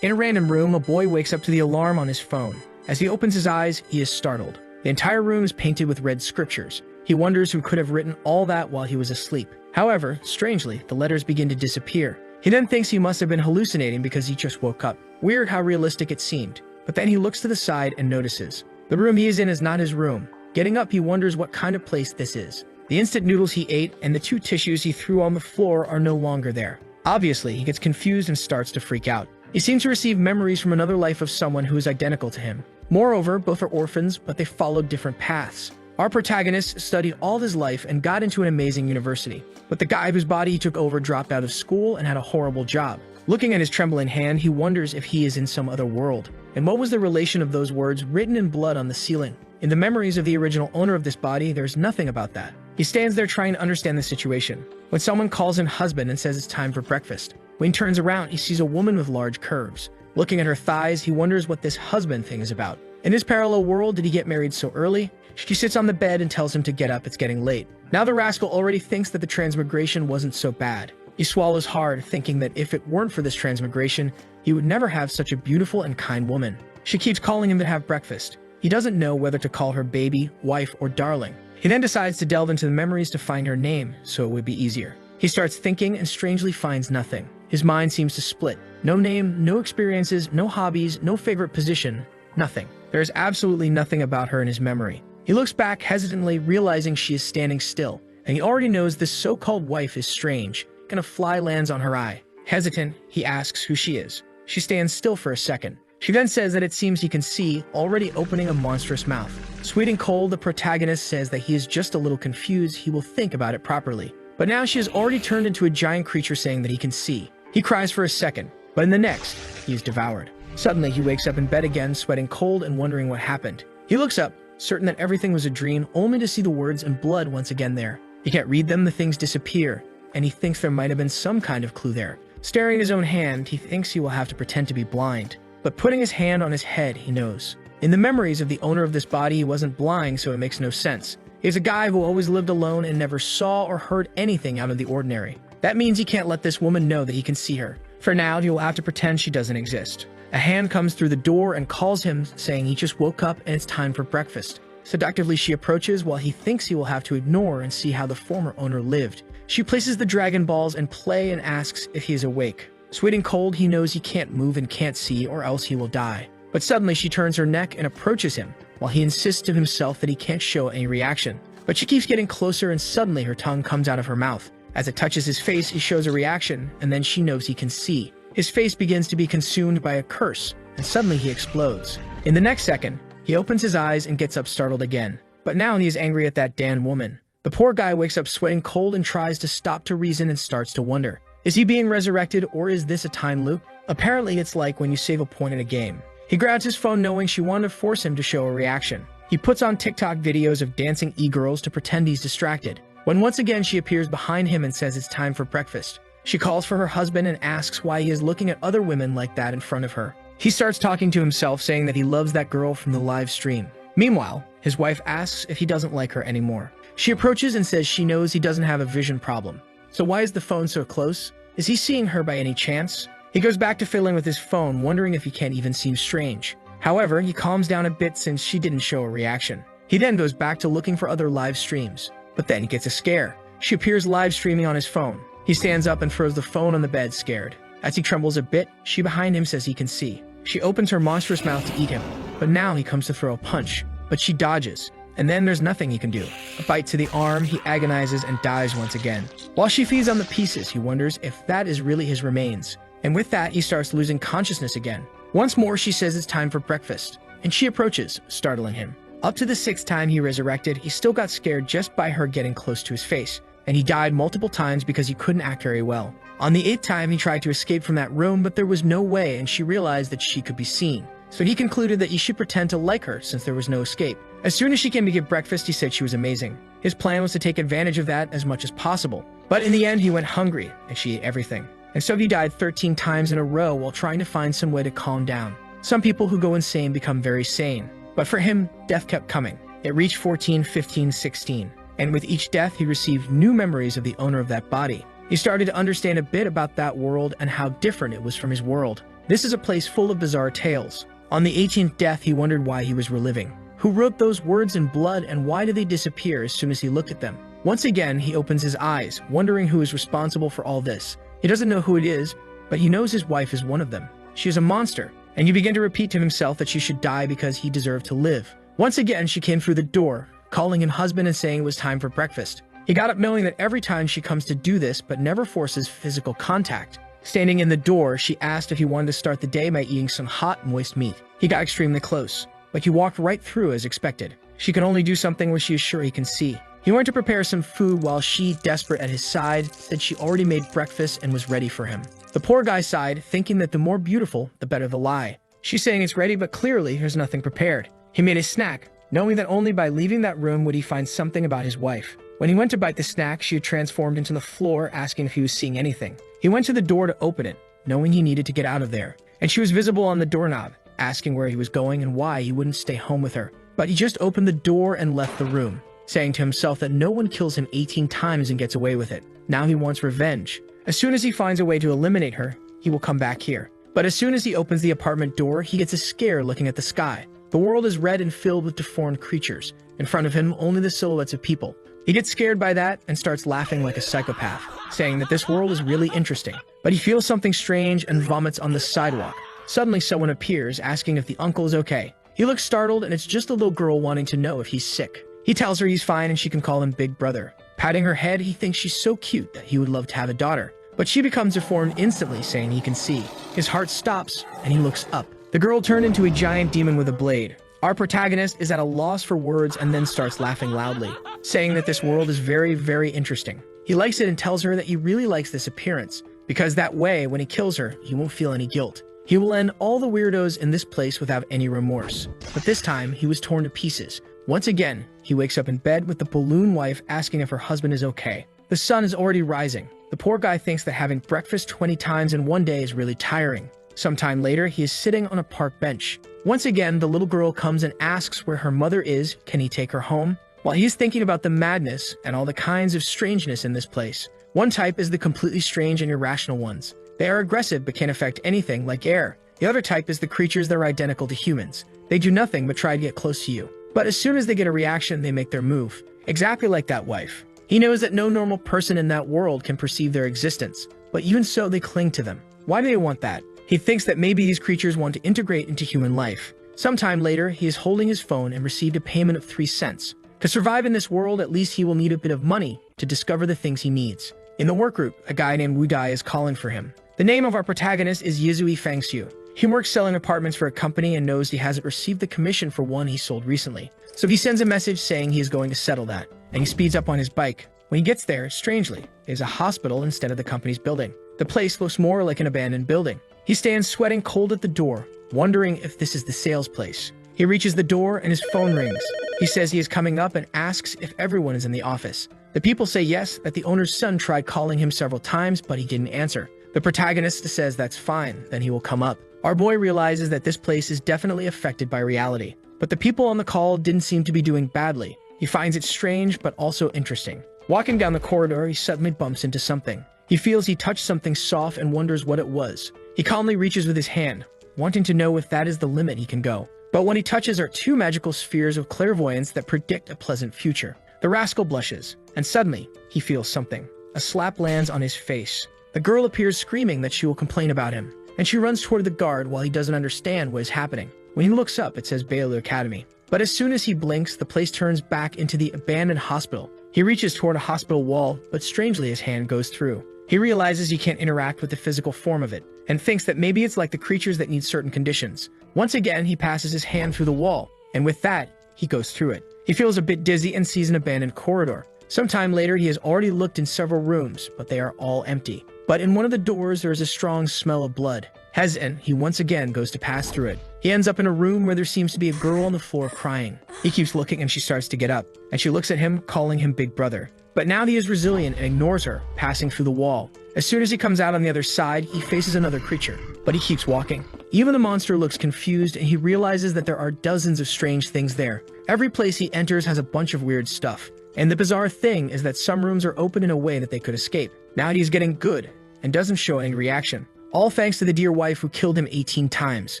In a random room, a boy wakes up to the alarm on his phone. As he opens his eyes, he is startled. The entire room is painted with red scriptures. He wonders who could have written all that while he was asleep. However, strangely, the letters begin to disappear. He then thinks he must have been hallucinating because he just woke up. Weird how realistic it seemed. But then he looks to the side and notices. The room he is in is not his room. Getting up, he wonders what kind of place this is. The instant noodles he ate and the 2 tissues he threw on the floor are no longer there. Obviously, he gets confused and starts to freak out. He seems to receive memories from another life of someone who is identical to him. Moreover, both are orphans, but they followed different paths. Our protagonist studied all his life and got into an amazing university. But the guy whose body he took over dropped out of school and had a horrible job. Looking at his trembling hand, he wonders if he is in some other world. And what was the relation of those words written in blood on the ceiling? In the memories of the original owner of this body, there's nothing about that. He stands there trying to understand the situation, when someone calls him husband and says it's time for breakfast. When he turns around, he sees a woman with large curves. Looking at her thighs, he wonders what this husband thing is about. In his parallel world, did he get married so early? She sits on the bed and tells him to get up, it's getting late. Now the rascal already thinks that the transmigration wasn't so bad. He swallows hard, thinking that if it weren't for this transmigration, he would never have such a beautiful and kind woman. She keeps calling him to have breakfast. He doesn't know whether to call her baby, wife, or darling. He then decides to delve into the memories to find her name, so it would be easier. He starts thinking and strangely finds nothing. His mind seems to split. No name, no experiences, no hobbies, no favorite position, nothing. There is absolutely nothing about her in his memory. He looks back hesitantly, realizing she is standing still, and he already knows this so-called wife is strange, and a fly lands on her eye. Hesitant, he asks who she is. She stands still for a second. She then says that it seems he can see, already opening a monstrous mouth. Sweet and cold, the protagonist says that he is just a little confused, he will think about it properly. But now she has already turned into a giant creature saying that he can see. He cries for a second, but in the next, he is devoured. Suddenly, he wakes up in bed again, sweating cold and wondering what happened. He looks up, certain that everything was a dream, only to see the words in blood once again there. He can't read them, the things disappear, and he thinks there might have been some kind of clue there. Staring at his own hand, he thinks he will have to pretend to be blind. But putting his hand on his head, he knows. In the memories of the owner of this body, he wasn't blind, so it makes no sense. He's a guy who always lived alone and never saw or heard anything out of the ordinary. That means he can't let this woman know that he can see her. For now, he will have to pretend she doesn't exist. A hand comes through the door and calls him, saying he just woke up and it's time for breakfast. Seductively, she approaches while he thinks he will have to ignore and see how the former owner lived. She places the Dragon Balls in play and asks if he is awake. Sweet and cold, he knows he can't move and can't see, or else he will die. But suddenly she turns her neck and approaches him, while he insists to himself that he can't show any reaction. But she keeps getting closer and suddenly her tongue comes out of her mouth. As it touches his face, he shows a reaction, and then she knows he can see. His face begins to be consumed by a curse, and suddenly he explodes. In the next second, he opens his eyes and gets up startled again. But now he is angry at that damn woman. The poor guy wakes up sweating cold and tries to stop to reason and starts to wonder. Is he being resurrected, or is this a time loop? Apparently, it's like when you save a point in a game. He grabs his phone knowing she wanted to force him to show a reaction. He puts on TikTok videos of dancing e-girls to pretend he's distracted. When once again she appears behind him and says it's time for breakfast. She calls for her husband and asks why he is looking at other women like that in front of her. He starts talking to himself, saying that he loves that girl from the live stream. Meanwhile, his wife asks if he doesn't like her anymore. She approaches and says she knows he doesn't have a vision problem. So why is the phone so close? Is he seeing her by any chance? He goes back to fiddling with his phone, wondering if he can't even seem strange. However, he calms down a bit since she didn't show a reaction. He then goes back to looking for other live streams. But then he gets a scare. She appears live streaming on his phone. He stands up and throws the phone on the bed, scared. As he trembles a bit, she behind him says he can see. She opens her monstrous mouth to eat him, but now he comes to throw a punch. But she dodges, and then there's nothing he can do. A bite to the arm, he agonizes and dies once again. While she feeds on the pieces, he wonders if that is really his remains. And with that, he starts losing consciousness again. Once more, she says it's time for breakfast, and she approaches, startling him. Up to the 6th time he resurrected, he still got scared just by her getting close to his face, and he died multiple times because he couldn't act very well. On the 8th time, he tried to escape from that room, but there was no way, and she realized that she could be seen. So he concluded that he should pretend to like her since there was no escape. As soon as she came to get breakfast, he said she was amazing. His plan was to take advantage of that as much as possible. But in the end, he went hungry, and she ate everything. And so he died 13 times in a row while trying to find some way to calm down. Some people who go insane become very sane. But for him, death kept coming. It reached 14, 15, 16. And with each death, he received new memories of the owner of that body. He started to understand a bit about that world and how different it was from his world. This is a place full of bizarre tales. On the 18th death, he wondered why he was reliving. Who wrote those words in blood, and why did they disappear as soon as he looked at them? Once again, he opens his eyes, wondering who is responsible for all this. He doesn't know who it is, but he knows his wife is one of them. She is a monster, and he began to repeat to himself that she should die because he deserved to live. Once again, she came through the door, calling him husband and saying it was time for breakfast. He got up knowing that every time she comes to do this, but never forces physical contact. Standing in the door, she asked if he wanted to start the day by eating some hot, moist meat. He got extremely close, but he walked right through as expected. She can only do something where she is sure he can see. He went to prepare some food while she, desperate at his side, said she already made breakfast and was ready for him. The poor guy sighed, thinking that the more beautiful, the better the lie. She's saying it's ready, but clearly there's nothing prepared. He made a snack, knowing that only by leaving that room would he find something about his wife. When he went to bite the snack, she had transformed into the floor, asking if he was seeing anything. He went to the door to open it, knowing he needed to get out of there, and she was visible on the doorknob, asking where he was going and why he wouldn't stay home with her. But he just opened the door and left the room, saying to himself that no one kills him 18 times and gets away with it. Now he wants revenge. As soon as he finds a way to eliminate her, he will come back here. But as soon as he opens the apartment door, he gets a scare looking at the sky. The world is red and filled with deformed creatures. In front of him, only the silhouettes of people. He gets scared by that and starts laughing like a psychopath, saying that this world is really interesting. But he feels something strange and vomits on the sidewalk. Suddenly someone appears, asking if the uncle is okay. He looks startled, and it's just a little girl wanting to know if he's sick. He tells her he's fine and she can call him Big Brother. Patting her head, he thinks she's so cute that he would love to have a daughter. But she becomes deformed instantly, saying he can see. His heart stops, and he looks up. The girl turned into a giant demon with a blade. Our protagonist is at a loss for words and then starts laughing loudly, saying that this world is very, very interesting. He likes it and tells her that he really likes this appearance, because that way, when he kills her, he won't feel any guilt. He will end all the weirdos in this place without any remorse. But this time, he was torn to pieces. Once again, he wakes up in bed with the balloon wife asking if her husband is okay. The sun is already rising. The poor guy thinks that having breakfast 20 times in one day is really tiring. Sometime later, he is sitting on a park bench. Once again, the little girl comes and asks where her mother is, can he take her home? While he is thinking about the madness and all the kinds of strangeness in this place. One type is the completely strange and irrational ones. They are aggressive but can't affect anything, like air. The other type is the creatures that are identical to humans. They do nothing but try to get close to you. But as soon as they get a reaction, they make their move. Exactly like that wife. He knows that no normal person in that world can perceive their existence, but even so, they cling to them. Why do they want that? He thinks that maybe these creatures want to integrate into human life. Sometime later, he is holding his phone and received a payment of 3 cents. To survive in this world, at least he will need a bit of money to discover the things he needs. In the work group, a guy named Wudai is calling for him. The name of our protagonist is Yizui Fangxiu. He works selling apartments for a company and knows he hasn't received the commission for one he sold recently. So he sends a message saying he is going to settle that, and he speeds up on his bike. When he gets there, strangely, it is a hospital instead of the company's building. The place looks more like an abandoned building. He stands sweating cold at the door, wondering if this is the sales place. He reaches the door and his phone rings. He says he is coming up and asks if everyone is in the office. The people say yes, that the owner's son tried calling him several times, but he didn't answer. The protagonist says that's fine, then he will come up. Our boy realizes that this place is definitely affected by reality, but the people on the call didn't seem to be doing badly. He finds it strange, but also interesting. Walking down the corridor, he suddenly bumps into something. He feels he touched something soft and wonders what it was. He calmly reaches with his hand, wanting to know if that is the limit he can go. But what he touches are 2 magical spheres of clairvoyance that predict a pleasant future. The rascal blushes, and suddenly, he feels something. A slap lands on his face. The girl appears screaming that she will complain about him, and she runs toward the guard while he doesn't understand what is happening. When he looks up, it says Yahello Academy. But as soon as he blinks, the place turns back into the abandoned hospital. He reaches toward a hospital wall, but strangely his hand goes through. He realizes he can't interact with the physical form of it, and thinks that maybe it's like the creatures that need certain conditions. Once again, he passes his hand through the wall, and with that, he goes through it. He feels a bit dizzy and sees an abandoned corridor. Sometime later, he has already looked in several rooms, but they are all empty. But in one of the doors, there is a strong smell of blood. Hesitant, he once again goes to pass through it. He ends up in a room where there seems to be a girl on the floor crying. He keeps looking and she starts to get up, and she looks at him, calling him Big Brother. But now he is resilient and ignores her, passing through the wall. As soon as he comes out on the other side, he faces another creature, but he keeps walking. Even the monster looks confused, and he realizes that there are dozens of strange things there. Every place he enters has a bunch of weird stuff. And the bizarre thing is that some rooms are open in a way that they could escape. Now he's getting good, and doesn't show any reaction. all thanks to the dear wife who killed him 18 times.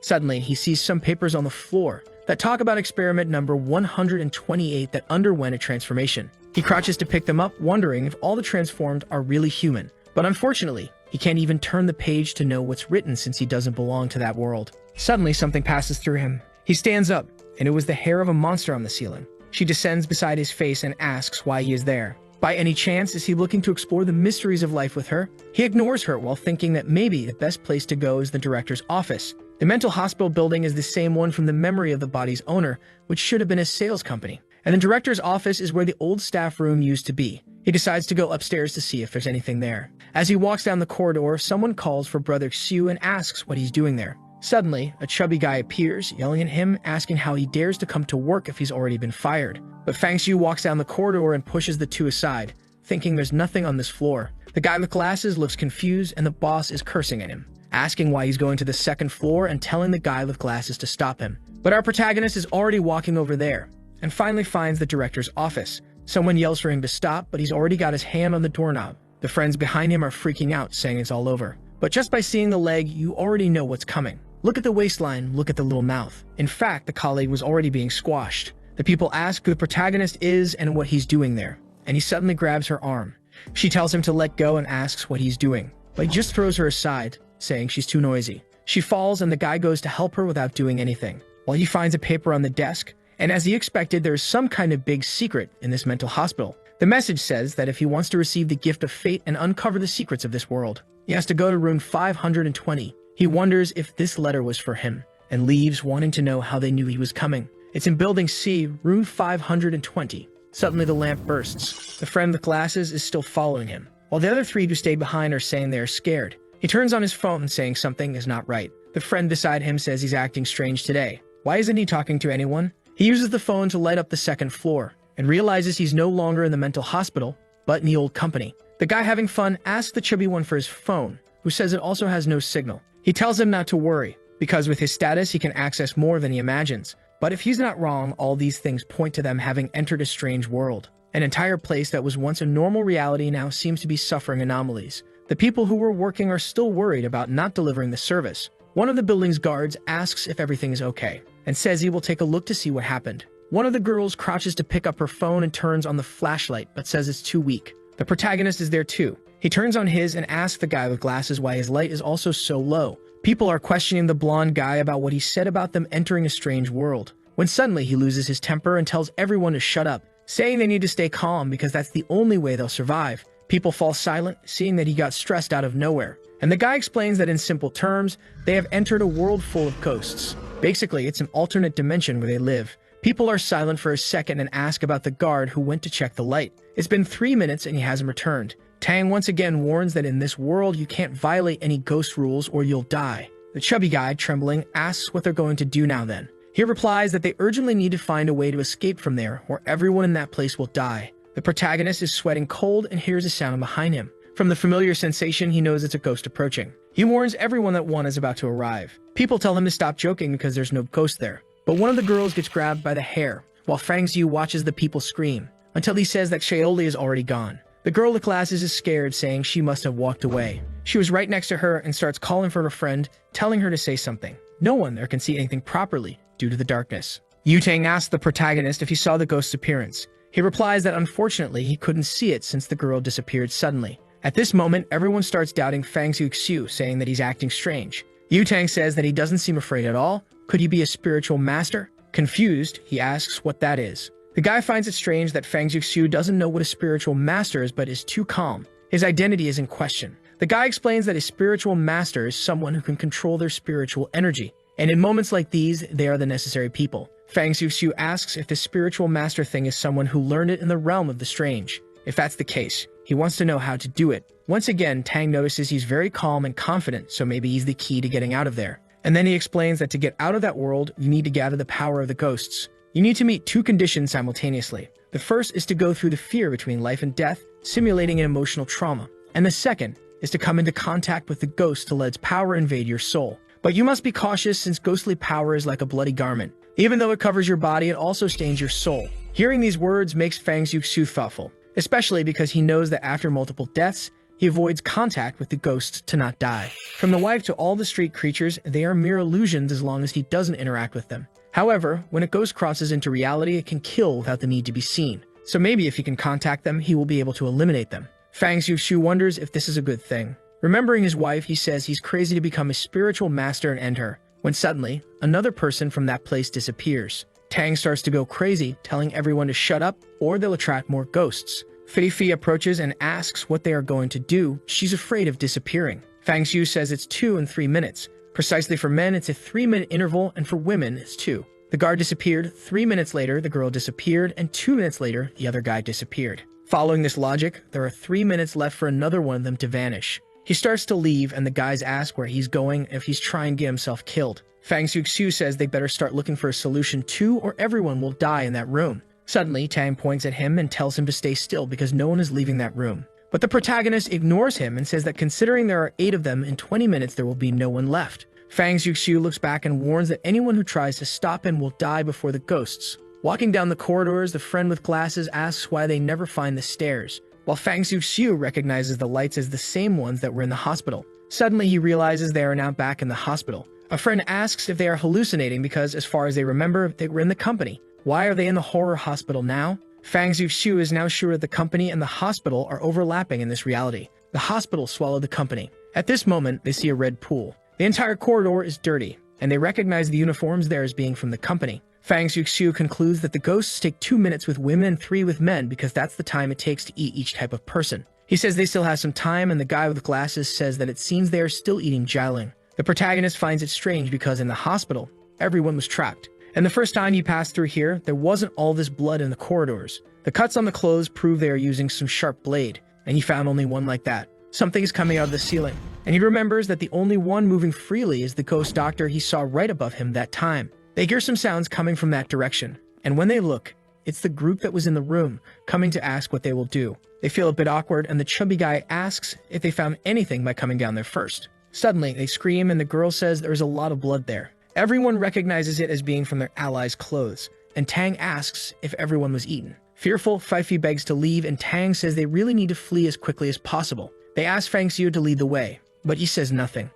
Suddenly, he sees some papers on the floor that talk about experiment number 128 that underwent a transformation. He crouches to pick them up, wondering if all the transformed are really human. But unfortunately, he can't even turn the page to know what's written since he doesn't belong to that world. Suddenly, something passes through him. He stands up, and it was the hair of a monster on the ceiling. She descends beside his face and asks why he is there. By any chance, is he looking to explore the mysteries of life with her? He ignores her while thinking that maybe the best place to go is the director's office. The mental hospital building is the same one from the memory of the body's owner, which should have been a sales company. And the director's office is where the old staff room used to be. He decides to go upstairs to see if there's anything there. As he walks down the corridor, someone calls for Brother Xiu and asks what he's doing there. Suddenly, a chubby guy appears, yelling at him, asking how he dares to come to work if he's already been fired. But Fang Xiu walks down the corridor and pushes the two aside, thinking there's nothing on this floor. The guy with glasses looks confused and the boss is cursing at him, asking why he's going to the second floor and telling the guy with glasses to stop him. But our protagonist is already walking over there and finally finds the director's office. Someone yells for him to stop, but he's already got his hand on the doorknob. The friends behind him are freaking out, saying it's all over. But just by seeing the leg, you already know what's coming. Look at the waistline, look at the little mouth. In fact, the colleague was already being squashed. The people ask who the protagonist is and what he's doing there, and he suddenly grabs her arm. She tells him to let go and asks what he's doing, but he just throws her aside, saying she's too noisy. She falls and the guy goes to help her without doing anything, while he finds a paper on the desk, and as he expected, there is some kind of big secret in this mental hospital. The message says that if he wants to receive the gift of fate and uncover the secrets of this world, he has to go to room 520. He wonders if this letter was for him, and leaves wanting to know how they knew he was coming. It's in Building C, room 520. Suddenly the lamp bursts. The friend with glasses is still following him, while the other three who stayed behind are saying they are scared. He turns on his phone saying something is not right. The friend beside him says he's acting strange today. Why isn't he talking to anyone? He uses the phone to light up the second floor, and realizes he's no longer in the mental hospital, but in the old company. The guy having fun asks the chubby one for his phone, who says it also has no signal. He tells him not to worry, because with his status he can access more than he imagines. But if he's not wrong, all these things point to them having entered a strange world. An entire place that was once a normal reality now seems to be suffering anomalies. The people who were working are still worried about not delivering the service. One of the building's guards asks if everything is okay, and says he will take a look to see what happened. One of the girls crouches to pick up her phone and turns on the flashlight, but says it's too weak. The protagonist is there too. He turns on his and asks the guy with glasses why his light is also so low. People are questioning the blonde guy about what he said about them entering a strange world, when suddenly he loses his temper and tells everyone to shut up, saying they need to stay calm because that's the only way they'll survive. People fall silent, seeing that he got stressed out of nowhere. And the guy explains that in simple terms, they have entered a world full of ghosts. Basically, it's an alternate dimension where they live. People are silent for a second and ask about the guard who went to check the light. It's been 3 minutes and he hasn't returned. Tang once again warns that in this world you can't violate any ghost rules or you'll die. The chubby guy, trembling, asks what they're going to do now then. He replies that they urgently need to find a way to escape from there or everyone in that place will die. The protagonist is sweating cold and hears a sound behind him. From the familiar sensation, he knows it's a ghost approaching. He warns everyone that one is about to arrive. People tell him to stop joking because there's no ghost there. But one of the girls gets grabbed by the hair, while Fang Xiu watches the people scream, until he says that Yahello is already gone. The girl with glasses is scared, saying she must have walked away. She was right next to her and starts calling for her friend, telling her to say something. No one there can see anything properly due to the darkness. Yu Tang asks the protagonist if he saw the ghost's appearance. He replies that unfortunately he couldn't see it since the girl disappeared suddenly. At this moment, everyone starts doubting Fang Xiu, saying that he's acting strange. Yu Tang says that he doesn't seem afraid at all. Could he be a spiritual master? Confused, he asks what that is. The guy finds it strange that Fang Xiu doesn't know what a spiritual master is but is too calm. His identity is in question. The guy explains that a spiritual master is someone who can control their spiritual energy, and in moments like these, they are the necessary people. Fang Xiu asks if the spiritual master thing is someone who learned it in the realm of the strange. If that's the case, he wants to know how to do it. Once again, Tang notices he's very calm and confident, so maybe he's the key to getting out of there. And then he explains that to get out of that world, you need to gather the power of the ghosts. You need to meet two conditions simultaneously. The first is to go through the fear between life and death, simulating an emotional trauma. And the second is to come into contact with the ghost to let its power invade your soul. But you must be cautious since ghostly power is like a bloody garment. Even though it covers your body, it also stains your soul. Hearing these words makes Fang Xiu thoughtful, especially because he knows that after multiple deaths, He avoids contact with the ghosts to not die. From the wife to all the street creatures, they are mere illusions as long as he doesn't interact with them. However, when a ghost crosses into reality, it can kill without the need to be seen. So maybe if he can contact them, he will be able to eliminate them. Fang Xiu wonders if this is a good thing. Remembering his wife, he says he's crazy to become a spiritual master and end her, when suddenly, another person from that place disappears. Tang starts to go crazy, telling everyone to shut up or they'll attract more ghosts. Flirty approaches and asks what they are going to do. She's afraid of disappearing. Fang Xiu says it's 2 and 3 minutes. Precisely for men, it's a 3-minute interval, and for women, it's 2. The guard disappeared. 3 minutes later, the girl disappeared, and 2 minutes later, the other guy disappeared. Following this logic, there are 3 minutes left for another one of them to vanish. He starts to leave, and the guys ask where he's going and if he's trying to get himself killed. Fang Xiu says they better start looking for a solution too, or everyone will die in that room. Suddenly, Tang points at him and tells him to stay still because no one is leaving that room. But the protagonist ignores him and says that considering there are 8 of them, in 20 minutes there will be no one left. Fang Xiu looks back and warns that anyone who tries to stop him will die before the ghosts. Walking down the corridors, the friend with glasses asks why they never find the stairs, while Fang Xiu recognizes the lights as the same ones that were in the hospital. Suddenly, he realizes they are now back in the hospital. A friend asks if they are hallucinating because, as far as they remember, they were in the company. Why are they in the horror hospital now? Fang Xiu is now sure that the company and the hospital are overlapping in this reality. The hospital swallowed the company. At this moment, they see a red pool. The entire corridor is dirty, and they recognize the uniforms there as being from the company. Fang Xiu concludes that the ghosts take 2 minutes with women and 3 with men because that's the time it takes to eat each type of person. He says they still have some time, and the guy with glasses says that it seems they are still eating jialing. The protagonist finds it strange because in the hospital, everyone was trapped. And the first time he passed through here, there wasn't all this blood in the corridors. The cuts on the clothes prove they are using some sharp blade, and he found only one like that. Something is coming out of the ceiling, and he remembers that the only one moving freely is the ghost doctor he saw right above him that time. They hear some sounds coming from that direction, and when they look, it's the group that was in the room, coming to ask what they will do. They feel a bit awkward, and the chubby guy asks if they found anything by coming down there first. Suddenly, they scream, and the girl says there's a lot of blood there. Everyone recognizes it as being from their allies' clothes, and Tang asks if everyone was eaten. Fearful, Flirty begs to leave, and Tang says they really need to flee as quickly as possible. They ask Fang Xiu to lead the way, but he says nothing.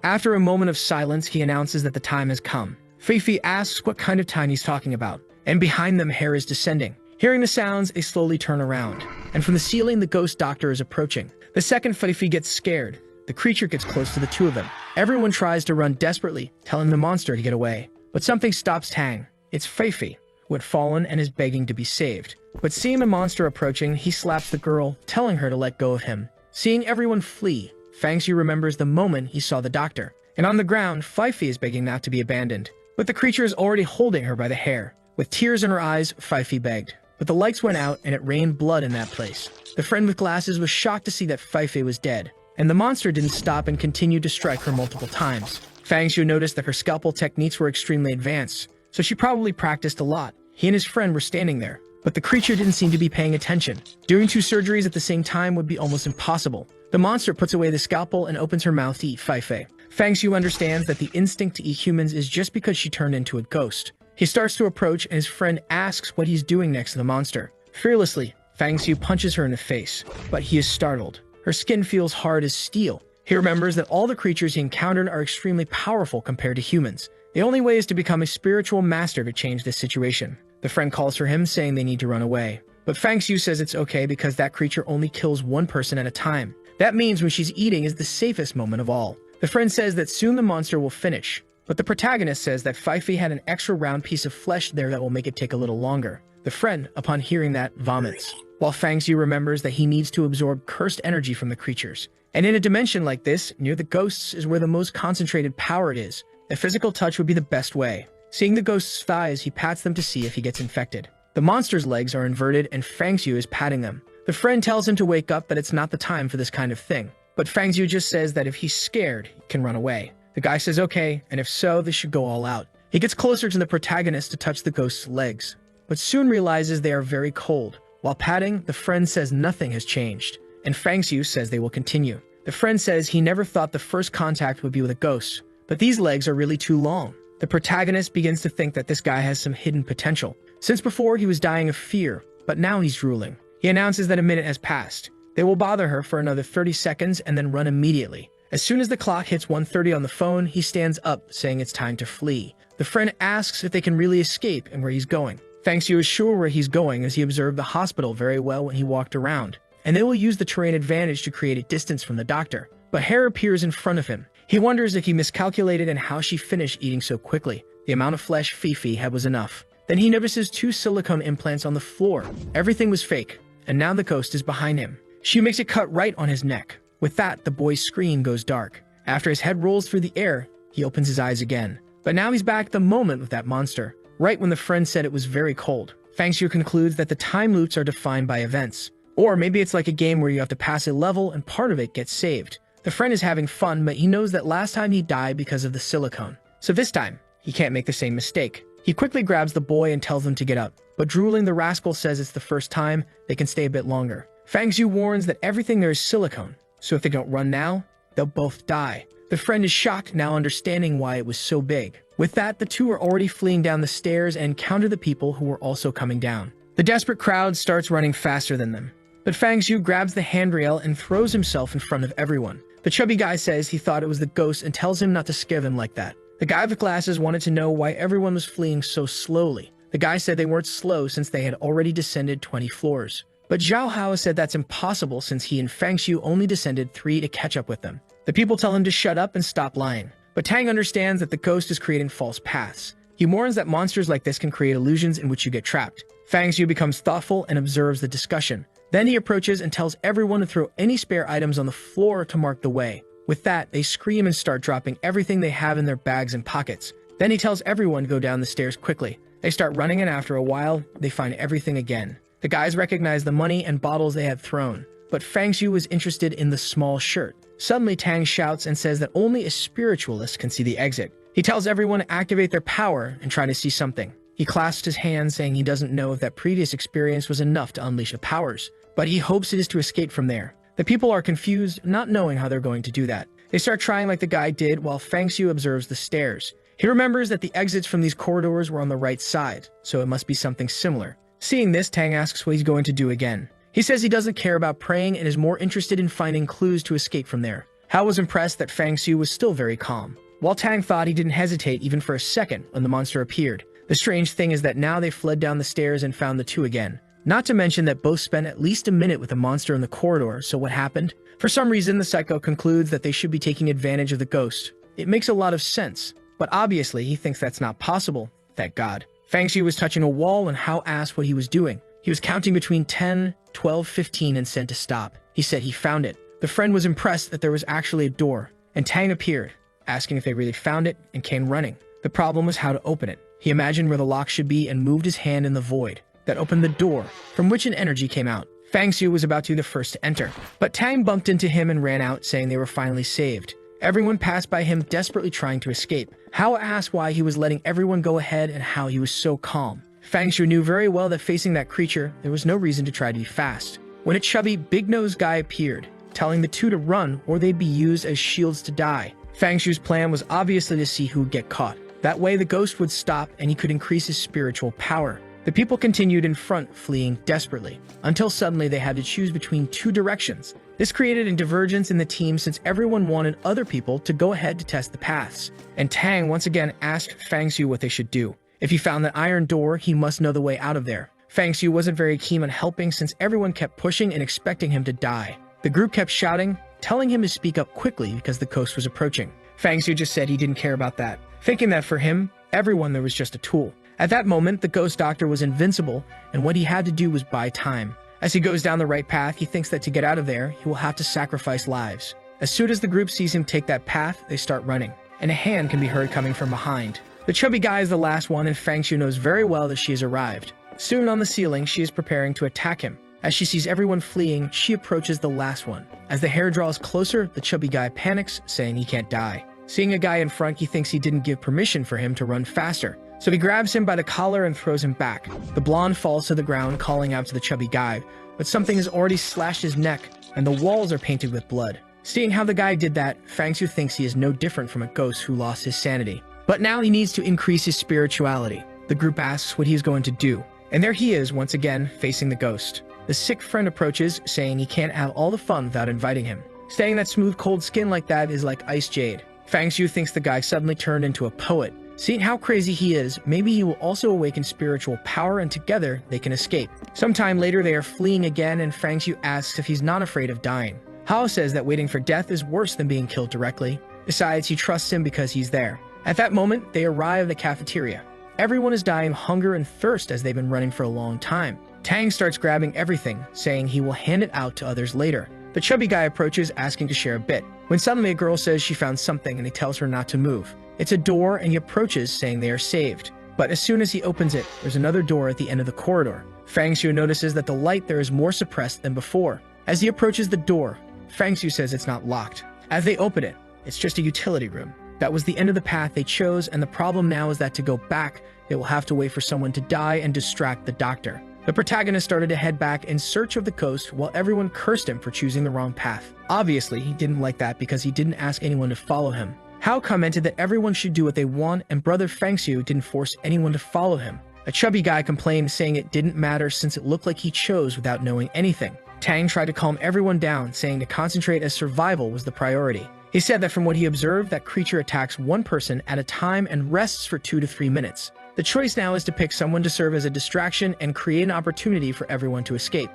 After a moment of silence, he announces that the time has come. Flirty asks what kind of time he's talking about, and behind them, hair is descending. Hearing the sounds, they slowly turn around, and from the ceiling, the ghost doctor is approaching. The second Flirty gets scared, the creature gets close to the 2 of them. Everyone tries to run desperately, telling the monster to get away. But something stops Tang. It's Flirty, who had fallen and is begging to be saved. But seeing the monster approaching, he slaps the girl, telling her to let go of him. Seeing everyone flee, Fang Xiu remembers the moment he saw the doctor. And on the ground, Flirty is begging not to be abandoned. But the creature is already holding her by the hair. With tears in her eyes, Flirty begged. But the lights went out and it rained blood in that place. The friend with glasses was shocked to see that Flirty was dead. And the monster didn't stop and continued to strike her multiple times. Fang Xiu noticed that her scalpel techniques were extremely advanced, so she probably practiced a lot. He and his friend were standing there, but the creature didn't seem to be paying attention. Doing 2 surgeries at the same time would be almost impossible. The monster puts away the scalpel and opens her mouth to eat Flirty. Fang Xiu understands that the instinct to eat humans is just because she turned into a ghost. He starts to approach, and his friend asks what he's doing next to the monster. Fearlessly, Fang Xiu punches her in the face, but he is startled. Her skin feels hard as steel. He remembers that all the creatures he encountered are extremely powerful compared to humans. The only way is to become a spiritual master to change this situation. The friend calls for him, saying they need to run away. But Fang Xiu says it's okay because that creature only kills 1 person at a time. That means when she's eating is the safest moment of all. The friend says that soon the monster will finish. But the protagonist says that Flirty had an extra round piece of flesh there that will make it take a little longer. The friend, upon hearing that, vomits, while Fang Xiu remembers that he needs to absorb cursed energy from the creatures. And in a dimension like this, near the ghosts is where the most concentrated power it is. A physical touch would be the best way. Seeing the ghost's thighs, he pats them to see if he gets infected. The monster's legs are inverted and Fang Xiu is patting them. The friend tells him to wake up, that it's not the time for this kind of thing. But Fang Xiu just says that if he's scared, he can run away. The guy says okay, and if so, they should go all out. He gets closer to the protagonist to touch the ghost's legs, but soon realizes they are very cold. While patting, the friend says nothing has changed, and Fang Xiu says they will continue. The friend says he never thought the first contact would be with a ghost, but these legs are really too long. The protagonist begins to think that this guy has some hidden potential. Since before he was dying of fear, but now he's drooling. He announces that a minute has passed. They will bother her for another 30 seconds and then run immediately. As soon as the clock hits 1:30 on the phone, he stands up, saying it's time to flee. The friend asks if they can really escape and where he's going. Fang Xiu is sure where he's going as he observed the hospital very well when he walked around, and they will use the terrain advantage to create a distance from the doctor. But hair appears in front of him. He wonders if he miscalculated and how she finished eating so quickly. The amount of flesh Fifi had was enough. Then he notices 2 silicone implants on the floor. Everything was fake, and now the ghost is behind him. She makes a cut right on his neck. With that, the boy's screen goes dark. After his head rolls through the air, he opens his eyes again. But now he's back at the moment with that monster, right when the friend said it was very cold. Fang Xiu concludes that the time loops are defined by events. Or maybe it's like a game where you have to pass a level and part of it gets saved. The friend is having fun, but he knows that last time he died because of the silicone. So this time, he can't make the same mistake. He quickly grabs the boy and tells him to get up. But drooling, the rascal says it's the first time, they can stay a bit longer. Fang Xiu warns that everything there is silicone, so if they don't run now, they'll both die. The friend is shocked, now understanding why it was so big. With that, the two are already fleeing down the stairs and encounter the people who were also coming down. The desperate crowd starts running faster than them. But Fang Xiu grabs the handrail and throws himself in front of everyone. The chubby guy says he thought it was the ghost and tells him not to scare them like that. The guy with glasses wanted to know why everyone was fleeing so slowly. The guy said they weren't slow since they had already descended 20 floors. But Yahello said that's impossible since he and Fang Xiu only descended 3 to catch up with them. The people tell him to shut up and stop lying. But Tang understands that the ghost is creating false paths. He warns that monsters like this can create illusions in which you get trapped. Fang Xiu becomes thoughtful and observes the discussion. Then he approaches and tells everyone to throw any spare items on the floor to mark the way. With that, they scream and start dropping everything they have in their bags and pockets. Then he tells everyone to go down the stairs quickly. They start running, and after a while, they find everything again. The guys recognize the money and bottles they had thrown, but Fang Xiu was interested in the small shirt. Suddenly, Tang shouts and says that only a spiritualist can see the exit. He tells everyone to activate their power and try to see something. He clasps his hands, saying he doesn't know if that previous experience was enough to unleash the powers, but he hopes it is to escape from there. The people are confused, not knowing how they're going to do that. They start trying like the guy did while Fang Xiu observes the stairs. He remembers that the exits from these corridors were on the right side, so it must be something similar. Seeing this, Tang asks what he's going to do again. He says he doesn't care about praying and is more interested in finding clues to escape from there. Hao was impressed that Fang Xiu was still very calm, while Tang thought he didn't hesitate even for a second when the monster appeared. The strange thing is that now they fled down the stairs and found the two again. Not to mention that both spent at least a minute with the monster in the corridor, so what happened? For some reason, the psycho concludes that they should be taking advantage of the ghost. It makes a lot of sense, but obviously he thinks that's not possible, thank God. Fang Xiu was touching a wall and Hao asked what he was doing. He was counting between 10, 12, 15 and said to stop. He said he found it. The friend was impressed that there was actually a door, and Tang appeared, asking if they really found it, and came running. The problem was how to open it. He imagined where the lock should be and moved his hand in the void that opened the door, from which an energy came out. Fang Xiu was about to be the first to enter, but Tang bumped into him and ran out, saying they were finally saved. Everyone passed by him, desperately trying to escape. Hao asked why he was letting everyone go ahead and how he was so calm. Fang Xiu knew very well that facing that creature, there was no reason to try to be fast. When a chubby, big-nosed guy appeared, telling the two to run or they'd be used as shields to die. Fang Xiu's plan was obviously to see who would get caught. That way the ghost would stop and he could increase his spiritual power. The people continued in front, fleeing desperately, until suddenly they had to choose between 2 directions. This created a divergence in the team since everyone wanted other people to go ahead to test the paths. And Tang once again asked Fang Xiu what they should do. If he found that iron door, he must know the way out of there. Fang Xiu wasn't very keen on helping since everyone kept pushing and expecting him to die. The group kept shouting, telling him to speak up quickly because the ghost was approaching. Fang Xiu just said he didn't care about that, thinking that for him, everyone there was just a tool. At that moment, the ghost doctor was invincible, and what he had to do was buy time. As he goes down the right path, he thinks that to get out of there, he will have to sacrifice lives. As soon as the group sees him take that path, they start running, and a hand can be heard coming from behind. The chubby guy is the last one, and Fang Xiu knows very well that she has arrived. Soon on the ceiling, she is preparing to attack him. As she sees everyone fleeing, she approaches the last one. As the hair draws closer, the chubby guy panics, saying he can't die. Seeing a guy in front, he thinks he didn't give permission for him to run faster. So he grabs him by the collar and throws him back. The blonde falls to the ground, calling out to the chubby guy, but something has already slashed his neck, and the walls are painted with blood. Seeing how the guy did that, Fang Xiu thinks he is no different from a ghost who lost his sanity. But now he needs to increase his spirituality. The group asks what he is going to do, and there he is once again, facing the ghost. The sick friend approaches, saying he can't have all the fun without inviting him, saying that smooth cold skin like that is like ice jade. Fangxiu thinks the guy suddenly turned into a poet. Seeing how crazy he is, maybe he will also awaken spiritual power and together they can escape. Sometime later they are fleeing again and Fangxiu asks if he's not afraid of dying. Hao says that waiting for death is worse than being killed directly. Besides, he trusts him because he's there. At that moment, they arrive at the cafeteria. Everyone is dying of hunger and thirst as they've been running for a long time. Tang starts grabbing everything, saying he will hand it out to others later. The chubby guy approaches, asking to share a bit, when suddenly a girl says she found something and he tells her not to move. It's a door and he approaches, saying they are saved. But as soon as he opens it, there's another door at the end of the corridor. Fangxiu notices that the light there is more suppressed than before. As he approaches the door, Fangxiu says it's not locked. As they open it, it's just a utility room. That was the end of the path they chose, and the problem now is that to go back, they will have to wait for someone to die and distract the doctor. The protagonist started to head back in search of the ghost while everyone cursed him for choosing the wrong path. Obviously, he didn't like that because he didn't ask anyone to follow him. Hao commented that everyone should do what they want, and brother Fangxiu didn't force anyone to follow him. A chubby guy complained, saying it didn't matter since it looked like he chose without knowing anything. Tang tried to calm everyone down, saying to concentrate as survival was the priority. He said that from what he observed, that creature attacks one person at a time and rests for 2 to 3 minutes. The choice now is to pick someone to serve as a distraction and create an opportunity for everyone to escape.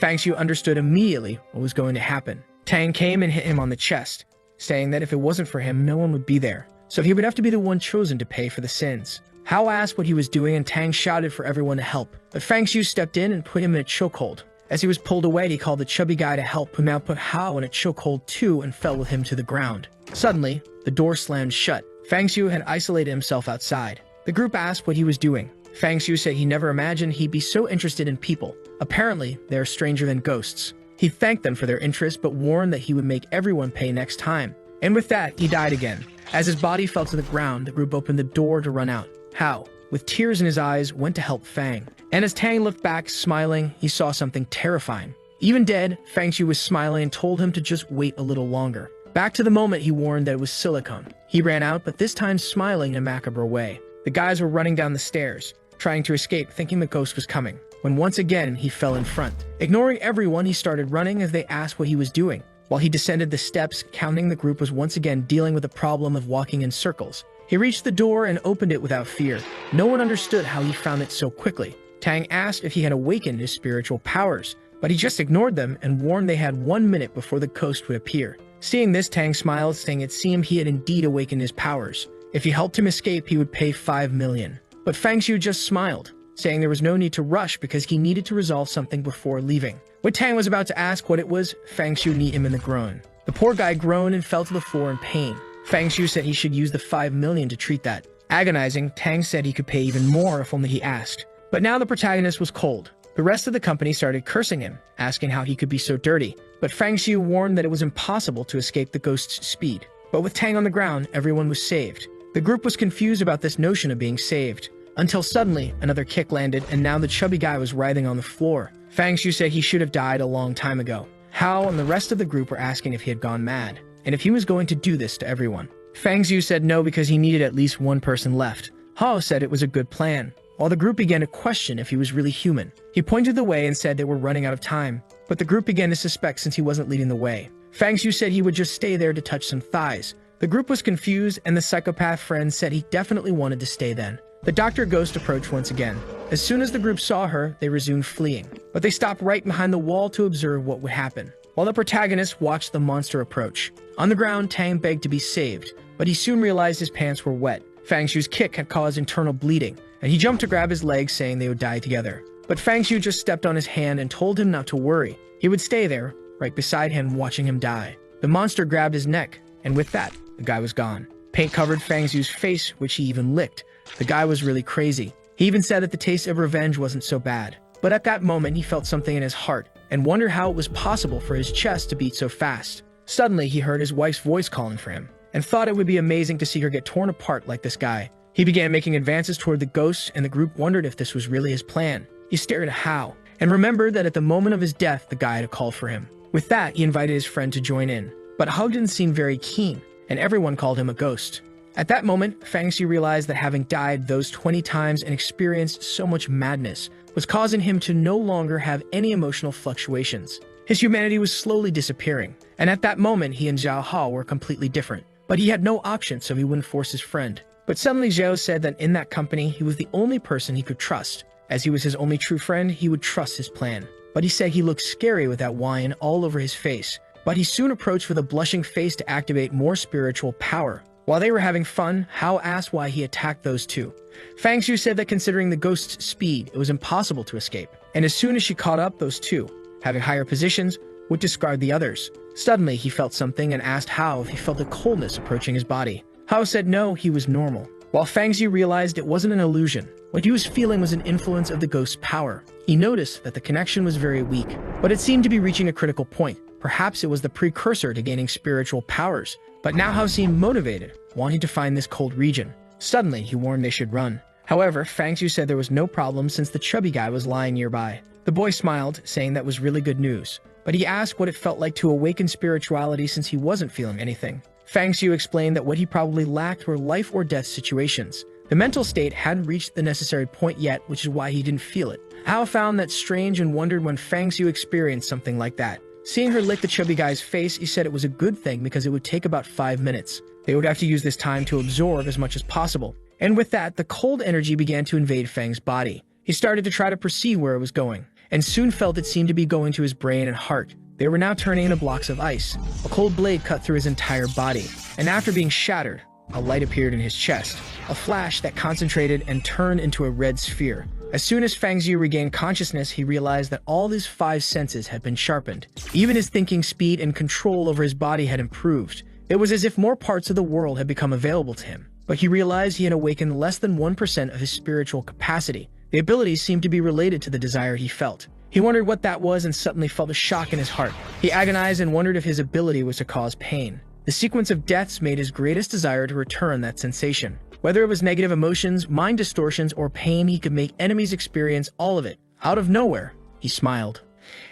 Fangxiu understood immediately what was going to happen. Tang came and hit him on the chest, saying that if it wasn't for him, no one would be there, so he would have to be the one chosen to pay for the sins. Hao asked what he was doing and Tang shouted for everyone to help, but Fangxiu stepped in and put him in a chokehold. As he was pulled away, he called the chubby guy to help, who now put Hao in a chokehold too and fell with him to the ground. Suddenly, the door slammed shut. Fangxiu had isolated himself outside. The group asked what he was doing. Fangxiu said he never imagined he'd be so interested in people. Apparently, they are stranger than ghosts. He thanked them for their interest, but warned that he would make everyone pay next time. And with that, he died again. As his body fell to the ground, the group opened the door to run out. Hao, with tears in his eyes, went to help Fang. And as Tang looked back, smiling, he saw something terrifying. Even dead, Fangxiu was smiling and told him to just wait a little longer. Back to the moment, he warned that it was silicone. He ran out, but this time smiling in a macabre way. The guys were running down the stairs, trying to escape, thinking the ghost was coming, when once again he fell in front. Ignoring everyone, he started running as they asked what he was doing. While he descended the steps, counting, the group was once again dealing with the problem of walking in circles. He reached the door and opened it without fear. No one understood how he found it so quickly. Tang asked if he had awakened his spiritual powers, but he just ignored them and warned they had 1 minute before the ghost would appear. Seeing this, Tang smiled, saying it seemed he had indeed awakened his powers. If he helped him escape, he would pay 5 million. But Fangxiu just smiled, saying there was no need to rush because he needed to resolve something before leaving. When Tang was about to ask what it was, Fangxiu kneed him in the groin. The poor guy groaned and fell to the floor in pain. Fangxiu said he should use the 5 million to treat that. Agonizing, Tang said he could pay even more if only he asked. But now the protagonist was cold. The rest of the company started cursing him, asking how he could be so dirty. But Fangxiu warned that it was impossible to escape the ghost's speed. But with Tang on the ground, everyone was saved. The group was confused about this notion of being saved, until suddenly another kick landed and now the chubby guy was writhing on the floor. Fangxiu said he should have died a long time ago. Hao and the rest of the group were asking if he had gone mad, and if he was going to do this to everyone. Fangxiu said no because he needed at least one person left. Hao said it was a good plan, while the group began to question if he was really human. He pointed the way and said they were running out of time, but the group began to suspect since he wasn't leading the way. Fangxiu said he would just stay there to touch some thighs. The group was confused, and the psychopath friend said he definitely wanted to stay then. The Dr. Ghost approached once again. As soon as the group saw her, they resumed fleeing, but they stopped right behind the wall to observe what would happen, while the protagonist watched the monster approach. On the ground, Tang begged to be saved, but he soon realized his pants were wet. Fangxiu's kick had caused internal bleeding, and he jumped to grab his leg, saying they would die together. But Fangxiu just stepped on his hand and told him not to worry. He would stay there, right beside him, watching him die. The monster grabbed his neck, and with that, the guy was gone. Paint covered Fangxiu's face, which he even licked. The guy was really crazy. He even said that the taste of revenge wasn't so bad. But at that moment, he felt something in his heart, and wondered how it was possible for his chest to beat so fast. Suddenly, he heard his wife's voice calling for him, and thought it would be amazing to see her get torn apart like this guy. He began making advances toward the ghosts, and the group wondered if this was really his plan. He stared at Hao, and remembered that at the moment of his death, the guy had called for him. With that, he invited his friend to join in. But Hao didn't seem very keen, and everyone called him a ghost. At that moment, Fang Xiu realized that having died those 20 times and experienced so much madness was causing him to no longer have any emotional fluctuations. His humanity was slowly disappearing, and at that moment he and Zhao Hao were completely different. But he had no option, so he wouldn't force his friend. But suddenly Zhao said that in that company he was the only person he could trust. As he was his only true friend, he would trust his plan. But he said he looked scary with that wine all over his face. But he soon approached with a blushing face to activate more spiritual power. While they were having fun, Hao asked why he attacked those two. Fang Xiu said that considering the ghost's speed, it was impossible to escape. And as soon as she caught up, those two, having higher positions, would discard the others. Suddenly, he felt something and asked Hao if he felt a coldness approaching his body. Hao said no, he was normal. While Fang Xiu realized it wasn't an illusion, what he was feeling was an influence of the ghost's power. He noticed that the connection was very weak, but it seemed to be reaching a critical point. Perhaps it was the precursor to gaining spiritual powers. But now Hao seemed motivated, wanting to find this cold region. Suddenly, he warned they should run. However, Fang Xiu said there was no problem since the chubby guy was lying nearby. The boy smiled, saying that was really good news. But he asked what it felt like to awaken spirituality since he wasn't feeling anything. Fang Xiu explained that what he probably lacked were life or death situations. The mental state hadn't reached the necessary point yet, which is why he didn't feel it. Hao found that strange and wondered when Fang Xiu experienced something like that. Seeing her lick the chubby guy's face, he said it was a good thing because it would take about 5 minutes. They would have to use this time to absorb as much as possible. And with that, the cold energy began to invade Fang's body. He started to try to perceive where it was going, and soon felt it seemed to be going to his brain and heart. They were now turning into blocks of ice. A cold blade cut through his entire body, and after being shattered, a light appeared in his chest, a flash that concentrated and turned into a red sphere. As soon as Fang Xiu regained consciousness, he realized that all his 5 senses had been sharpened. Even his thinking speed and control over his body had improved. It was as if more parts of the world had become available to him. But he realized he had awakened less than 1% of his spiritual capacity. The abilities seemed to be related to the desire he felt. He wondered what that was and suddenly felt a shock in his heart. He agonized and wondered if his ability was to cause pain. The sequence of deaths made his greatest desire to return that sensation. Whether it was negative emotions, mind distortions, or pain, he could make enemies experience all of it. Out of nowhere, he smiled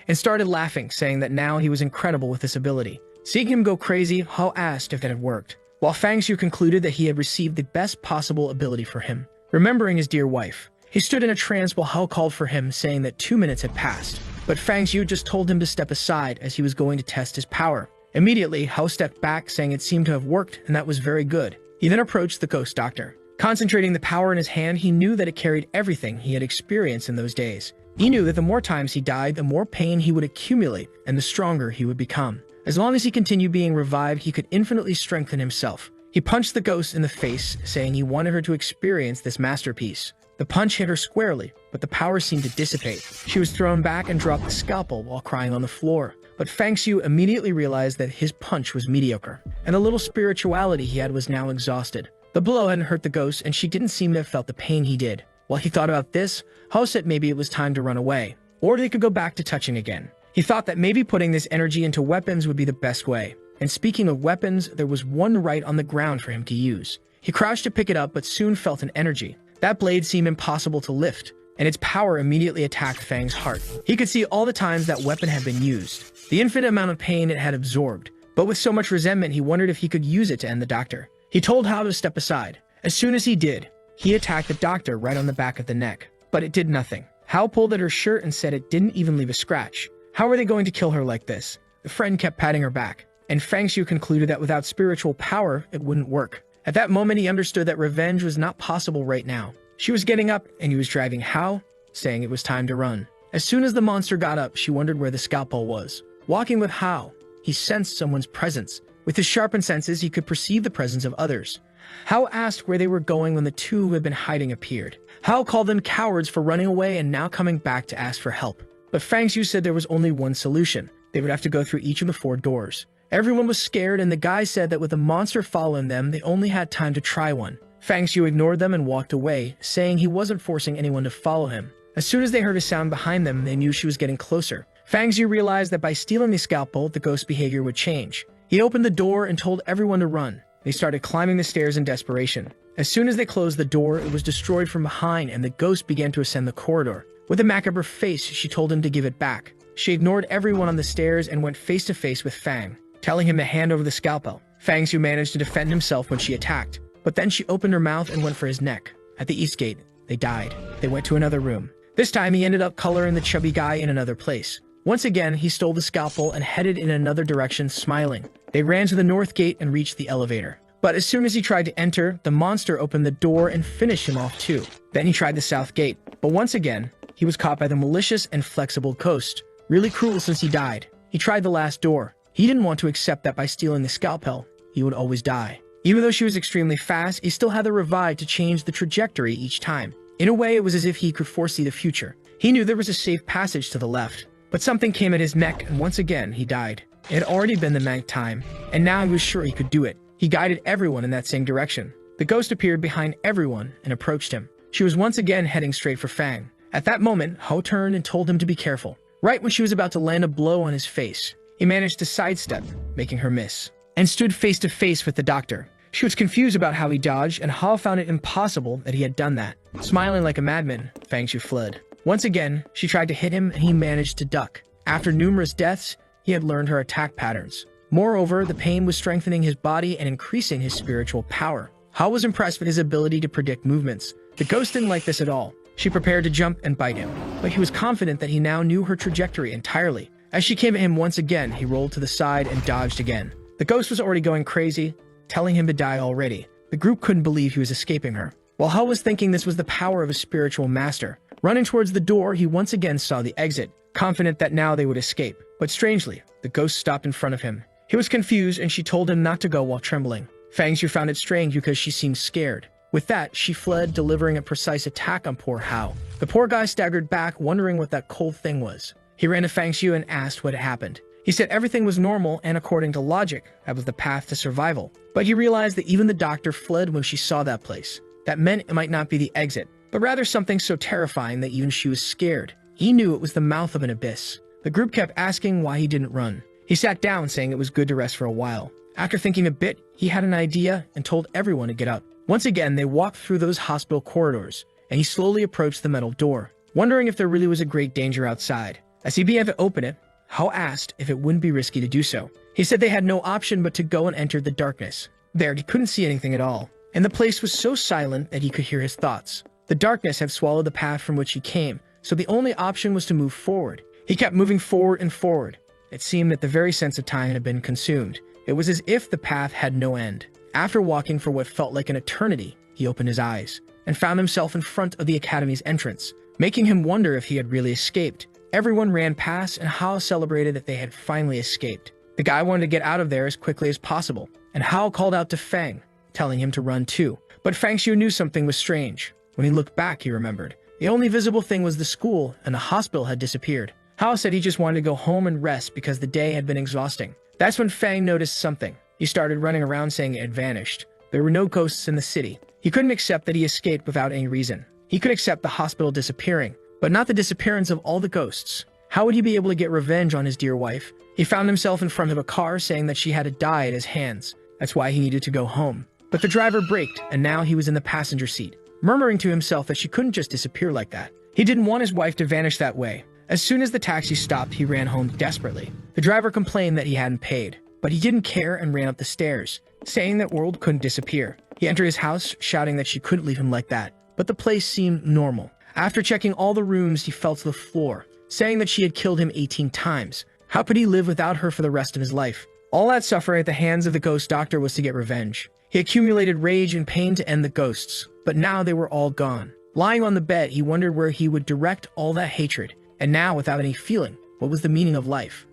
and started laughing, saying that now he was incredible with this ability. Seeing him go crazy, Hao asked if it had worked, while Fang Xiu concluded that he had received the best possible ability for him. Remembering his dear wife, he stood in a trance while Hao called for him, saying that 2 minutes had passed. But Fang Xiu just told him to step aside as he was going to test his power. Immediately, Hao stepped back, saying it seemed to have worked, and that was very good. He then approached the ghost doctor. Concentrating the power in his hand, he knew that it carried everything he had experienced in those days. He knew that the more times he died, the more pain he would accumulate, and the stronger he would become. As long as he continued being revived, he could infinitely strengthen himself. He punched the ghost in the face, saying he wanted her to experience this masterpiece. The punch hit her squarely, but the power seemed to dissipate. She was thrown back and dropped the scalpel while crying on the floor. But Fang Xiu immediately realized that his punch was mediocre, and the little spirituality he had was now exhausted. The blow hadn't hurt the ghost, and she didn't seem to have felt the pain he did. While he thought about this, Hao said maybe it was time to run away, or they could go back to touching again. He thought that maybe putting this energy into weapons would be the best way. And speaking of weapons, there was one right on the ground for him to use. He crouched to pick it up, but soon felt an energy. That blade seemed impossible to lift, and its power immediately attacked Fang's heart. He could see all the times that weapon had been used, the infinite amount of pain it had absorbed. But with so much resentment, he wondered if he could use it to end the doctor. He told Hao to step aside. As soon as he did, he attacked the doctor right on the back of the neck. But it did nothing. Hao pulled at her shirt and said it didn't even leave a scratch. How were they going to kill her like this? The friend kept patting her back, and Fang Xiu concluded that without spiritual power, it wouldn't work. At that moment, he understood that revenge was not possible right now. She was getting up, and he was driving Hao, saying it was time to run. As soon as the monster got up, she wondered where the scalpel was. Walking with Hao, he sensed someone's presence. With his sharpened senses, he could perceive the presence of others. Hao asked where they were going when the two who had been hiding appeared. Hao called them cowards for running away and now coming back to ask for help. But Fang Xiu said there was only one solution. They would have to go through each of the 4 doors. Everyone was scared, and the guy said that with the monster following them, they only had time to try one. Fang Xiu ignored them and walked away, saying he wasn't forcing anyone to follow him. As soon as they heard a sound behind them, they knew she was getting closer. Fang Xiu realized that by stealing the scalpel, the ghost's behavior would change. He opened the door and told everyone to run. They started climbing the stairs in desperation. As soon as they closed the door, it was destroyed from behind, and the ghost began to ascend the corridor. With a macabre face, she told him to give it back. She ignored everyone on the stairs and went face to face with Fang, telling him to hand over the scalpel. Fang Xiu managed to defend himself when she attacked, but then she opened her mouth and went for his neck. At the east gate, they died. They went to another room. This time he ended up coloring the chubby guy in another place. Once again, he stole the scalpel and headed in another direction, smiling. They ran to the north gate and reached the elevator. But as soon as he tried to enter, the monster opened the door and finished him off too. Then he tried the south gate, but once again, he was caught by the malicious and flexible ghost. Really cruel since he died. He tried the last door. He didn't want to accept that by stealing the scalpel, he would always die. Even though she was extremely fast, he still had the revive to change the trajectory each time. In a way, it was as if he could foresee the future. He knew there was a safe passage to the left, but something came at his neck and once again, he died. It had already been the ninth time, and now he was sure he could do it. He guided everyone in that same direction. The ghost appeared behind everyone and approached him. She was once again heading straight for Fang. At that moment, Ho turned and told him to be careful. Right when she was about to land a blow on his face, he managed to sidestep, making her miss, and stood face to face with the doctor. She was confused about how he dodged, and Ho found it impossible that he had done that. Smiling like a madman, Fang Shu fled. Once again, she tried to hit him and he managed to duck. After numerous deaths, he had learned her attack patterns. Moreover, the pain was strengthening his body and increasing his spiritual power. Ho was impressed with his ability to predict movements. The ghost didn't like this at all. She prepared to jump and bite him, but he was confident that he now knew her trajectory entirely. As she came at him once again, he rolled to the side and dodged again. The ghost was already going crazy, telling him to die already. The group couldn't believe he was escaping her. While Ho was thinking this was the power of a spiritual master, running towards the door, he once again saw the exit, confident that now they would escape. But strangely, the ghost stopped in front of him. He was confused and she told him not to go while trembling. Fang Shu found it strange because she seemed scared. With that, she fled, delivering a precise attack on poor Ho. The poor guy staggered back, wondering what that cold thing was. He ran to Fang Shu and asked what had happened. He said everything was normal and according to logic, that was the path to survival. But he realized that even the doctor fled when she saw that place. That meant it might not be the exit, but rather something so terrifying that even she was scared. He knew it was the mouth of an abyss. The group kept asking why he didn't run. He sat down, saying it was good to rest for a while. After thinking a bit, he had an idea and told everyone to get up. Once again, they walked through those hospital corridors, and he slowly approached the metal door, wondering if there really was a great danger outside. As he began to open it, Ho asked if it wouldn't be risky to do so. He said they had no option but to go and enter the darkness. There, he couldn't see anything at all, and the place was so silent that he could hear his thoughts. The darkness had swallowed the path from which he came, so the only option was to move forward. He kept moving forward and forward. It seemed that the very sense of time had been consumed. It was as if the path had no end. After walking for what felt like an eternity, he opened his eyes and found himself in front of the academy's entrance, making him wonder if he had really escaped. Everyone ran past and Ho celebrated that they had finally escaped. The guy wanted to get out of there as quickly as possible, and Ho called out to Fang, telling him to run too. But Fang Shu knew something was strange. When he looked back, he remembered. The only visible thing was the school, and the hospital had disappeared. Ho said he just wanted to go home and rest because the day had been exhausting. That's when Fang noticed something. He started running around saying it had vanished. There were no ghosts in the city. He couldn't accept that he escaped without any reason. He could accept the hospital disappearing, but not the disappearance of all the ghosts. How would he be able to get revenge on his dear wife? He found himself in front of a car saying that she had to die at his hands. That's why he needed to go home. But the driver braked, and now he was in the passenger seat, murmuring to himself that she couldn't just disappear like that. He didn't want his wife to vanish that way. As soon as the taxi stopped, he ran home desperately. The driver complained that he hadn't paid, but he didn't care and ran up the stairs, saying that World couldn't disappear. He entered his house, shouting that she couldn't leave him like that, but the place seemed normal. After checking all the rooms, he fell to the floor, saying that she had killed him 18 times. How could he live without her for the rest of his life? All that suffering at the hands of the ghost doctor was to get revenge. He accumulated rage and pain to end the ghosts, but now they were all gone. Lying on the bed, he wondered where he would direct all that hatred, and now, without any feeling, what was the meaning of life?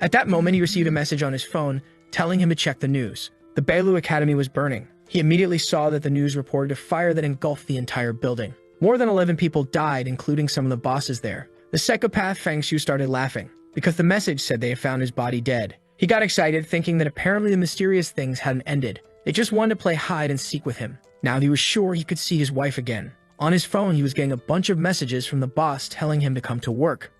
At that moment, he received a message on his phone telling him to check the news. The Bailu Academy was burning. He immediately saw that the news reported a fire that engulfed the entire building. More than 11 people died, including some of the bosses there. The psychopath Fang Shu started laughing, because the message said they had found his body dead. He got excited, thinking that apparently the mysterious things hadn't ended. They just wanted to play hide and seek with him. Now he was sure he could see his wife again. On his phone, he was getting a bunch of messages from the boss telling him to come to work.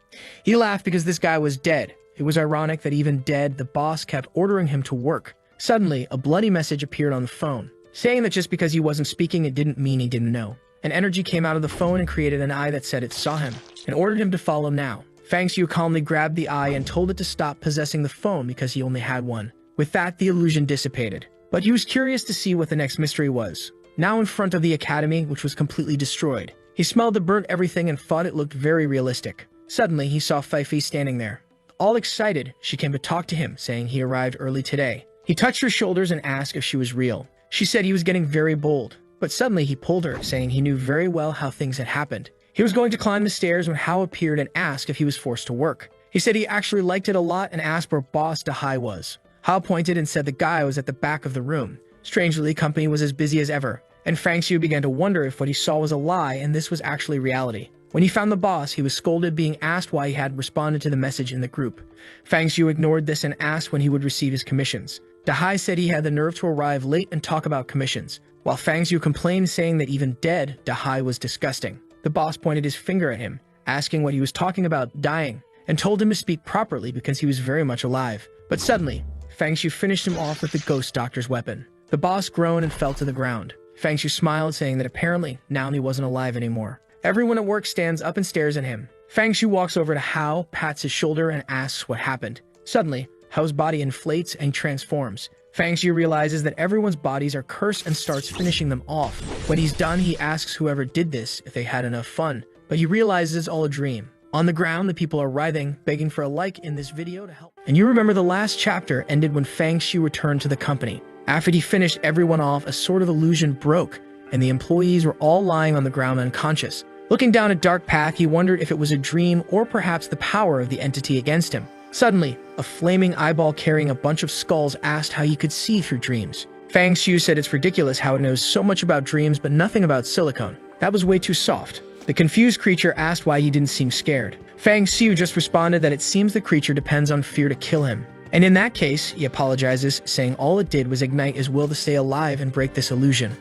He laughed because this guy was dead. It was ironic that even dead, the boss kept ordering him to work. Suddenly, a bloody message appeared on the phone, saying that just because he wasn't speaking, it didn't mean he didn't know. An energy came out of the phone and created an eye that said it saw him, and ordered him to follow now. Fang Shu calmly grabbed the eye and told it to stop possessing the phone because he only had one. With that, the illusion dissipated. But he was curious to see what the next mystery was. now in front of the academy, which was completely destroyed. He smelled the burnt everything and thought it looked very realistic. Suddenly, he saw Fifi standing there. All excited, she came to talk to him, saying he arrived early today. He touched her shoulders and asked if she was real. She said he was getting very bold, but suddenly he pulled her, saying he knew very well how things had happened. He was going to climb the stairs when Hao appeared and asked if he was forced to work. He said he actually liked it a lot and asked where boss Dahai was. Hao pointed and said the guy was at the back of the room. Strangely, company was as busy as ever, and Fang Xiu began to wonder if what he saw was a lie and this was actually reality. When he found the boss, he was scolded, being asked why he had responded to the message in the group. Fang Xiu ignored this and asked when he would receive his commissions. Dahai said he had the nerve to arrive late and talk about commissions, while Fang Xiu complained, saying that even dead, Dahai was disgusting. The boss pointed his finger at him, asking what he was talking about dying, and told him to speak properly because he was very much alive. But suddenly, Fang Xiu finished him off with the ghost doctor's weapon. The boss groaned and fell to the ground. Fang Xiu smiled, saying that apparently now he wasn't alive anymore. Everyone at work stands up and stares at him. Fang Xiu walks over to Hao, pats his shoulder, and asks what happened. Suddenly, Hao's body inflates and transforms. Fang Xiu realizes that everyone's bodies are cursed and starts finishing them off. When he's done, he asks whoever did this if they had enough fun, but he realizes it's all a dream. On the ground, the people are writhing, begging for a like in this video to help. And you remember the last chapter ended when Fang Xiu returned to the company. After he finished everyone off, a sort of illusion broke, and the employees were all lying on the ground unconscious. Looking down a dark path, he wondered if it was a dream or perhaps the power of the entity against him. Suddenly, a flaming eyeball carrying a bunch of skulls asked how he could see through dreams. Fang Xiu said it's ridiculous how it knows so much about dreams but nothing about silicone. That was way too soft. The confused creature asked why he didn't seem scared. Fang Xiu just responded that it seems the creature depends on fear to kill him. And in that case, he apologizes, saying all it did was ignite his will to stay alive and break this illusion.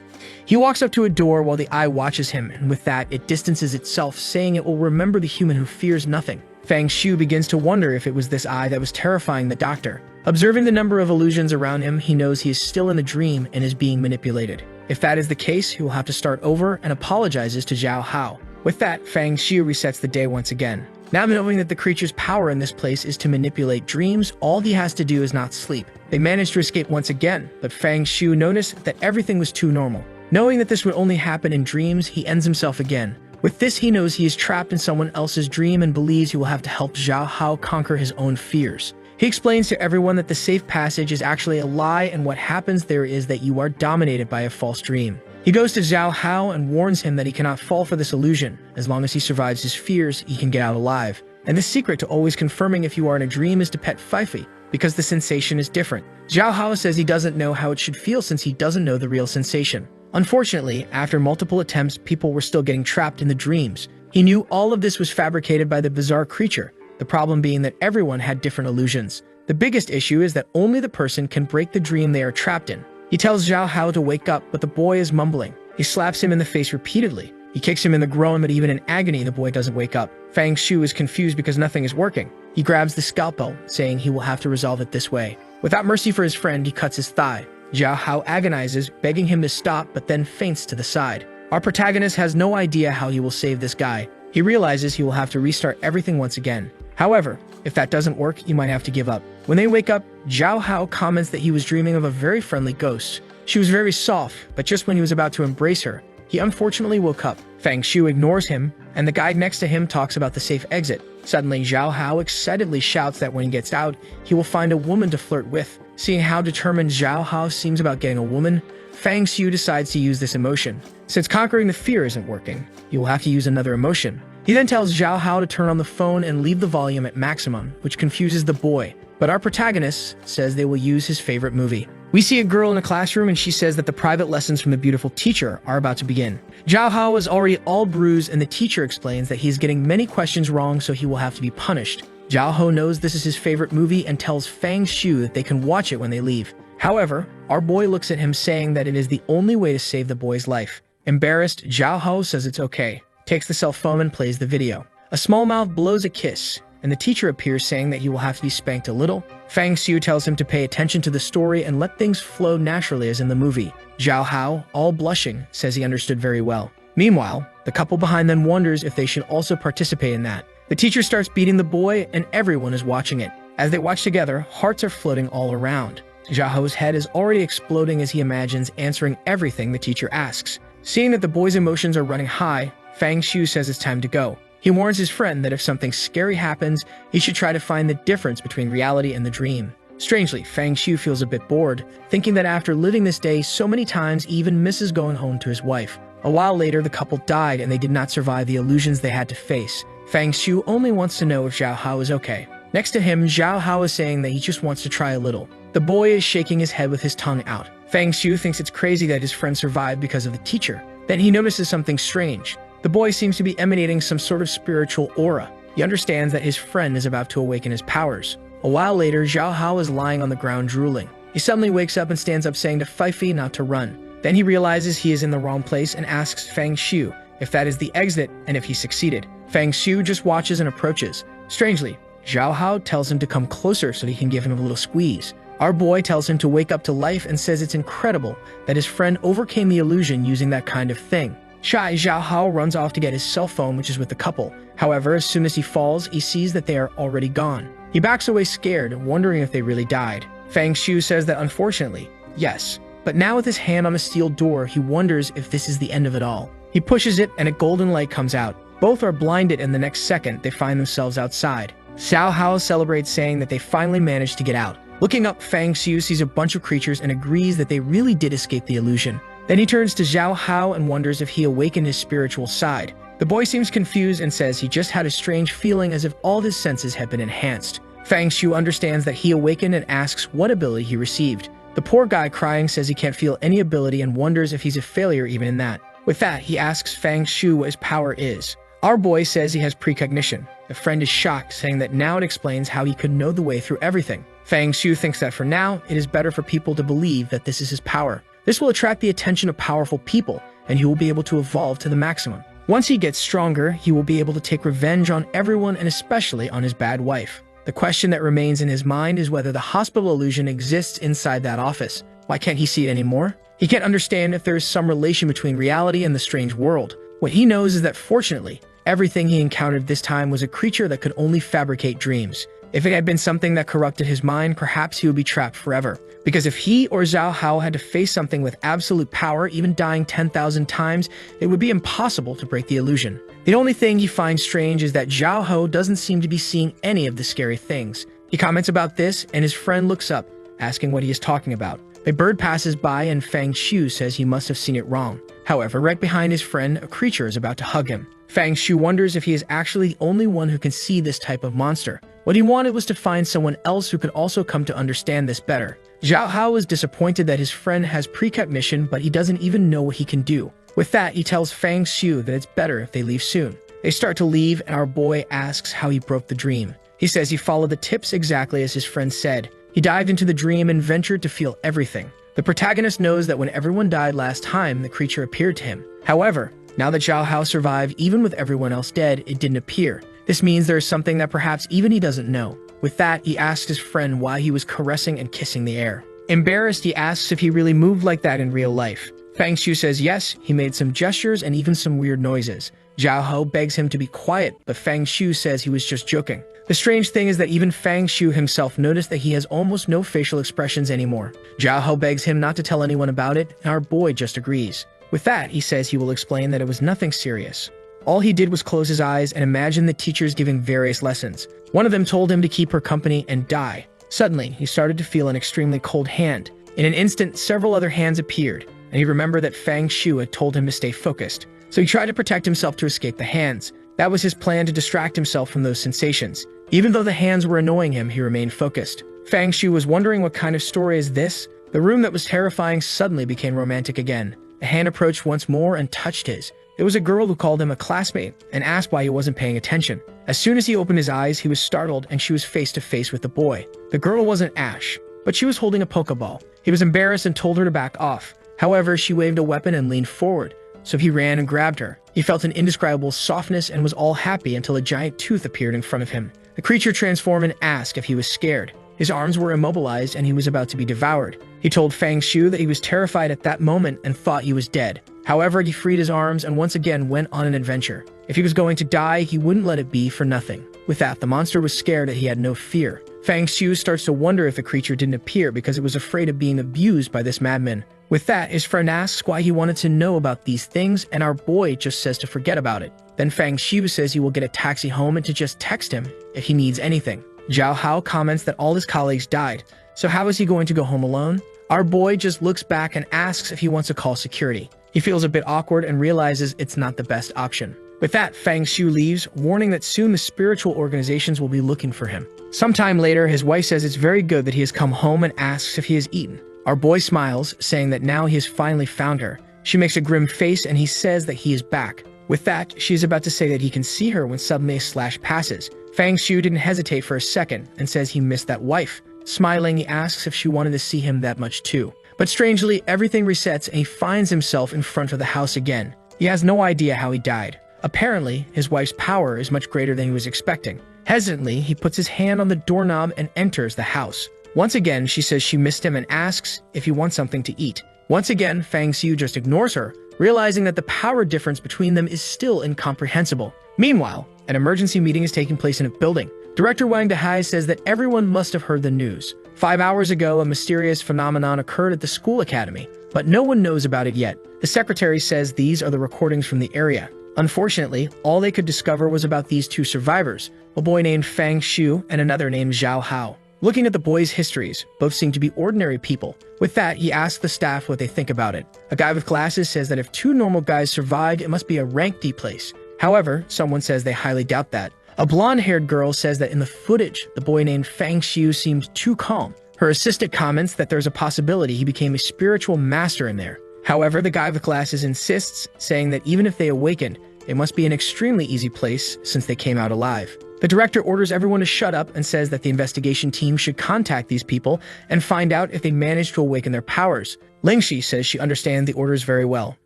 He walks up to a door while the eye watches him, and with that, it distances itself, saying it will remember the human who fears nothing. Fang Xiu begins to wonder if it was this eye that was terrifying the doctor. Observing the number of illusions around him, he knows he is still in the dream and is being manipulated. If that is the case, he will have to start over and apologizes to Zhao Hao. With that, Fang Xiu resets the day once again. Now knowing that the creature's power in this place is to manipulate dreams, all he has to do is not sleep. They manage to escape once again, but Fang Xiu noticed that everything was too normal. Knowing that this would only happen in dreams, he ends himself again. With this, he knows he is trapped in someone else's dream and believes he will have to help Zhao Hao conquer his own fears. He explains to everyone that the safe passage is actually a lie, and what happens there is that you are dominated by a false dream. He goes to Zhao Hao and warns him that he cannot fall for this illusion. As long as he survives his fears, he can get out alive. And the secret to always confirming if you are in a dream is to pet Fifi, because the sensation is different. Zhao Hao says he doesn't know how it should feel since he doesn't know the real sensation. Unfortunately, after multiple attempts, people were still getting trapped in the dreams. He knew all of this was fabricated by the bizarre creature, the problem being that everyone had different illusions. The biggest issue is that only the person can break the dream they are trapped in. He tells Zhao Hao to wake up, but the boy is mumbling. He slaps him in the face repeatedly. He kicks him in the groin, but even in agony, the boy doesn't wake up. Fang Xiu is confused because nothing is working. He grabs the scalpel, saying he will have to resolve it this way. Without mercy for his friend, he cuts his thigh. Zhao Hao agonizes, begging him to stop, but then faints to the side. Our protagonist has no idea how he will save this guy. He realizes he will have to restart everything once again. However, if that doesn't work, he might have to give up. When they wake up, Zhao Hao comments that he was dreaming of a very friendly ghost. She was very soft, but just when he was about to embrace her, he unfortunately woke up. Fang Xiu ignores him, and the guide next to him talks about the safe exit. Suddenly, Zhao Hao excitedly shouts that when he gets out, he will find a woman to flirt with. Seeing how determined Zhao Hao seems about getting a woman, Fang Xiu decides to use this emotion. Since conquering the fear isn't working, he will have to use another emotion. He then tells Zhao Hao to turn on the phone and leave the volume at maximum, which confuses the boy. But our protagonist says they will use his favorite movie. We see a girl in a classroom and she says that the private lessons from the beautiful teacher are about to begin. Zhao Hao is already all bruised and the teacher explains that he is getting many questions wrong, so he will have to be punished. Zhao Hao knows this is his favorite movie and tells Fang Xiu that they can watch it when they leave. However, our boy looks at him saying that it is the only way to save the boy's life. Embarrassed, Zhao Hao says it's okay, takes the cell phone and plays the video. A small mouth blows a kiss, and the teacher appears saying that he will have to be spanked a little. Fang Xiu tells him to pay attention to the story and let things flow naturally as in the movie. Zhao Hao, all blushing, says he understood very well. Meanwhile, the couple behind them wonders if they should also participate in that. The teacher starts beating the boy and everyone is watching it. As they watch together, hearts are floating all around. Xiaoho's head is already exploding as he imagines answering everything the teacher asks. Seeing that the boy's emotions are running high, Fang Xiu says it's time to go. He warns his friend that if something scary happens, he should try to find the difference between reality and the dream. Strangely, Fang Xiu feels a bit bored, thinking that after living this day so many times, he even misses going home to his wife. A while later, the couple died and they did not survive the illusions they had to face. Fang Xiu only wants to know if Xiaohao is okay. Next to him, Xiaohao is saying that he just wants to try a little. The boy is shaking his head with his tongue out. Fang Xiu thinks it's crazy that his friend survived because of the teacher. Then he notices something strange. The boy seems to be emanating some sort of spiritual aura. He understands that his friend is about to awaken his powers. A while later, Xiaohao is lying on the ground drooling. He suddenly wakes up and stands up saying to Fifi not to run. Then he realizes he is in the wrong place and asks Fang Xiu if that is the exit and if he succeeded. Fang Xiu just watches and approaches. Strangely, Xiaohao tells him to come closer so that he can give him a little squeeze. Our boy tells him to wake up to life and says it's incredible that his friend overcame the illusion using that kind of thing. Shy Xiaohao runs off to get his cell phone, which is with the couple. However, as soon as he falls, he sees that they are already gone. He backs away scared, wondering if they really died. Fang Xiu says that unfortunately, yes. But now with his hand on a steel door, he wonders if this is the end of it all. He pushes it and a golden light comes out. Both are blinded and the next second, they find themselves outside. Xiaohao celebrates saying that they finally managed to get out. Looking up, Fang Xiu sees a bunch of creatures and agrees that they really did escape the illusion. Then he turns to Xiaohao and wonders if he awakened his spiritual side. The boy seems confused and says he just had a strange feeling as if all his senses had been enhanced. Fang Xiu understands that he awakened and asks what ability he received. The poor guy crying says he can't feel any ability and wonders if he's a failure even in that. With that, he asks Fang Xiu what his power is. Our boy says he has precognition. The friend is shocked, saying that now it explains how he could know the way through everything. Fang Xiu thinks that for now, it is better for people to believe that this is his power. This will attract the attention of powerful people, and he will be able to evolve to the maximum. Once he gets stronger, he will be able to take revenge on everyone and especially on his bad wife. The question that remains in his mind is whether the hospital illusion exists inside that office. Why can't he see it anymore? He can't understand if there is some relation between reality and the strange world. What he knows is that fortunately, everything he encountered this time was a creature that could only fabricate dreams. If it had been something that corrupted his mind, perhaps he would be trapped forever. Because if he or Zhao Hao had to face something with absolute power, even dying 10,000 times, it would be impossible to break the illusion. The only thing he finds strange is that Zhao Hao doesn't seem to be seeing any of the scary things. He comments about this, and his friend looks up, asking what he is talking about. A bird passes by, and Fang Xiu says he must have seen it wrong. However, right behind his friend, a creature is about to hug him. Fang Xiu wonders if he is actually the only one who can see this type of monster. What he wanted was to find someone else who could also come to understand this better. Zhao Hao is disappointed that his friend has precognition, but he doesn't even know what he can do. With that, he tells Fang Xiu that it's better if they leave soon. They start to leave, and our boy asks how he broke the dream. He says he followed the tips exactly as his friend said. He dived into the dream and ventured to feel everything. The protagonist knows that when everyone died last time, the creature appeared to him. However, now that Zhao Hao survived, even with everyone else dead, it didn't appear. This means there is something that perhaps even he doesn't know. With that, he asks his friend why he was caressing and kissing the air. Embarrassed, he asks if he really moved like that in real life. Fang Xiu says yes, he made some gestures and even some weird noises. Zhao Hao begs him to be quiet, but Fang Xiu says he was just joking. The strange thing is that even Fang Xiu himself noticed that he has almost no facial expressions anymore. Zhao Hao begs him not to tell anyone about it, and our boy just agrees. With that, he says he will explain that it was nothing serious. All he did was close his eyes and imagine the teachers giving various lessons. One of them told him to keep her company and die. Suddenly, he started to feel an extremely cold hand. In an instant, several other hands appeared, and he remembered that Fang Xiu had told him to stay focused. So he tried to protect himself to escape the hands. That was his plan, to distract himself from those sensations. Even though the hands were annoying him, he remained focused. Fang Xiu was wondering what kind of story is this? The room that was terrifying suddenly became romantic again. A hand approached once more and touched his. It was a girl who called him a classmate and asked why he wasn't paying attention. As soon as he opened his eyes, he was startled and she was face to face with the boy. The girl wasn't Ash, but she was holding a Pokeball. He was embarrassed and told her to back off. However, she waved a weapon and leaned forward, so he ran and grabbed her. He felt an indescribable softness and was all happy until a giant tooth appeared in front of him. The creature transformed and asked if he was scared. His arms were immobilized and he was about to be devoured. He told Fang Xiu that he was terrified at that moment and thought he was dead. However, he freed his arms and once again went on an adventure. If he was going to die, he wouldn't let it be for nothing. With that, the monster was scared that he had no fear. Fang Xiu starts to wonder if the creature didn't appear because it was afraid of being abused by this madman. With that, his friend asks why he wanted to know about these things, and our boy just says to forget about it. Then Fang Xiu says he will get a taxi home and to just text him if he needs anything. Zhao Hao comments that all his colleagues died, so how is he going to go home alone? Our boy just looks back and asks if he wants to call security. He feels a bit awkward and realizes it's not the best option. With that, Fang Xiu leaves, warning that soon the spiritual organizations will be looking for him. Sometime later, his wife says it's very good that he has come home and asks if he has eaten. Our boy smiles, saying that now he has finally found her. She makes a grim face and he says that he is back. With that, she is about to say that he can see her when suddenly a slash passes. Fang Xiu didn't hesitate for a second and says he missed that wife. Smiling, he asks if she wanted to see him that much too. But strangely, everything resets and he finds himself in front of the house again. He has no idea how he died. Apparently, his wife's power is much greater than he was expecting. Hesitantly, he puts his hand on the doorknob and enters the house. Once again, she says she missed him and asks if he wants something to eat. Once again, Fang Xiu just ignores her, realizing that the power difference between them is still incomprehensible. Meanwhile, an emergency meeting is taking place in a building. Director Wang Dehai says that everyone must have heard the news. 5 hours ago, a mysterious phenomenon occurred at the school academy, but no one knows about it yet. The secretary says these are the recordings from the area. Unfortunately, all they could discover was about these two survivors, a boy named Fang Xiu and another named Zhao Hao. Looking at the boys' histories, both seem to be ordinary people. With that, he asks the staff what they think about it. A guy with glasses says that if two normal guys survived, it must be a rank D place. However, someone says they highly doubt that. A blonde-haired girl says that in the footage, the boy named Fang Xiu seemed too calm. Her assistant comments that there's a possibility he became a spiritual master in there. However, the guy with glasses insists, saying that even if they awakened, it must be an extremely easy place since they came out alive. The director orders everyone to shut up and says that the investigation team should contact these people and find out if they managed to awaken their powers. Lingxi says she understands the orders very well.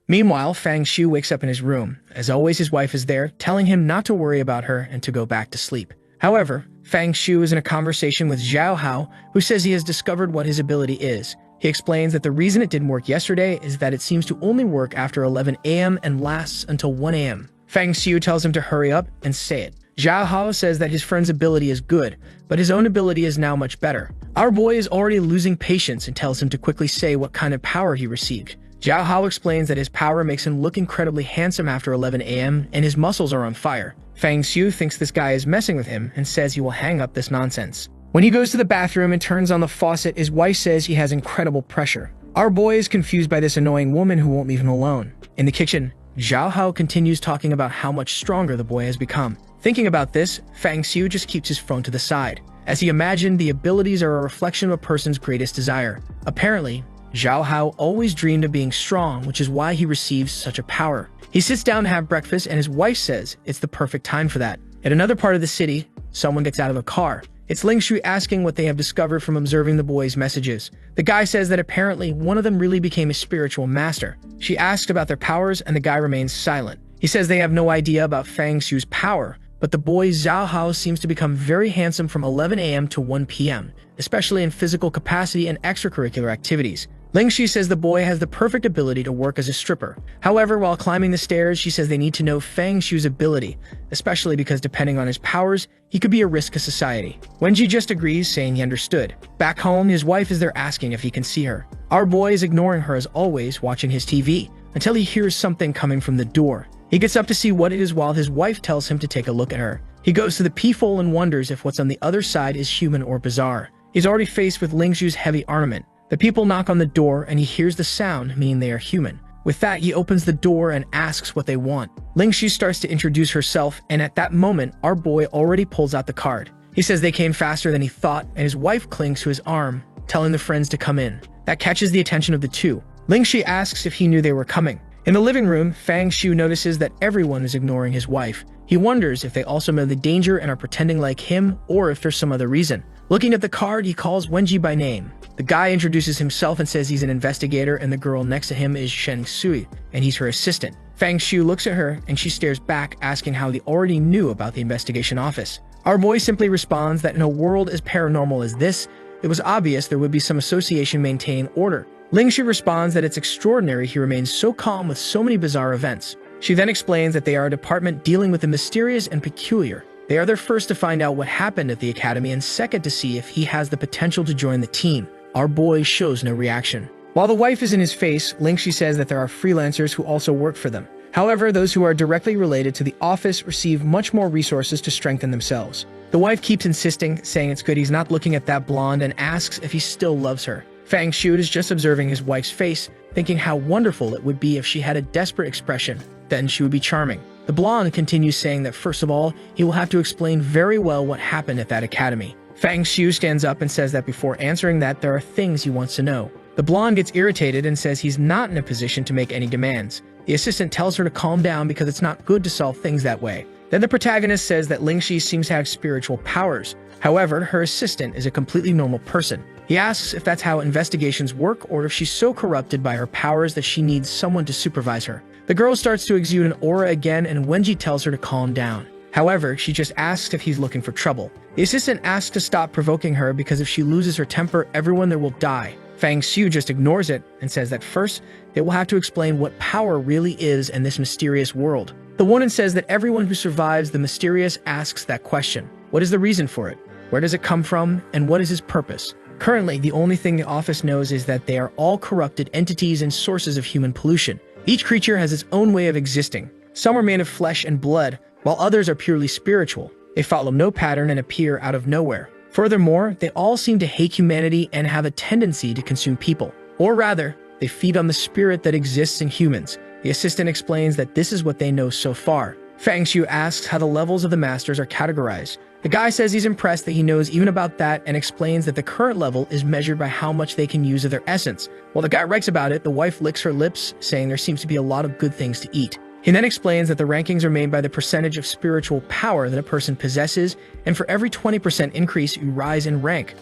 Meanwhile, Fang Xiu wakes up in his room. As always, his wife is there, telling him not to worry about her and to go back to sleep. However, Fang Xiu is in a conversation with Zhao Hao, who says he has discovered what his ability is. He explains that the reason it didn't work yesterday is that it seems to only work after 11 a.m. and lasts until 1 a.m. Fang Xiu tells him to hurry up and say it. Zhao Hao says that his friend's ability is good, but his own ability is now much better. Our boy is already losing patience and tells him to quickly say what kind of power he received. Zhao Hao explains that his power makes him look incredibly handsome after 11 a.m. and his muscles are on fire. Fang Xiu thinks this guy is messing with him and says he will hang up this nonsense. When he goes to the bathroom and turns on the faucet, his wife says he has incredible pressure. Our boy is confused by this annoying woman who won't leave him alone. In the kitchen, Zhao Hao continues talking about how much stronger the boy has become. Thinking about this, Fang Xiu just keeps his phone to the side, as he imagined the abilities are a reflection of a person's greatest desire. Apparently, Zhao Hao always dreamed of being strong, which is why he receives such a power. He sits down to have breakfast and his wife says it's the perfect time for that. At another part of the city, someone gets out of a car. It's Lingxu asking what they have discovered from observing the boys' messages. The guy says that apparently one of them really became a spiritual master. She asks about their powers and the guy remains silent. He says they have no idea about Fang Xiu's power, but the boy Zhao Hao seems to become very handsome from 11 a.m. to 1 p.m., especially in physical capacity and extracurricular activities. Lingxi says the boy has the perfect ability to work as a stripper. However, while climbing the stairs, she says they need to know Fang Xiu's ability, especially because depending on his powers, he could be a risk to society. Wenji just agrees, saying he understood. Back home, his wife is there asking if he can see her. Our boy is ignoring her as always, watching his TV, until he hears something coming from the door. He gets up to see what it is while his wife tells him to take a look at her. He goes to the peephole and wonders if what's on the other side is human or bizarre. He's already faced with Lingxu's heavy armament. The people knock on the door and he hears the sound, meaning they are human. With that, he opens the door and asks what they want. Lingxu starts to introduce herself, and at that moment, our boy already pulls out the card. He says they came faster than he thought, and his wife clings to his arm, telling the friends to come in. That catches the attention of the two. Lingxi asks if he knew they were coming. In the living room, Fang Xiu notices that everyone is ignoring his wife. He wonders if they also know the danger and are pretending like him, or if there's some other reason. Looking at the card, he calls Wenji by name. The guy introduces himself and says he's an investigator, and the girl next to him is Shen Sui, and he's her assistant. Fang Xiu looks at her, and she stares back, asking how they already knew about the investigation office. Our boy simply responds that in a world as paranormal as this, it was obvious there would be some association maintaining order. Lingxi responds that it's extraordinary he remains so calm with so many bizarre events. She then explains that they are a department dealing with the mysterious and peculiar. They are there first to find out what happened at the academy and second to see if he has the potential to join the team. Our boy shows no reaction. While the wife is in his face, Lingxi says that there are freelancers who also work for them. However, those who are directly related to the office receive much more resources to strengthen themselves. The wife keeps insisting, saying it's good he's not looking at that blonde, and asks if he still loves her. Fang Shu is just observing his wife's face, thinking how wonderful it would be if she had a desperate expression. Then she would be charming. The blonde continues saying that first of all, he will have to explain very well what happened at that academy. Fang Shu stands up and says that before answering that, there are things he wants to know. The blonde gets irritated and says he's not in a position to make any demands. The assistant tells her to calm down because it's not good to solve things that way. Then the protagonist says that Lingxi seems to have spiritual powers. However, her assistant is a completely normal person. He asks if that's how investigations work or if she's so corrupted by her powers that she needs someone to supervise her. The girl starts to exude an aura again and Wenji tells her to calm down. However, she just asks if he's looking for trouble. The assistant asks to stop provoking her because if she loses her temper, everyone there will die. Fang Shu just ignores it and says that first, they will have to explain what power really is in this mysterious world. The woman says that everyone who survives the mysterious asks that question. What is the reason for it? Where does it come from? And what is its purpose? Currently, the only thing the office knows is that they are all corrupted entities and sources of human pollution. Each creature has its own way of existing. Some are made of flesh and blood, while others are purely spiritual. They follow no pattern and appear out of nowhere. Furthermore, they all seem to hate humanity and have a tendency to consume people. Or rather, they feed on the spirit that exists in humans. The assistant explains that this is what they know so far. Fang Shu asks how the levels of the masters are categorized. The guy says he's impressed that he knows even about that and explains that the current level is measured by how much they can use of their essence. While the guy writes about it, the wife licks her lips, saying there seems to be a lot of good things to eat. He then explains that the rankings are made by the percentage of spiritual power that a person possesses, and for every 20% increase, you rise in rank.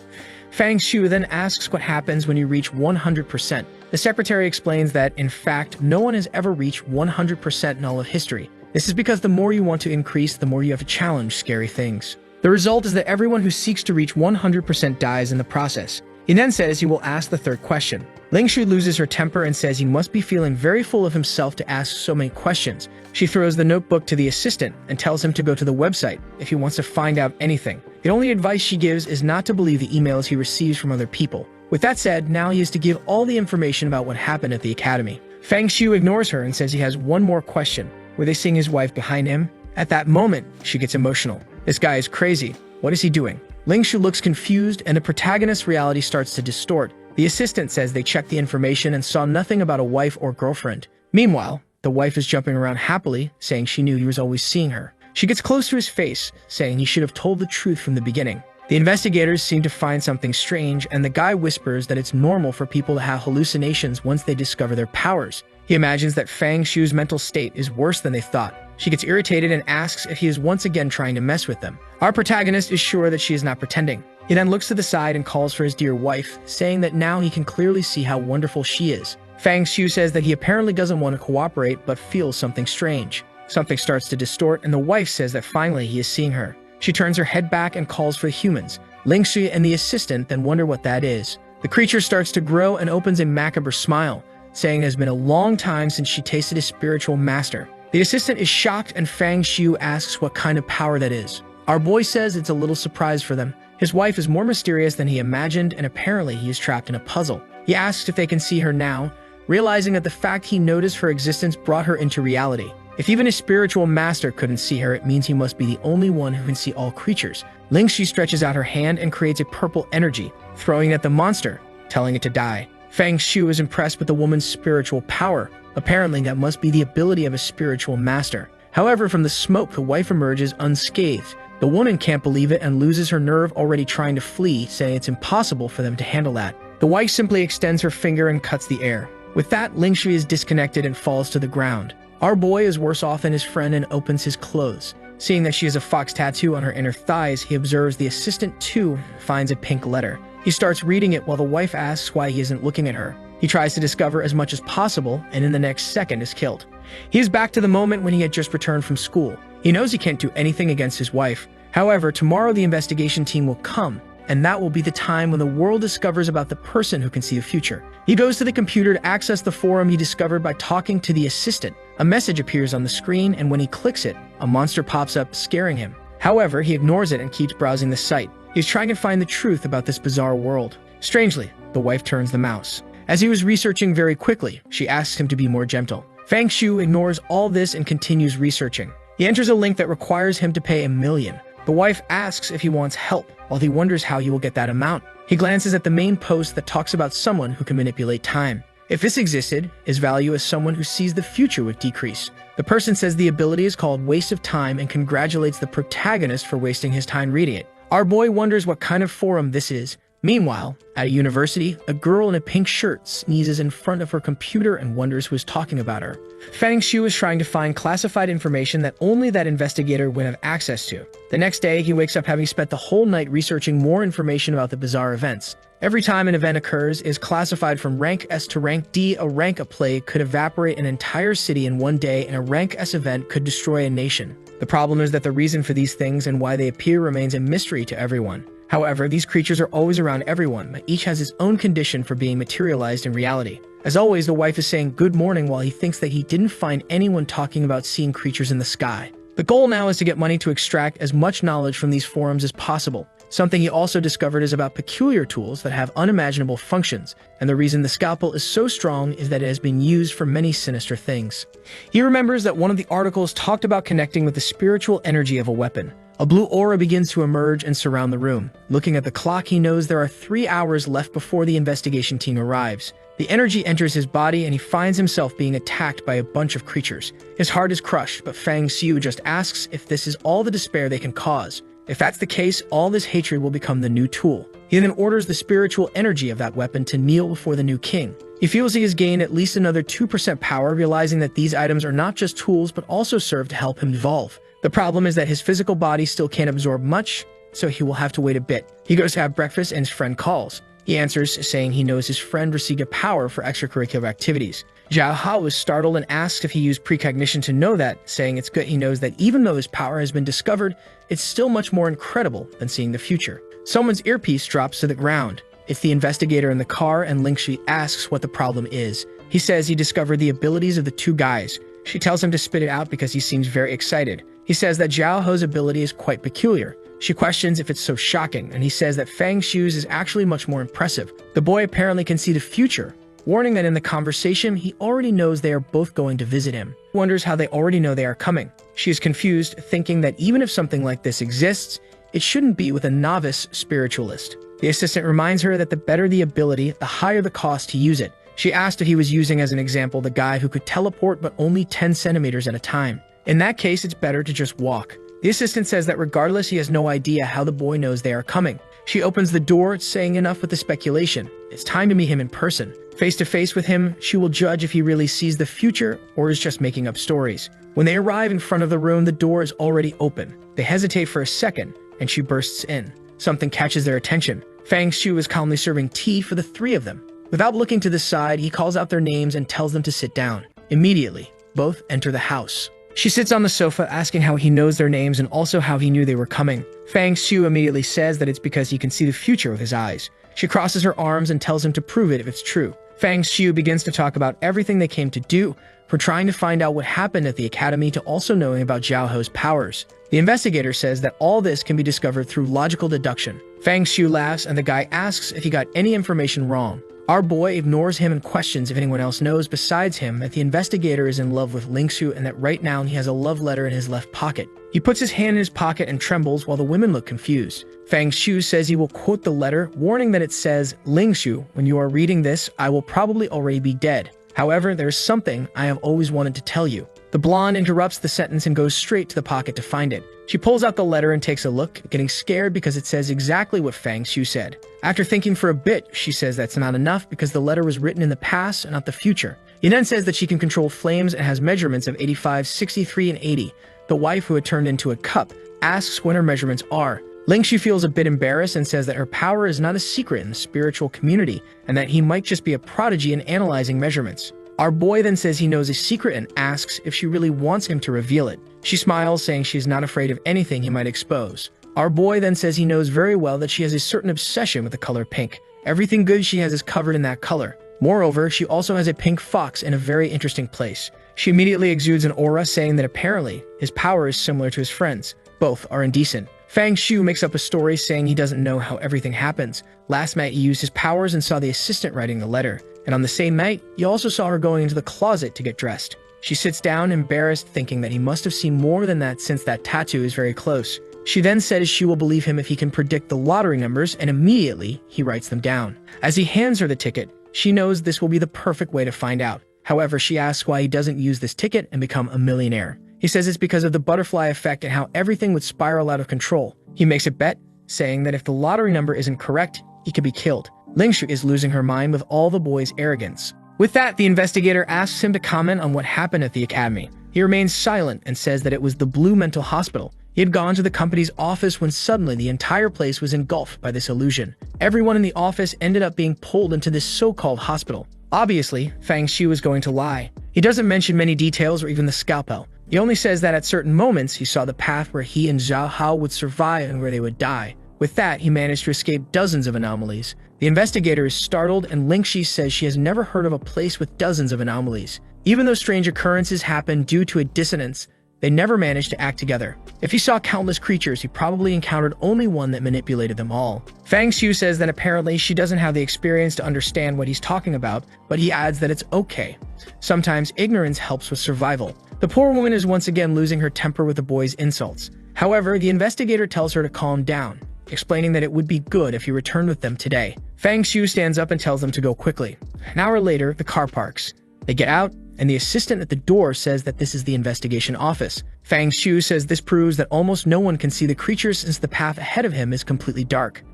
Fang Shu then asks what happens when you reach 100%. The secretary explains that, in fact, no one has ever reached 100% in all of history. This is because the more you want to increase, the more you have to challenge scary things. The result is that everyone who seeks to reach 100% dies in the process. He then says he will ask the third question. Lingxi loses her temper and says he must be feeling very full of himself to ask so many questions. She throws the notebook to the assistant and tells him to go to the website if he wants to find out anything. The only advice she gives is not to believe the emails he receives from other people. With that said, now he is to give all the information about what happened at the academy. Fang Shu ignores her and says he has one more question. Were they seeing his wife behind him? At that moment, she gets emotional. This guy is crazy. What is he doing? Lingxi looks confused and the protagonist's reality starts to distort. The assistant says they checked the information and saw nothing about a wife or girlfriend. Meanwhile, the wife is jumping around happily, saying she knew he was always seeing her. She gets close to his face, saying he should have told the truth from the beginning. The investigators seem to find something strange, and the guy whispers that it's normal for people to have hallucinations once they discover their powers. He imagines that Fang Shu's mental state is worse than they thought. She gets irritated and asks if he is once again trying to mess with them. Our protagonist is sure that she is not pretending. He then looks to the side and calls for his dear wife, saying that now he can clearly see how wonderful she is. Fang Shu says that he apparently doesn't want to cooperate but feels something strange. Something starts to distort and the wife says that finally he is seeing her. She turns her head back and calls for the humans. Lingxi and the assistant then wonder what that is. The creature starts to grow and opens a macabre smile, saying it has been a long time since she tasted a spiritual master. The assistant is shocked and Fang Shu asks what kind of power that is. Our boy says it's a little surprise for them. His wife is more mysterious than he imagined and apparently he is trapped in a puzzle. He asks if they can see her now, realizing that the fact he noticed her existence brought her into reality. If even a spiritual master couldn't see her, it means he must be the only one who can see all creatures. Lingxi stretches out her hand and creates a purple energy, throwing it at the monster, telling it to die. Fang Shu is impressed with the woman's spiritual power. Apparently, that must be the ability of a spiritual master. However, from the smoke, the wife emerges unscathed. The woman can't believe it and loses her nerve already trying to flee, saying it's impossible for them to handle that. The wife simply extends her finger and cuts the air. With that, Lingxi is disconnected and falls to the ground. Our boy is worse off than his friend and opens his clothes. Seeing that she has a fox tattoo on her inner thighs, he observes the assistant too finds a pink letter. He starts reading it while the wife asks why he isn't looking at her. He tries to discover as much as possible and in the next second is killed. He is back to the moment when he had just returned from school. He knows he can't do anything against his wife. However, tomorrow the investigation team will come, and that will be the time when the world discovers about the person who can see the future. He goes to the computer to access the forum he discovered by talking to the assistant. A message appears on the screen, and when he clicks it, a monster pops up, scaring him. However, he ignores it and keeps browsing the site. He's trying to find the truth about this bizarre world. Strangely, the wife turns the mouse. As he was researching very quickly, she asks him to be more gentle. Fang Xiu ignores all this and continues researching. He enters a link that requires him to pay $1 million. The wife asks if he wants help, while he wonders how he will get that amount. He glances at the main post that talks about someone who can manipulate time. If this existed, his value as someone who sees the future would decrease. The person says the ability is called Waste of Time and congratulates the protagonist for wasting his time reading it. Our boy wonders what kind of forum this is. Meanwhile, at a university, a girl in a pink shirt sneezes in front of her computer and wonders who is talking about her. Fang Xiu is trying to find classified information that only that investigator would have access to. The next day, he wakes up having spent the whole night researching more information about the bizarre events. Every time an event occurs, it is classified from rank S to rank D. A rank A plague could evaporate an entire city in one day, and a rank S event could destroy a nation. The problem is that the reason for these things and why they appear remains a mystery to everyone. However, these creatures are always around everyone, but each has its own condition for being materialized in reality. As always, the wife is saying good morning while he thinks that he didn't find anyone talking about seeing creatures in the sky. The goal now is to get money to extract as much knowledge from these forums as possible. Something he also discovered is about peculiar tools that have unimaginable functions, and the reason the scalpel is so strong is that it has been used for many sinister things. He remembers that one of the articles talked about connecting with the spiritual energy of a weapon. A blue aura begins to emerge and surround the room. Looking at the clock, he knows there are 3 hours left before the investigation team arrives. The energy enters his body and he finds himself being attacked by a bunch of creatures. His heart is crushed, but Fang Xiu just asks if this is all the despair they can cause. If that's the case, all this hatred will become the new tool. He then orders the spiritual energy of that weapon to kneel before the new king. He feels he has gained at least another 2% power, realizing that these items are not just tools but also serve to help him evolve. The problem is that his physical body still can't absorb much, so he will have to wait a bit. He goes to have breakfast and his friend calls. He answers, saying he knows his friend received a power for extracurricular activities. Yahello is startled and asks if he used precognition to know that, saying it's good he knows that even though his power has been discovered, it's still much more incredible than seeing the future. Someone's earpiece drops to the ground. It's the investigator in the car, and Lingxi asks what the problem is. He says he discovered the abilities of the 2 guys. She tells him to spit it out because he seems very excited. He says that Zhao He's ability is quite peculiar. She questions if it's so shocking, and he says that Fang Xiu's is actually much more impressive. The boy apparently can see the future, warning that in the conversation, he already knows they are both going to visit him. He wonders how they already know they are coming. She is confused, thinking that even if something like this exists, it shouldn't be with a novice spiritualist. The assistant reminds her that the better the ability, the higher the cost to use it. She asked if he was using as an example the guy who could teleport but only 10 centimeters at a time. In that case, it's better to just walk. The assistant says that regardless, he has no idea how the boy knows they are coming. She opens the door, saying enough with the speculation. It's time to meet him in person. Face to face with him, she will judge if he really sees the future or is just making up stories. When they arrive in front of the room, the door is already open. They hesitate for a second, and she bursts in. Something catches their attention. Fang Xiu is calmly serving tea for the 3 of them. Without looking to the side, he calls out their names and tells them to sit down. Immediately, both enter the house. She sits on the sofa, asking how he knows their names and also how he knew they were coming. Fang Xiu immediately says that it's because he can see the future with his eyes. She crosses her arms and tells him to prove it if it's true. Fang Xiu begins to talk about everything they came to do, from trying to find out what happened at the academy to also knowing about Zhao He's powers. The investigator says that all this can be discovered through logical deduction. Fang Xiu laughs and the guy asks if he got any information wrong. Our boy ignores him and questions if anyone else knows besides him that the investigator is in love with Lingxu and that right now he has a love letter in his left pocket. He puts his hand in his pocket and trembles while the women look confused. Fang Xiu says he will quote the letter, warning that it says, "Lingxu, when you are reading this, I will probably already be dead. However, there is something I have always wanted to tell you." The blonde interrupts the sentence and goes straight to the pocket to find it. She pulls out the letter and takes a look, getting scared because it says exactly what Fang Xiu said. After thinking for a bit, she says that's not enough because the letter was written in the past and not the future. He then says that she can control flames and has measurements of 85, 63, and 80. The wife, who had turned into a cup, asks when her measurements are. Lingxu feels a bit embarrassed and says that her power is not a secret in the spiritual community and that he might just be a prodigy in analyzing measurements. Our boy then says he knows a secret and asks if she really wants him to reveal it. She smiles, saying she is not afraid of anything he might expose. Our boy then says he knows very well that she has a certain obsession with the color pink. Everything good she has is covered in that color. Moreover, she also has a pink fox in a very interesting place. She immediately exudes an aura, saying that apparently his power is similar to his friend's. Both are indecent. Fang Shu makes up a story saying he doesn't know how everything happens. Last night he used his powers and saw the assistant writing the letter. And on the same night, he also saw her going into the closet to get dressed. She sits down, embarrassed, thinking that he must have seen more than that since that tattoo is very close. She then says she will believe him if he can predict the lottery numbers, and immediately he writes them down. As he hands her the ticket, she knows this will be the perfect way to find out. However, she asks why he doesn't use this ticket and become a millionaire. He says it's because of the butterfly effect and how everything would spiral out of control. He makes a bet, saying that if the lottery number isn't correct, he could be killed. Lingshu is losing her mind with all the boy's arrogance. With that, the investigator asks him to comment on what happened at the academy. He remains silent and says that it was the Blue Mental Hospital. He had gone to the company's office when suddenly the entire place was engulfed by this illusion. Everyone in the office ended up being pulled into this so-called hospital. Obviously, Fang Shu is going to lie. He doesn't mention many details or even the scalpel. He only says that at certain moments he saw the path where he and Zhao Hao would survive and where they would die. With that, he managed to escape dozens of anomalies. The investigator is startled, and Lingxi says she has never heard of a place with dozens of anomalies. Even though strange occurrences happen due to a dissonance, they never managed to act together. If he saw countless creatures, he probably encountered only one that manipulated them all. Fang Xiu says that apparently she doesn't have the experience to understand what he's talking about, but he adds that it's okay. Sometimes ignorance helps with survival. The poor woman is once again losing her temper with the boy's insults. However, the investigator tells her to calm down, explaining that it would be good if he returned with them today. Fang Xiu stands up and tells them to go quickly. An hour later, the car parks. They get out, and the assistant at the door says that this is the investigation office. Fang Xiu says this proves that almost no one can see the creatures since the path ahead of him is completely dark.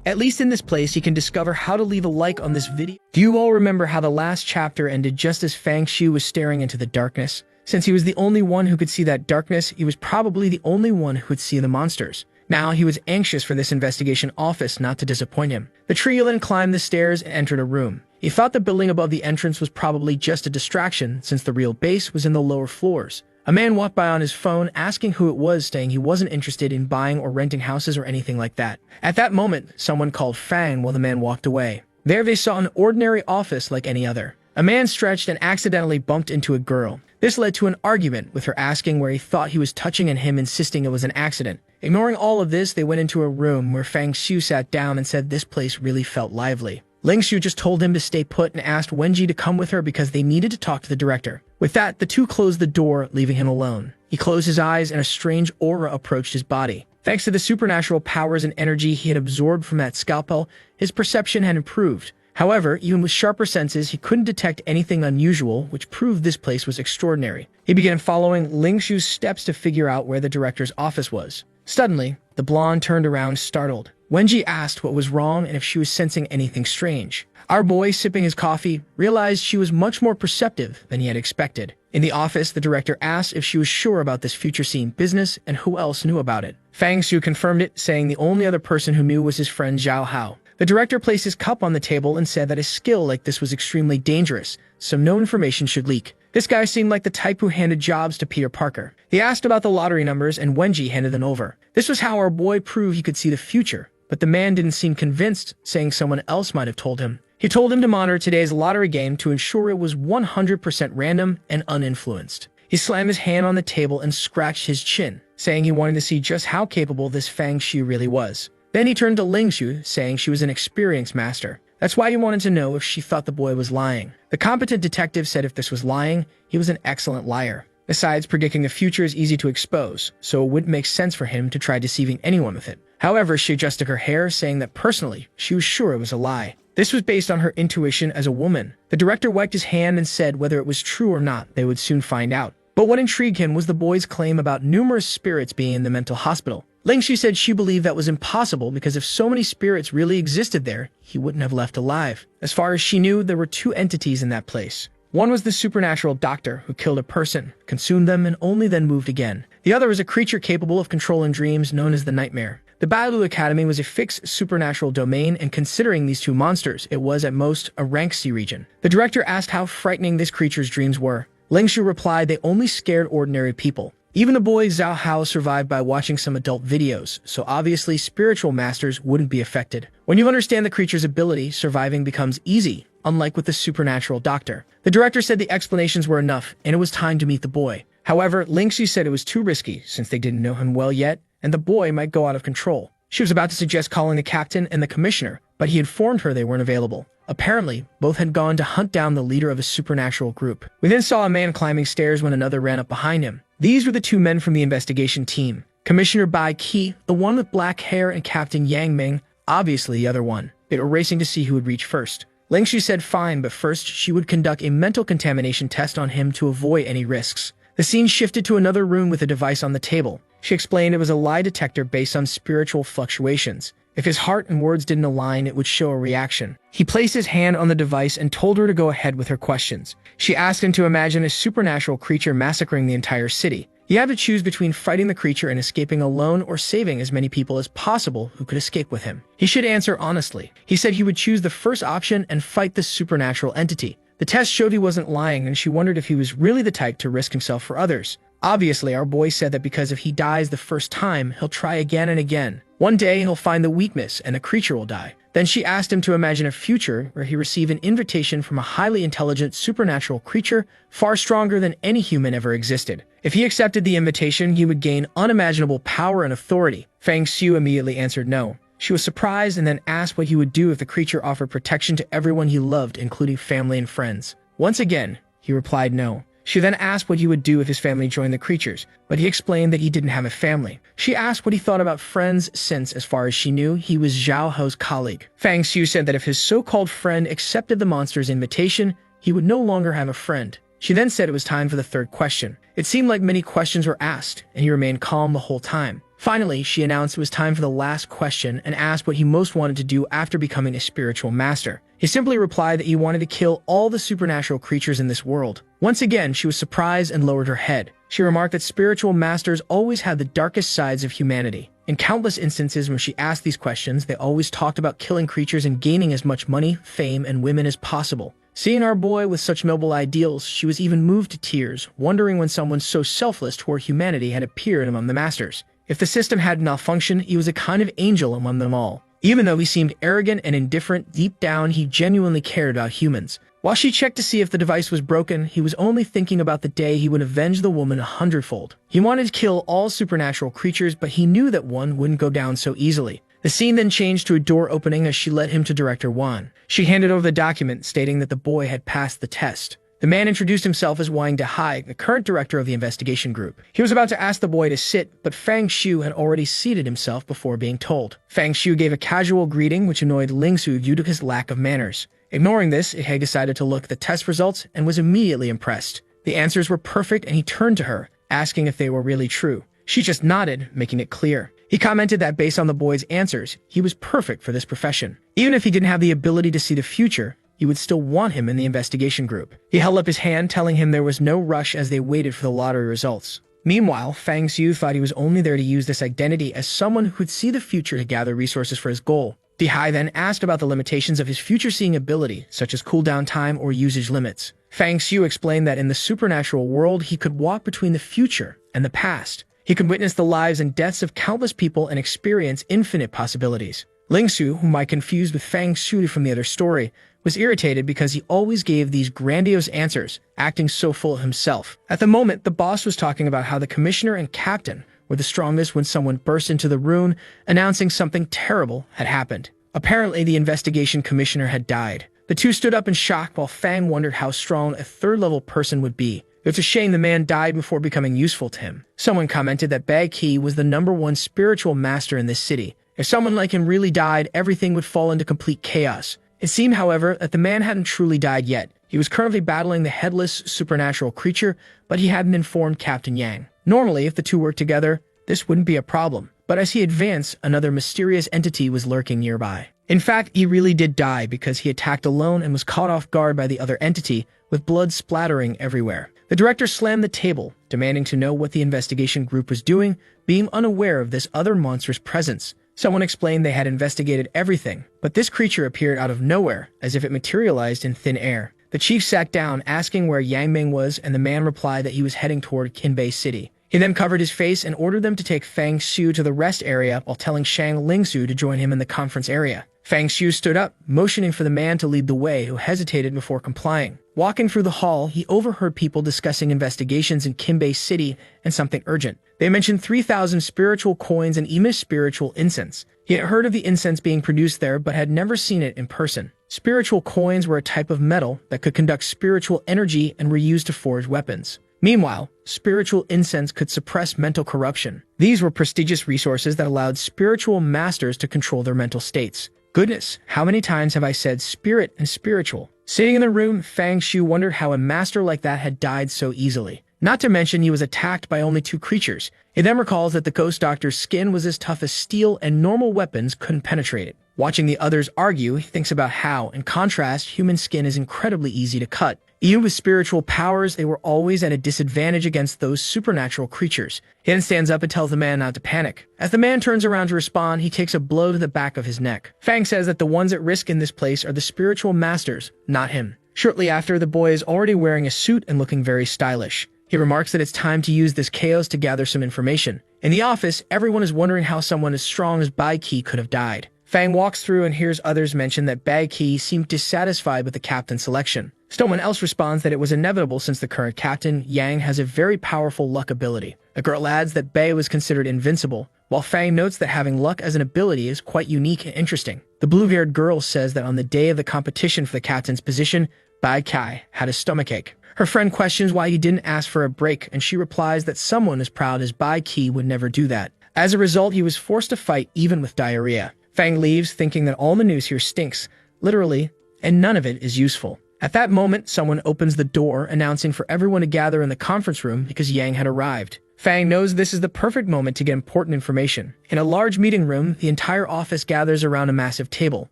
At least in this place, he can discover how to leave a like on this video. Do you all remember how the last chapter ended just as Fang Xiu was staring into the darkness? Since he was the only one who could see that darkness, he was probably the only one who could see the monsters. Now he was anxious for this investigation office not to disappoint him. The trio then climbed the stairs and entered a room. He thought the building above the entrance was probably just a distraction since the real base was in the lower floors. A man walked by on his phone asking who it was, saying he wasn't interested in buying or renting houses or anything like that. At that moment, someone called Fang while the man walked away. There they saw an ordinary office like any other. A man stretched and accidentally bumped into a girl. This led to an argument, with her asking where he thought he was touching and him insisting it was an accident. Ignoring all of this, they went into a room where Fang Xiu sat down and said this place really felt lively. Ling Xiu just told him to stay put and asked Wenji to come with her because they needed to talk to the director. With that, the two closed the door, leaving him alone. He closed his eyes and a strange aura approached his body. Thanks to the supernatural powers and energy he had absorbed from that scalpel, his perception had improved. However, even with sharper senses, he couldn't detect anything unusual, which proved this place was extraordinary. He began following Ling Xiu's steps to figure out where the director's office was. Suddenly, the blonde turned around, startled. Wenji asked what was wrong and if she was sensing anything strange. Our boy, sipping his coffee, realized she was much more perceptive than he had expected. In the office, the director asked if she was sure about this future scene business and who else knew about it. Fang Xiu confirmed it, saying the only other person who knew was his friend Zhao Hao. The director placed his cup on the table and said that a skill like this was extremely dangerous, so no information should leak. This guy seemed like the type who handed jobs to Peter Parker. He asked about the lottery numbers and Wenji handed them over. This was how our boy proved he could see the future, but the man didn't seem convinced, saying someone else might have told him. He told him to monitor today's lottery game to ensure it was 100% random and uninfluenced. He slammed his hand on the table and scratched his chin, saying he wanted to see just how capable this Fang Xiu really was. Then he turned to Ling Xiu, saying she was an experienced master. That's why he wanted to know if she thought the boy was lying. The competent detective said if this was lying, he was an excellent liar. Besides, predicting the future is easy to expose, so it wouldn't make sense for him to try deceiving anyone with it. However, she adjusted her hair, saying that personally, she was sure it was a lie. This was based on her intuition as a woman. The director wiped his hand and said whether it was true or not, they would soon find out. But what intrigued him was the boy's claim about numerous spirits being in the mental hospital. Ling Xu said she believed that was impossible because if so many spirits really existed there, he wouldn't have left alive. As far as she knew, there were two entities in that place. One was the supernatural doctor who killed a person, consumed them, and only then moved again. The other was a creature capable of controlling dreams known as the Nightmare. The Bailu Academy was a fixed supernatural domain, and considering these two monsters, it was at most a rank C region. The director asked how frightening this creature's dreams were. Ling Xu replied they only scared ordinary people. Even the boy Zhao Hao survived by watching some adult videos, so obviously spiritual masters wouldn't be affected. When you understand the creature's ability, surviving becomes easy, unlike with the supernatural doctor. The director said the explanations were enough, and it was time to meet the boy. However, Ling Xu said it was too risky since they didn't know him well yet, and the boy might go out of control. She was about to suggest calling the captain and the commissioner, but he informed her they weren't available. Apparently, both had gone to hunt down the leader of a supernatural group. We then saw a man climbing stairs when another ran up behind him. These were the two men from the investigation team. Commissioner Bai Qi, the one with black hair, and Captain Yang Ming, obviously the other one. They were racing to see who would reach first. Ling Xu said fine, but first she would conduct a mental contamination test on him to avoid any risks. The scene shifted to another room with a device on the table. She explained it was a lie detector based on spiritual fluctuations. If his heart and words didn't align, it would show a reaction. He placed his hand on the device and told her to go ahead with her questions. She asked him to imagine a supernatural creature massacring the entire city. He had to choose between fighting the creature and escaping alone or saving as many people as possible who could escape with him. He should answer honestly. He said he would choose the first option and fight the supernatural entity. The test showed he wasn't lying, and she wondered if he was really the type to risk himself for others. Obviously, our boy said that because if he dies the first time, he'll try again and again. One day, he'll find the weakness and the creature will die. Then she asked him to imagine a future where he received an invitation from a highly intelligent supernatural creature far stronger than any human ever existed. If he accepted the invitation, he would gain unimaginable power and authority. Fang Xiu immediately answered no. She was surprised and then asked what he would do if the creature offered protection to everyone he loved, including family and friends. Once again, he replied no. She then asked what he would do if his family joined the creatures, but he explained that he didn't have a family. She asked what he thought about friends since, as far as she knew, he was Zhao He's colleague. Fang Xiu said that if his so-called friend accepted the monster's invitation, he would no longer have a friend. She then said it was time for the third question. It seemed like many questions were asked, and he remained calm the whole time. Finally, she announced it was time for the last question and asked what he most wanted to do after becoming a spiritual master. He simply replied that he wanted to kill all the supernatural creatures in this world. Once again, she was surprised and lowered her head. She remarked that spiritual masters always had the darkest sides of humanity. In countless instances when she asked these questions, they always talked about killing creatures and gaining as much money, fame, and women as possible. Seeing our boy with such noble ideals, she was even moved to tears, wondering when someone so selfless toward humanity had appeared among the masters. If the system had malfunctioned, he was a kind of angel among them all. Even though he seemed arrogant and indifferent, deep down he genuinely cared about humans. While she checked to see if the device was broken, he was only thinking about the day he would avenge the woman 100-fold. He wanted to kill all supernatural creatures, but he knew that one wouldn't go down so easily. The scene then changed to a door opening as she led him to Director Wan. She handed over the document stating that the boy had passed the test. The man introduced himself as Wang Dehai, the current director of the investigation group. He was about to ask the boy to sit, but Fang Xiu had already seated himself before being told. Fang Xiu gave a casual greeting which annoyed Ling Xu due to his lack of manners. Ignoring this, he decided to look at the test results and was immediately impressed. The answers were perfect and he turned to her, asking if they were really true. She just nodded, making it clear. He commented that based on the boy's answers, he was perfect for this profession. Even if he didn't have the ability to see the future, he would still want him in the investigation group. He held up his hand, telling him there was no rush as they waited for the lottery results. Meanwhile, Fang Xiu thought he was only there to use this identity as someone who could see the future to gather resources for his goal. Dehai then asked about the limitations of his future-seeing ability, such as cooldown time or usage limits. Fang Xiu explained that in the supernatural world, he could walk between the future and the past. He could witness the lives and deaths of countless people and experience infinite possibilities. Ling Xu, whom I confused with Fang Xiu from the other story, was irritated because he always gave these grandiose answers, acting so full of himself. At the moment, the boss was talking about how the commissioner and captain were the strongest when someone burst into the room, announcing something terrible had happened. Apparently, the investigation commissioner had died. The two stood up in shock while Fang wondered how strong a third-level person would be. It's a shame the man died before becoming useful to him. Someone commented that Bai Qi was the #1 spiritual master in this city. If someone like him really died, everything would fall into complete chaos. It seemed, however, that the man hadn't truly died yet. He was currently battling the headless supernatural creature, but he hadn't informed Captain Yang. Normally, if the two worked together, this wouldn't be a problem. But as he advanced, another mysterious entity was lurking nearby. In fact, he really did die because he attacked alone and was caught off guard by the other entity, with blood splattering everywhere. The director slammed the table, demanding to know what the investigation group was doing, being unaware of this other monster's presence. Someone explained they had investigated everything, but this creature appeared out of nowhere, as if it materialized in thin air. The chief sat down, asking where Yang Ming was, and the man replied that he was heading toward Qinbei City. He then covered his face and ordered them to take Fang Xiu to the rest area while telling Shang Lingsu to join him in the conference area. Fang Xiu stood up, motioning for the man to lead the way, who hesitated before complying. Walking through the hall, he overheard people discussing investigations in Kimbei City and something urgent. They mentioned 3,000 spiritual coins and even spiritual incense. He had heard of the incense being produced there, but had never seen it in person. Spiritual coins were a type of metal that could conduct spiritual energy and were used to forge weapons. Meanwhile, spiritual incense could suppress mental corruption. These were prestigious resources that allowed spiritual masters to control their mental states. Goodness, how many times have I said spirit and spiritual? Sitting in the room, Fang Shu wondered how a master like that had died so easily. Not to mention he was attacked by only 2 creatures. He then recalls that the ghost doctor's skin was as tough as steel and normal weapons couldn't penetrate it. Watching the others argue, he thinks about how, in contrast, human skin is incredibly easy to cut. Even with spiritual powers, they were always at a disadvantage against those supernatural creatures. He then stands up and tells the man not to panic. As the man turns around to respond, he takes a blow to the back of his neck. Fang says that the ones at risk in this place are the spiritual masters, not him. Shortly after, the boy is already wearing a suit and looking very stylish. He remarks that it's time to use this chaos to gather some information. In the office, everyone is wondering how someone as strong as Bai Qi could have died. Fang walks through and hears others mention that Bai Qi seemed dissatisfied with the captain selection. Someone else responds that it was inevitable since the current captain, Yang, has a very powerful luck ability. A girl adds that Bai was considered invincible, while Fang notes that having luck as an ability is quite unique and interesting. The blue-haired girl says that on the day of the competition for the captain's position, Bai Kai had a stomachache. Her friend questions why he didn't ask for a break, and she replies that someone as proud as Bai Qi would never do that. As a result, he was forced to fight even with diarrhea. Fang leaves, thinking that all the news here stinks, literally, and none of it is useful. At that moment, someone opens the door, announcing for everyone to gather in the conference room because Yang had arrived. Fang knows this is the perfect moment to get important information. In a large meeting room, the entire office gathers around a massive table.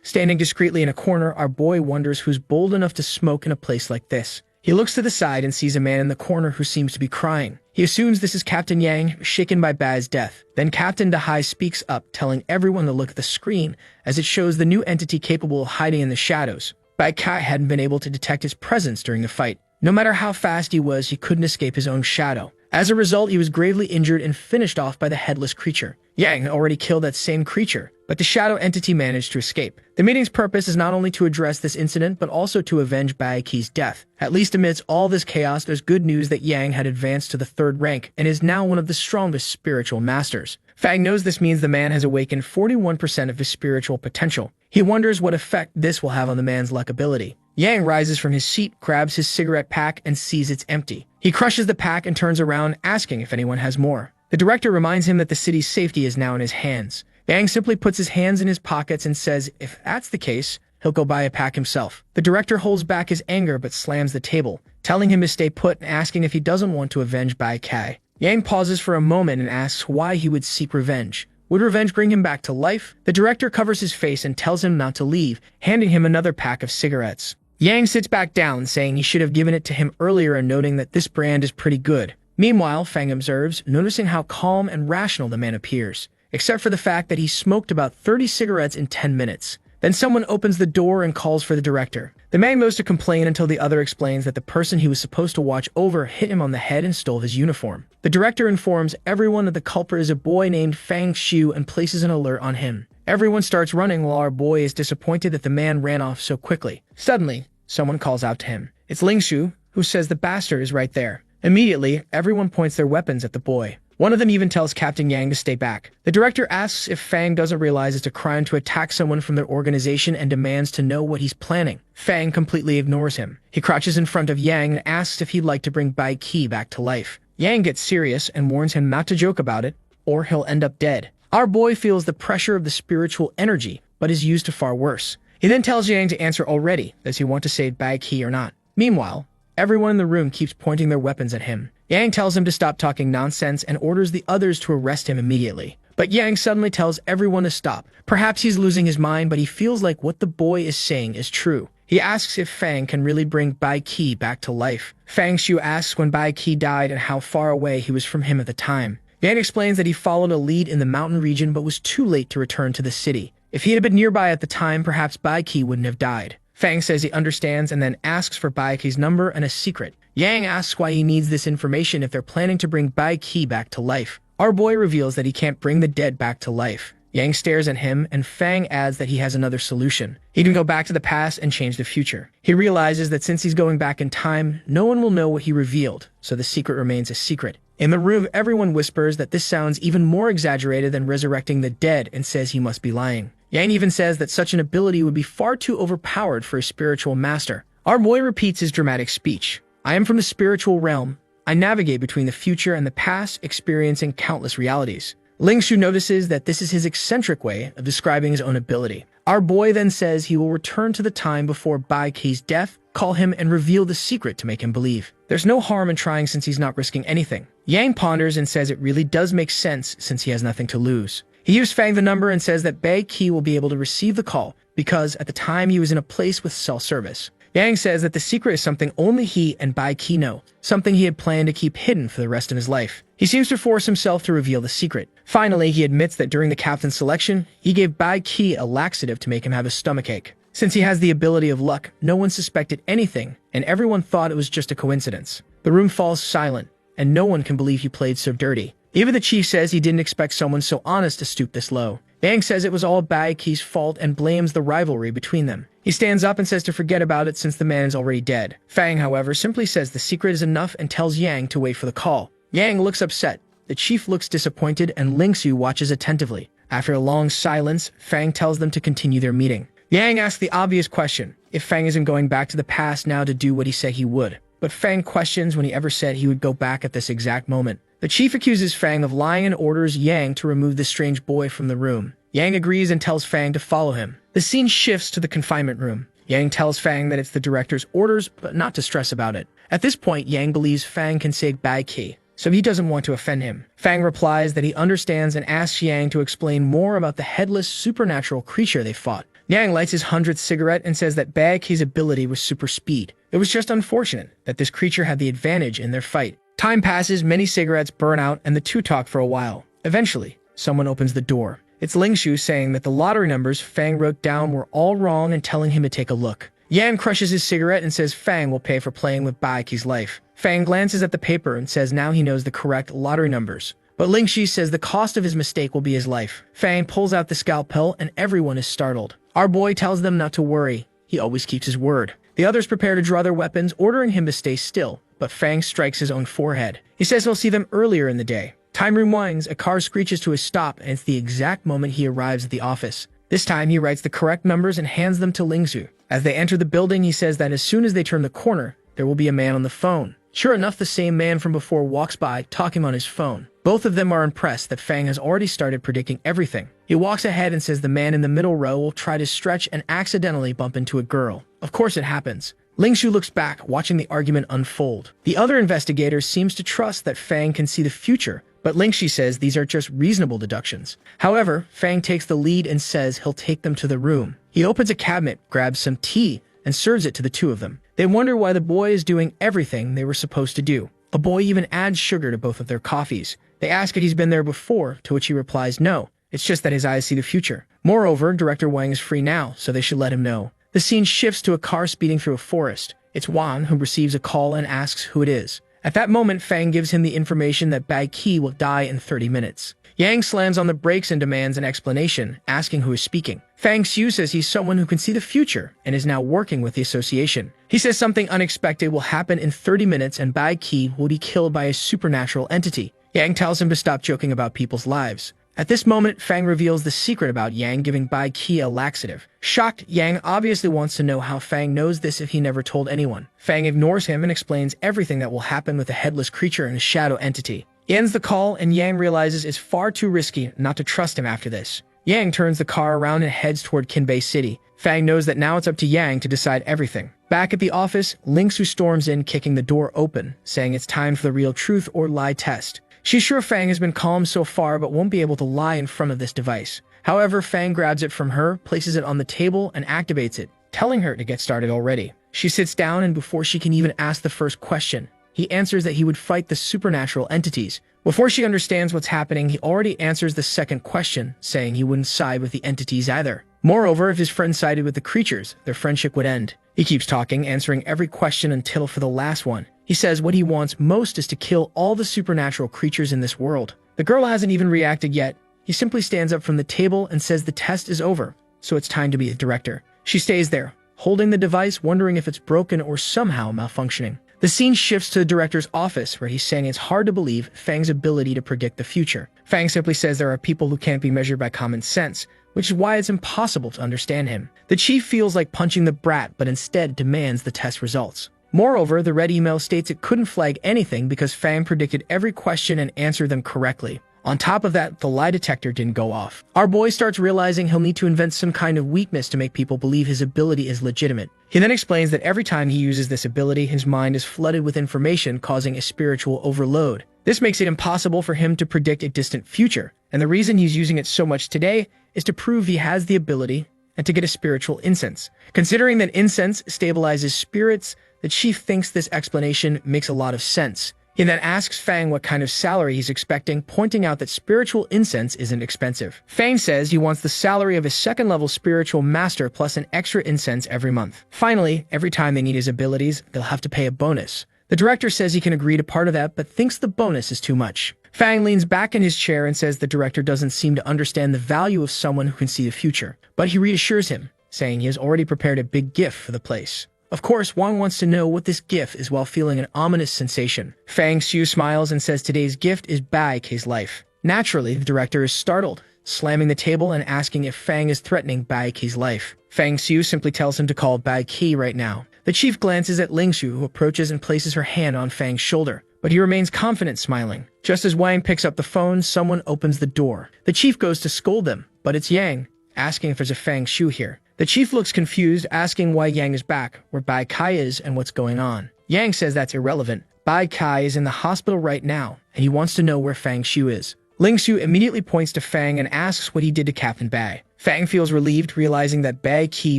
Standing discreetly in a corner, our boy wonders who's bold enough to smoke in a place like this. He looks to the side and sees a man in the corner who seems to be crying. He assumes this is Captain Yang, shaken by Bai's death. Then Captain Dahai speaks up, telling everyone to look at the screen, as it shows the new entity capable of hiding in the shadows. Bai Kai hadn't been able to detect his presence during the fight. No matter how fast he was, he couldn't escape his own shadow. As a result, he was gravely injured and finished off by the headless creature. Yang already killed that same creature, but the shadow entity managed to escape. The meeting's purpose is not only to address this incident, but also to avenge Bai Qi's death. At least amidst all this chaos, there's good news that Yang had advanced to the 3rd rank and is now one of the strongest spiritual masters. Fang knows this means the man has awakened 41% of his spiritual potential. He wonders what effect this will have on the man's luck ability. Yang rises from his seat, grabs his cigarette pack, and sees it's empty. He crushes the pack and turns around, asking if anyone has more. The director reminds him that the city's safety is now in his hands. Yang simply puts his hands in his pockets and says if that's the case, he'll go buy a pack himself. The director holds back his anger but slams the table, telling him to stay put and asking if he doesn't want to avenge Bai Kai. Yang pauses for a moment and asks why he would seek revenge. Would revenge bring him back to life? The director covers his face and tells him not to leave, handing him another pack of cigarettes. Yang sits back down, saying he should have given it to him earlier and noting that this brand is pretty good. Meanwhile, Fang observes, noticing how calm and rational the man appears, except for the fact that he smoked about 30 cigarettes in 10 minutes. Then someone opens the door and calls for the director. The man goes to complain until the other explains that the person he was supposed to watch over hit him on the head and stole his uniform. The director informs everyone that the culprit is a boy named Fang Shu and places an alert on him. Everyone starts running while our boy is disappointed that the man ran off so quickly. Suddenly, someone calls out to him. It's Ling Shu, who says the bastard is right there. Immediately, everyone points their weapons at the boy. One of them even tells Captain Yang to stay back. The director asks if Fang doesn't realize it's a crime to attack someone from their organization and demands to know what he's planning. Fang completely ignores him. He crouches in front of Yang and asks if he'd like to bring Bai Qi back to life. Yang gets serious and warns him not to joke about it, or he'll end up dead. Our boy feels the pressure of the spiritual energy, but is used to far worse. He then tells Yang to answer already, does he want to save Bai Qi or not? Meanwhile, everyone in the room keeps pointing their weapons at him. Yang tells him to stop talking nonsense and orders the others to arrest him immediately. But Yang suddenly tells everyone to stop. Perhaps he's losing his mind, but he feels like what the boy is saying is true. He asks if Fang can really bring Bai Qi back to life. Fang Shu asks when Bai Qi died and how far away he was from him at the time. Yang explains that he followed a lead in the mountain region but was too late to return to the city. If he had been nearby at the time, perhaps Bai Qi wouldn't have died. Fang says he understands and then asks for Bai Qi's number and a secret. Yang asks why he needs this information if they're planning to bring Bai Qi back to life. Our boy reveals that he can't bring the dead back to life. Yang stares at him, and Fang adds that he has another solution. He can go back to the past and change the future. He realizes that since he's going back in time, no one will know what he revealed, so the secret remains a secret. In the room, everyone whispers that this sounds even more exaggerated than resurrecting the dead and says he must be lying. Yang even says that such an ability would be far too overpowered for a spiritual master. Our boy repeats his dramatic speech. I am from the spiritual realm. I navigate between the future and the past, experiencing countless realities. Lingshu notices that this is his eccentric way of describing his own ability. Our boy then says he will return to the time before Bai Qi's death, call him, and reveal the secret to make him believe. There's no harm in trying since he's not risking anything. Yang ponders and says it really does make sense since he has nothing to lose. He gives Fang the number and says that Bai Qi will be able to receive the call because at the time he was in a place with cell service. Yang says that the secret is something only he and Bai Qi know, something he had planned to keep hidden for the rest of his life. He seems to force himself to reveal the secret. Finally, he admits that during the captain's selection, he gave Bai Qi a laxative to make him have a stomachache. Since he has the ability of luck, no one suspected anything, and everyone thought it was just a coincidence. The room falls silent, and no one can believe he played so dirty. Even the chief says he didn't expect someone so honest to stoop this low. Yang says it was all Bai Qi's fault and blames the rivalry between them. He stands up and says to forget about it since the man is already dead. Fang, however, simply says the secret is enough and tells Yang to wait for the call. Yang looks upset. The chief looks disappointed and Lingsu watches attentively. After a long silence, Fang tells them to continue their meeting. Yang asks the obvious question, if Fang isn't going back to the past now to do what he said he would. But Fang questions when he ever said he would go back at this exact moment. The chief accuses Fang of lying and orders Yang to remove the strange boy from the room. Yang agrees and tells Fang to follow him. The scene shifts to the confinement room. Yang tells Fang that it's the director's orders, but not to stress about it. At this point, Yang believes Fang can save Bai Qi, so he doesn't want to offend him. Fang replies that he understands and asks Yang to explain more about the headless supernatural creature they fought. Yang lights his 100th cigarette and says that Bai Qi's ability was super speed. It was just unfortunate that this creature had the advantage in their fight. Time passes, many cigarettes burn out, and the two talk for a while. Eventually, someone opens the door. It's Lingshu saying that the lottery numbers Fang wrote down were all wrong and telling him to take a look. Yan crushes his cigarette and says Fang will pay for playing with Bai Qi's life. Fang glances at the paper and says now he knows the correct lottery numbers. But Lingshi says the cost of his mistake will be his life. Fang pulls out the scalpel and everyone is startled. Our boy tells them not to worry. He always keeps his word. The others prepare to draw their weapons, ordering him to stay still, but Fang strikes his own forehead. He says he'll see them earlier in the day. Time rewinds, a car screeches to a stop, and it's the exact moment he arrives at the office. This time, he writes the correct numbers and hands them to Lingsu. As they enter the building, he says that as soon as they turn the corner, there will be a man on the phone. Sure enough, the same man from before walks by, talking on his phone. Both of them are impressed that Fang has already started predicting everything. He walks ahead and says the man in the middle row will try to stretch and accidentally bump into a girl. Of course it happens. Lingshu looks back, watching the argument unfold. The other investigator seems to trust that Fang can see the future, but Lingshi says these are just reasonable deductions. However, Fang takes the lead and says he'll take them to the room. He opens a cabinet, grabs some tea, and serves it to the two of them. They wonder why the boy is doing everything they were supposed to do. The boy even adds sugar to both of their coffees. They ask if he's been there before, to which he replies no. It's just that his eyes see the future. Moreover, Director Wang is free now, so they should let him know. The scene shifts to a car speeding through a forest. It's Wan who receives a call and asks who it is. At that moment, Fang gives him the information that Bai Qi will die in 30 minutes. Yang slams on the brakes and demands an explanation, asking who is speaking. Fang Xiu says he's someone who can see the future and is now working with the association. He says something unexpected will happen in 30 minutes and Bai Qi will be killed by a supernatural entity. Yang tells him to stop joking about people's lives. At this moment, Fang reveals the secret about Yang giving Bai Qi a laxative. Shocked, Yang obviously wants to know how Fang knows this if he never told anyone. Fang ignores him and explains everything that will happen with a headless creature and a shadow entity. He ends the call and Yang realizes it's far too risky not to trust him after this. Yang turns the car around and heads toward Kinbei City. Fang knows that now it's up to Yang to decide everything. Back at the office, Lingsu storms in, kicking the door open, saying it's time for the real truth or lie test. She's sure Fang has been calm so far but won't be able to lie in front of this device. However, Fang grabs it from her, places it on the table, and activates it, telling her to get started already. She sits down and before she can even ask the first question, he answers that he would fight the supernatural entities. Before she understands what's happening, he already answers the second question, saying he wouldn't side with the entities either. Moreover, if his friend sided with the creatures, their friendship would end. He keeps talking, answering every question until for the last one. He says what he wants most is to kill all the supernatural creatures in this world. The girl hasn't even reacted yet. He simply stands up from the table and says the test is over, so it's time to be the director. She stays there, holding the device, wondering if it's broken or somehow malfunctioning. The scene shifts to the director's office, where he's saying it's hard to believe Fang's ability to predict the future. Fang simply says there are people who can't be measured by common sense, which is why it's impossible to understand him. The chief feels like punching the brat, but instead demands the test results. Moreover, the red email states it couldn't flag anything because Fang predicted every question and answered them correctly. On top of that, the lie detector didn't go off. Our boy starts realizing he'll need to invent some kind of weakness to make people believe his ability is legitimate. He then explains that every time he uses this ability, his mind is flooded with information, causing a spiritual overload. This makes it impossible for him to predict a distant future, and the reason he's using it so much today is to prove he has the ability and to get a spiritual incense. Considering that incense stabilizes spirits, the chief thinks this explanation makes a lot of sense. He then asks Fang what kind of salary he's expecting, pointing out that spiritual incense isn't expensive. Fang says he wants the salary of a second-level spiritual master plus an extra incense every month. Finally, every time they need his abilities, they'll have to pay a bonus. The director says he can agree to part of that, but thinks the bonus is too much. Fang leans back in his chair and says the director doesn't seem to understand the value of someone who can see the future. But he reassures him, saying he has already prepared a big gift for the place. Of course, Wang wants to know what this gift is while feeling an ominous sensation. Fang Xiu smiles and says today's gift is Bai Kei's life. Naturally, the director is startled, slamming the table and asking if Fang is threatening Bai Kei's life. Fang Xiu simply tells him to call Bai Kei right now. The chief glances at Ling Xu, who approaches and places her hand on Fang's shoulder, but he remains confident, smiling. Just as Wang picks up the phone, someone opens the door. The chief goes to scold them, but it's Yang, asking if there's a Fang Xiu here. The chief looks confused, asking why Yang is back, where Bai Kai is, and what's going on. Yang says that's irrelevant. Bai Kai is in the hospital right now, and he wants to know where Fang Xiu is. Ling Xu immediately points to Fang and asks what he did to Captain Bai. Fang feels relieved, realizing that Bai Kei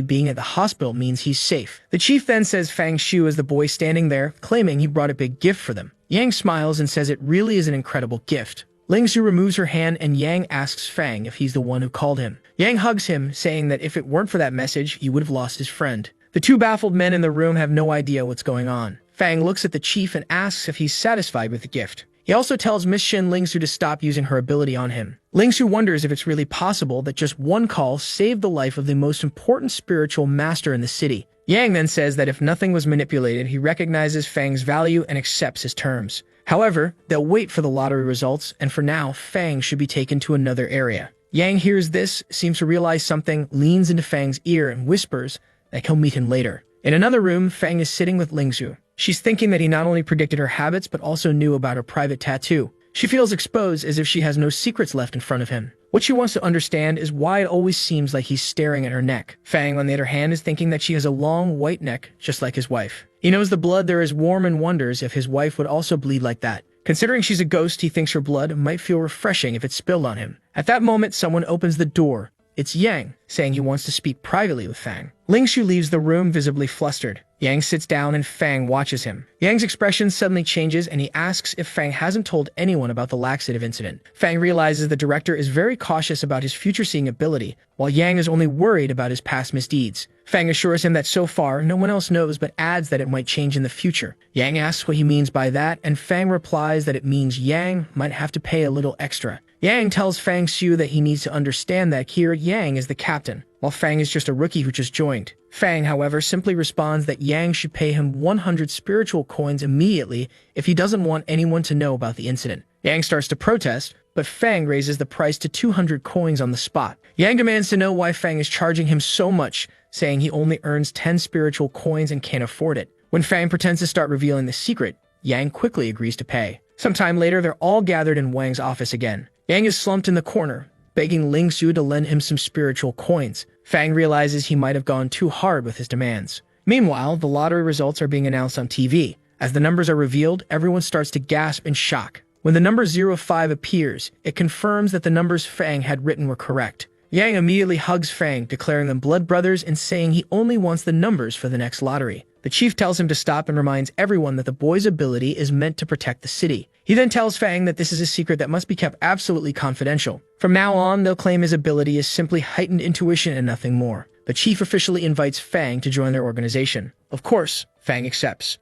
being at the hospital means he's safe. The chief then says Fang Xiu is the boy standing there, claiming he brought a big gift for them. Yang smiles and says it really is an incredible gift. Ling Xu removes her hand and Yang asks Fang if he's the one who called him. Yang hugs him, saying that if it weren't for that message, he would have lost his friend. The two baffled men in the room have no idea what's going on. Fang looks at the chief and asks if he's satisfied with the gift. He also tells Miss Shin Ling Xu to stop using her ability on him. Ling Xu wonders if it's really possible that just one call saved the life of the most important spiritual master in the city. Yang then says that if nothing was manipulated, he recognizes Fang's value and accepts his terms. However, they'll wait for the lottery results, and for now, Fang should be taken to another area. Yang hears this, seems to realize something, leans into Fang's ear and whispers that he'll meet him later. In another room, Fang is sitting with Ling Xu. She's thinking that he not only predicted her habits, but also knew about her private tattoo. She feels exposed, as if she has no secrets left in front of him. What she wants to understand is why it always seems like he's staring at her neck. Fang, on the other hand, is thinking that she has a long, white neck, just like his wife. He knows the blood there is warm and wonders if his wife would also bleed like that. Considering she's a ghost, he thinks her blood might feel refreshing if it spilled on him. At that moment, someone opens the door. It's Yang, saying he wants to speak privately with Fang. Ling Xu leaves the room, visibly flustered. Yang sits down and Fang watches him. Yang's expression suddenly changes and he asks if Fang hasn't told anyone about the laxative incident. Fang realizes the director is very cautious about his future seeing ability, while Yang is only worried about his past misdeeds. Fang assures him that so far, no one else knows, but adds that it might change in the future. Yang asks what he means by that, and Fang replies that it means Yang might have to pay a little extra. Yang tells Fang Xiu that he needs to understand that here Yang is the captain, while Fang is just a rookie who just joined. Fang, however, simply responds that Yang should pay him 100 spiritual coins immediately if he doesn't want anyone to know about the incident. Yang starts to protest, but Fang raises the price to 200 coins on the spot. Yang demands to know why Fang is charging him so much, saying he only earns 10 spiritual coins and can't afford it. When Fang pretends to start revealing the secret, Yang quickly agrees to pay. Sometime later, they're all gathered in Wang's office again. Yang is slumped in the corner, begging Ling Xu to lend him some spiritual coins. Fang realizes he might have gone too hard with his demands. Meanwhile, the lottery results are being announced on TV. As the numbers are revealed, everyone starts to gasp in shock. When the number 05 appears, it confirms that the numbers Fang had written were correct. Yang immediately hugs Fang, declaring them blood brothers and saying he only wants the numbers for the next lottery. The chief tells him to stop and reminds everyone that the boy's ability is meant to protect the city. He then tells Fang that this is a secret that must be kept absolutely confidential. From now on, they'll claim his ability is simply heightened intuition and nothing more. The chief officially invites Fang to join their organization. Of course, Fang accepts.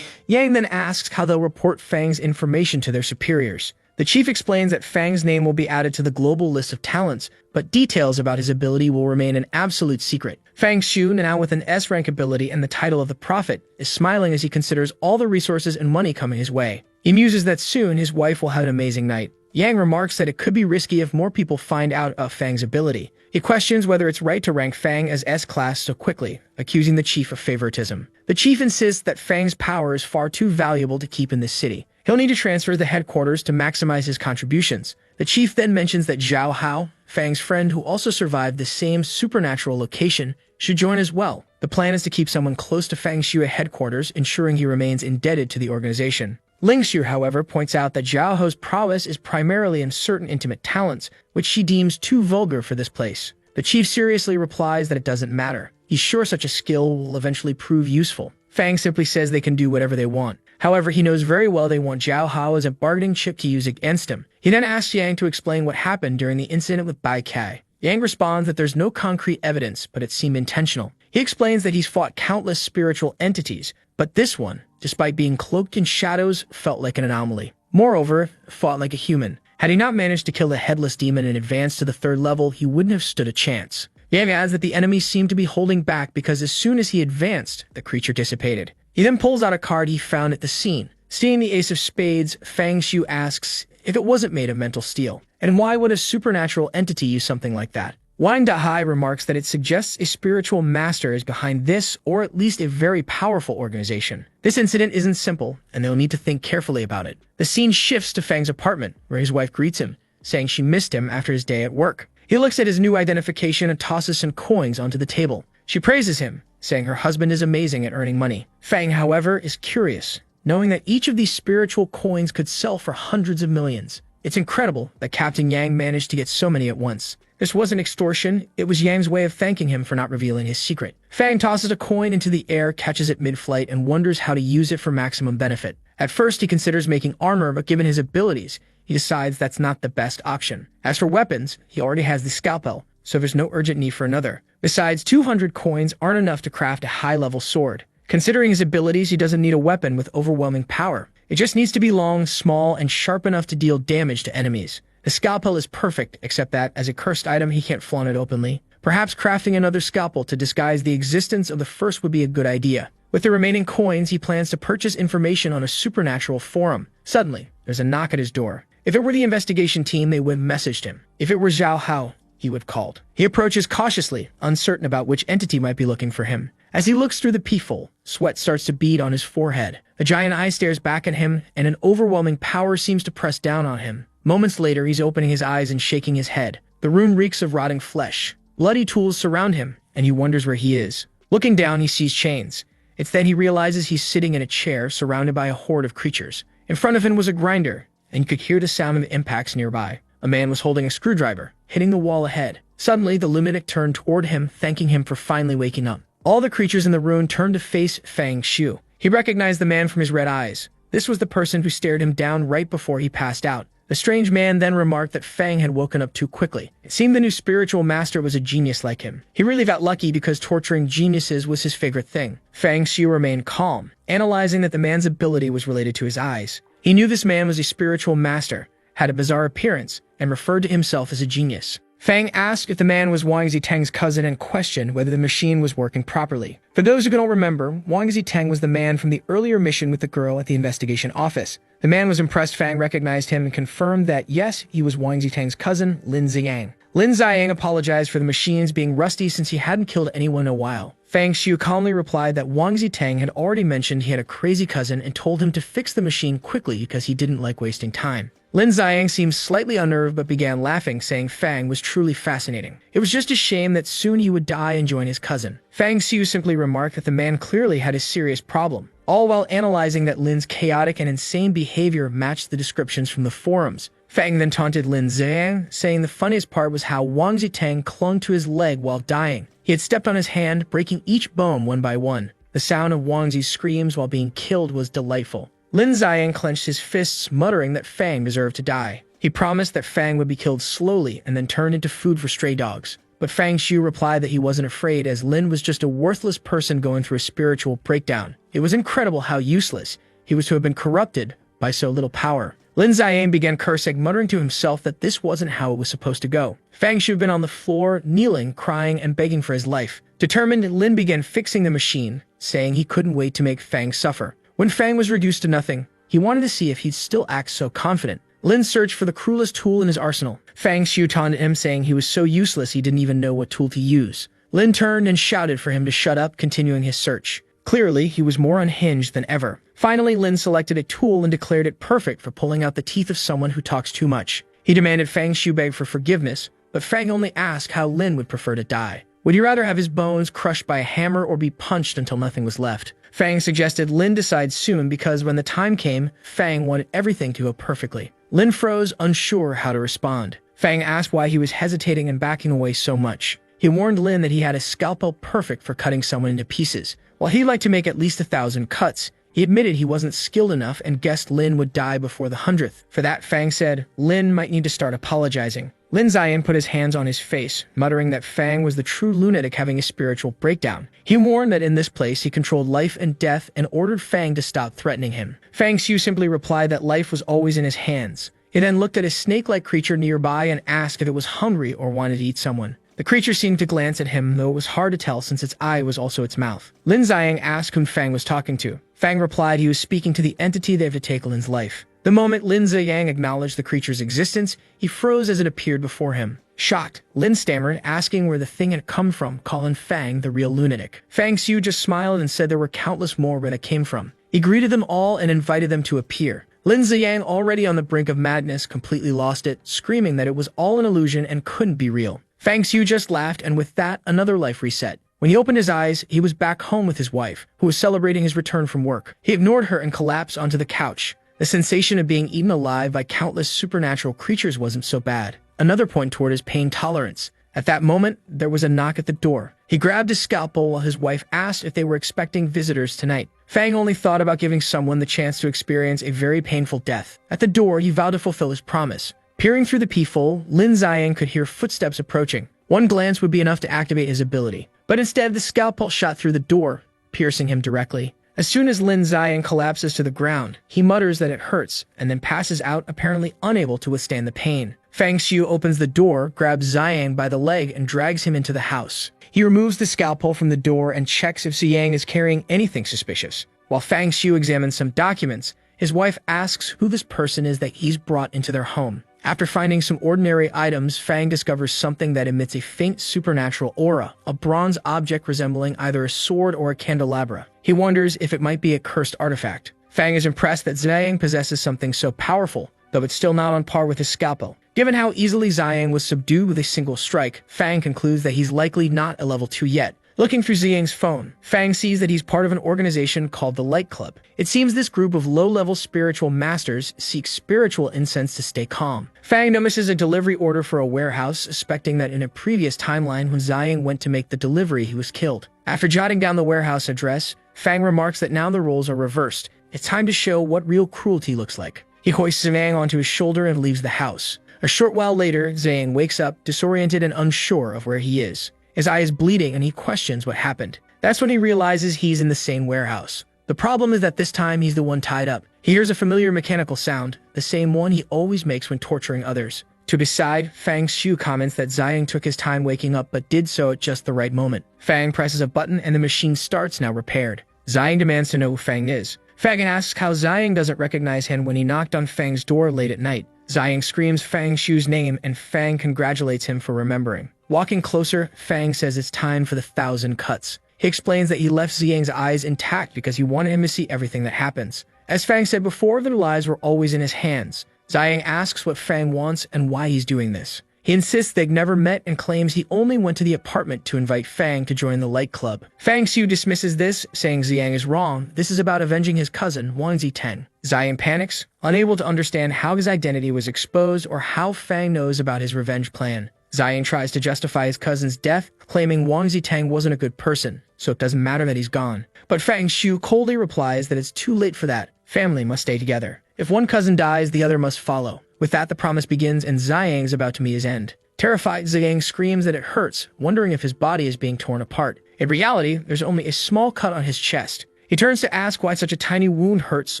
Yang then asks how they'll report Fang's information to their superiors. The chief explains that Fang's name will be added to the global list of talents, but details about his ability will remain an absolute secret. Fang Xiu, now with an S-rank ability and the title of the Prophet, is smiling as he considers all the resources and money coming his way. He muses that soon his wife will have an amazing night. Yang remarks that it could be risky if more people find out of Fang's ability. He questions whether it's right to rank Fang as S-class so quickly, accusing the chief of favoritism. The chief insists that Fang's power is far too valuable to keep in this city. He'll need to transfer the headquarters to maximize his contributions. The chief then mentions that Zhao Hao, Fang's friend who also survived the same supernatural location, should join as well. The plan is to keep someone close to Fang Xiu at headquarters, ensuring he remains indebted to the organization. Ling Xiu, however, points out that Zhao Hao's prowess is primarily in certain intimate talents, which she deems too vulgar for this place. The chief seriously replies that it doesn't matter. He's sure such a skill will eventually prove useful. Fang simply says they can do whatever they want. However, he knows very well they want Zhao Hao as a bargaining chip to use against him. He then asks Yang to explain what happened during the incident with Bai Kai. Yang responds that there's no concrete evidence, but it seemed intentional. He explains that he's fought countless spiritual entities, but this one, despite being cloaked in shadows, felt like an anomaly. Moreover, fought like a human. Had he not managed to kill the headless demon and advance to the 3rd level, he wouldn't have stood a chance. Yang adds that the enemy seemed to be holding back because as soon as he advanced, the creature dissipated. He then pulls out a card he found at the scene. Seeing the Ace of Spades, Fang Xiu asks if it wasn't made of mental steel. And why would a supernatural entity use something like that? Wang Dahai remarks that it suggests a spiritual master is behind this, or at least a very powerful organization. This incident isn't simple, and they'll need to think carefully about it. The scene shifts to Fang's apartment, where his wife greets him, saying she missed him after his day at work. He looks at his new identification and tosses some coins onto the table. She praises him, saying her husband is amazing at earning money. Fang, however, is curious, knowing that each of these spiritual coins could sell for hundreds of millions. It's incredible that Captain Yang managed to get so many at once. This wasn't extortion, it was Yang's way of thanking him for not revealing his secret. Fang tosses a coin into the air, catches it mid-flight, and wonders how to use it for maximum benefit. At first, he considers making armor, but given his abilities, he decides that's not the best option. As for weapons, he already has the scalpel, so there's no urgent need for another. Besides, 200 coins aren't enough to craft a high-level sword. Considering his abilities, he doesn't need a weapon with overwhelming power. It just needs to be long, small, and sharp enough to deal damage to enemies. The scalpel is perfect, except that, as a cursed item, he can't flaunt it openly. Perhaps crafting another scalpel to disguise the existence of the first would be a good idea. With the remaining coins, he plans to purchase information on a supernatural forum. Suddenly, there's a knock at his door. If it were the investigation team, they would have messaged him. If it were Zhao Hao, he would have called. He approaches cautiously, uncertain about which entity might be looking for him. As he looks through the peephole, sweat starts to bead on his forehead. The giant eye stares back at him, and an overwhelming power seems to press down on him. Moments later, he's opening his eyes and shaking his head. The room reeks of rotting flesh. Bloody tools surround him, and he wonders where he is. Looking down, he sees chains. It's then he realizes he's sitting in a chair surrounded by a horde of creatures. In front of him was a grinder, and you could hear the sound of impacts nearby. A man was holding a screwdriver, hitting the wall ahead. Suddenly, the lunatic turned toward him, thanking him for finally waking up. All the creatures in the room turned to face Fang Xiu. He recognized the man from his red eyes. This was the person who stared him down right before he passed out. The strange man then remarked that Fang had woken up too quickly. It seemed the new spiritual master was a genius like him. He really got lucky because torturing geniuses was his favorite thing. Fang Xiu remained calm, analyzing that the man's ability was related to his eyes. He knew this man was a spiritual master, had a bizarre appearance, and referred to himself as a genius. Fang asked if the man was Wang Ziteng's cousin and questioned whether the machine was working properly. For those who don't remember, Wang Ziteng was the man from the earlier mission with the girl at the investigation office. The man was impressed. Fang recognized him and confirmed that, yes, he was Wang Ziteng's cousin, Lin Ziyang. Lin Ziyang apologized for the machines being rusty since he hadn't killed anyone in a while. Fang Xiu calmly replied that Wang Ziteng had already mentioned he had a crazy cousin and told him to fix the machine quickly because he didn't like wasting time. Lin Ziyang seemed slightly unnerved but began laughing, saying Fang was truly fascinating. It was just a shame that soon he would die and join his cousin. Fang Xiu simply remarked that the man clearly had a serious problem, all while analyzing that Lin's chaotic and insane behavior matched the descriptions from the forums. Fang then taunted Lin Ziyang, saying the funniest part was how Wang Ziteng clung to his leg while dying. He had stepped on his hand, breaking each bone one by one. The sound of Wang Zi's screams while being killed was delightful. Lin Ziyang clenched his fists, muttering that Fang deserved to die. He promised that Fang would be killed slowly and then turned into food for stray dogs. But Fang Xiu replied that he wasn't afraid, as Lin was just a worthless person going through a spiritual breakdown. It was incredible how useless he was to have been corrupted by so little power. Lin Ziang began cursing, muttering to himself that this wasn't how it was supposed to go. Fang should have been on the floor, kneeling, crying, and begging for his life. Determined, Lin began fixing the machine, saying he couldn't wait to make Fang suffer. When Fang was reduced to nothing, he wanted to see if he'd still act so confident. Lin searched for the cruelest tool in his arsenal. Fang Xiu taunted him, saying he was so useless he didn't even know what tool to use. Lin turned and shouted for him to shut up, continuing his search. Clearly, he was more unhinged than ever. Finally, Lin selected a tool and declared it perfect for pulling out the teeth of someone who talks too much. He demanded Fang Xiu beg for forgiveness, but Fang only asked how Lin would prefer to die. Would he rather have his bones crushed by a hammer or be punched until nothing was left? Fang suggested Lin decide soon because when the time came, Fang wanted everything to go perfectly. Lin froze, unsure how to respond. Fang asked why he was hesitating and backing away so much. He warned Lin that he had a scalpel perfect for cutting someone into pieces. While he'd like to make at least 1,000 cuts, he admitted he wasn't skilled enough and guessed Lin would die before the 100th. For that, Fang said Lin might need to start apologizing. Lin Zian put his hands on his face, muttering that Fang was the true lunatic having a spiritual breakdown. He warned that in this place he controlled life and death and ordered Fang to stop threatening him. Fang Xiu simply replied that life was always in his hands. He then looked at a snake-like creature nearby and asked if it was hungry or wanted to eat someone. The creature seemed to glance at him, though it was hard to tell since its eye was also its mouth. Lin Ziang asked whom Fang was talking to. Fang replied he was speaking to the entity that had to take Lin's life. The moment Lin Ziang acknowledged the creature's existence, he froze as it appeared before him. Shocked, Lin stammered, asking where the thing had come from, calling Fang the real lunatic. Fang Xiu just smiled and said there were countless more where it came from. He greeted them all and invited them to appear. Lin Ziang, already on the brink of madness, completely lost it, screaming that it was all an illusion and couldn't be real. Fang Xiu just laughed, and with that, another life reset. When he opened his eyes, he was back home with his wife, who was celebrating his return from work. He ignored her and collapsed onto the couch. The sensation of being eaten alive by countless supernatural creatures wasn't so bad. Another point toward his pain tolerance. At that moment, there was a knock at the door. He grabbed his scalpel while his wife asked if they were expecting visitors tonight. Fang only thought about giving someone the chance to experience a very painful death. At the door, he vowed to fulfill his promise. Peering through the peephole, Lin Ziang could hear footsteps approaching. One glance would be enough to activate his ability. But instead, the scalpel shot through the door, piercing him directly. As soon as Lin Ziang collapses to the ground, he mutters that it hurts, and then passes out, apparently unable to withstand the pain. Fang Xiu opens the door, grabs Ziang by the leg, and drags him into the house. He removes the scalpel from the door and checks if Ziang is carrying anything suspicious. While Fang Xiu examines some documents, his wife asks who this person is that he's brought into their home. After finding some ordinary items, Fang discovers something that emits a faint supernatural aura, a bronze object resembling either a sword or a candelabra. He wonders if it might be a cursed artifact. Fang is impressed that Ziang possesses something so powerful, though it's still not on par with his scalpel. Given how easily Ziang was subdued with a single strike, Fang concludes that he's likely not a level 2 yet. Looking through Ziang's phone, Fang sees that he's part of an organization called the Light Club. It seems this group of low-level spiritual masters seeks spiritual incense to stay calm. Fang notices a delivery order for a warehouse, suspecting that in a previous timeline when Ziang went to make the delivery, he was killed. After jotting down the warehouse address, Fang remarks that now the roles are reversed. It's time to show what real cruelty looks like. He hoists Ziang onto his shoulder and leaves the house. A short while later, Ziang wakes up, disoriented and unsure of where he is. His eye is bleeding and he questions what happened. That's when he realizes he's in the same warehouse. The problem is that this time he's the one tied up. He hears a familiar mechanical sound, the same one he always makes when torturing others. To his side, Fang Xiu comments that Ziang took his time waking up but did so at just the right moment. Fang presses a button and the machine starts, now repaired. Ziang demands to know who Fang is. Fang asks how Ziang doesn't recognize him when he knocked on Fang's door late at night. Ziang screams Fang Xiu's name and Fang congratulates him for remembering. Walking closer, Fang says it's time for the 1,000 cuts. He explains that he left Ziang's eyes intact because he wanted him to see everything that happens. As Fang said before, their lives were always in his hands. Ziang asks what Fang wants and why he's doing this. He insists they've never met and claims he only went to the apartment to invite Fang to join the Light Club. Fang Xiu dismisses this, saying Ziang is wrong. This is about avenging his cousin, Wang Ziteng. Ziang panics, unable to understand how his identity was exposed or how Fang knows about his revenge plan. Ziang tries to justify his cousin's death, claiming Wang Ziteng wasn't a good person, so it doesn't matter that he's gone. But Fang Xiu coldly replies that it's too late for that. Family must stay together. If one cousin dies, the other must follow. With that, the promise begins and Ziang is about to meet his end. Terrified, Ziang screams that it hurts, wondering if his body is being torn apart. In reality, there's only a small cut on his chest. He turns to ask why such a tiny wound hurts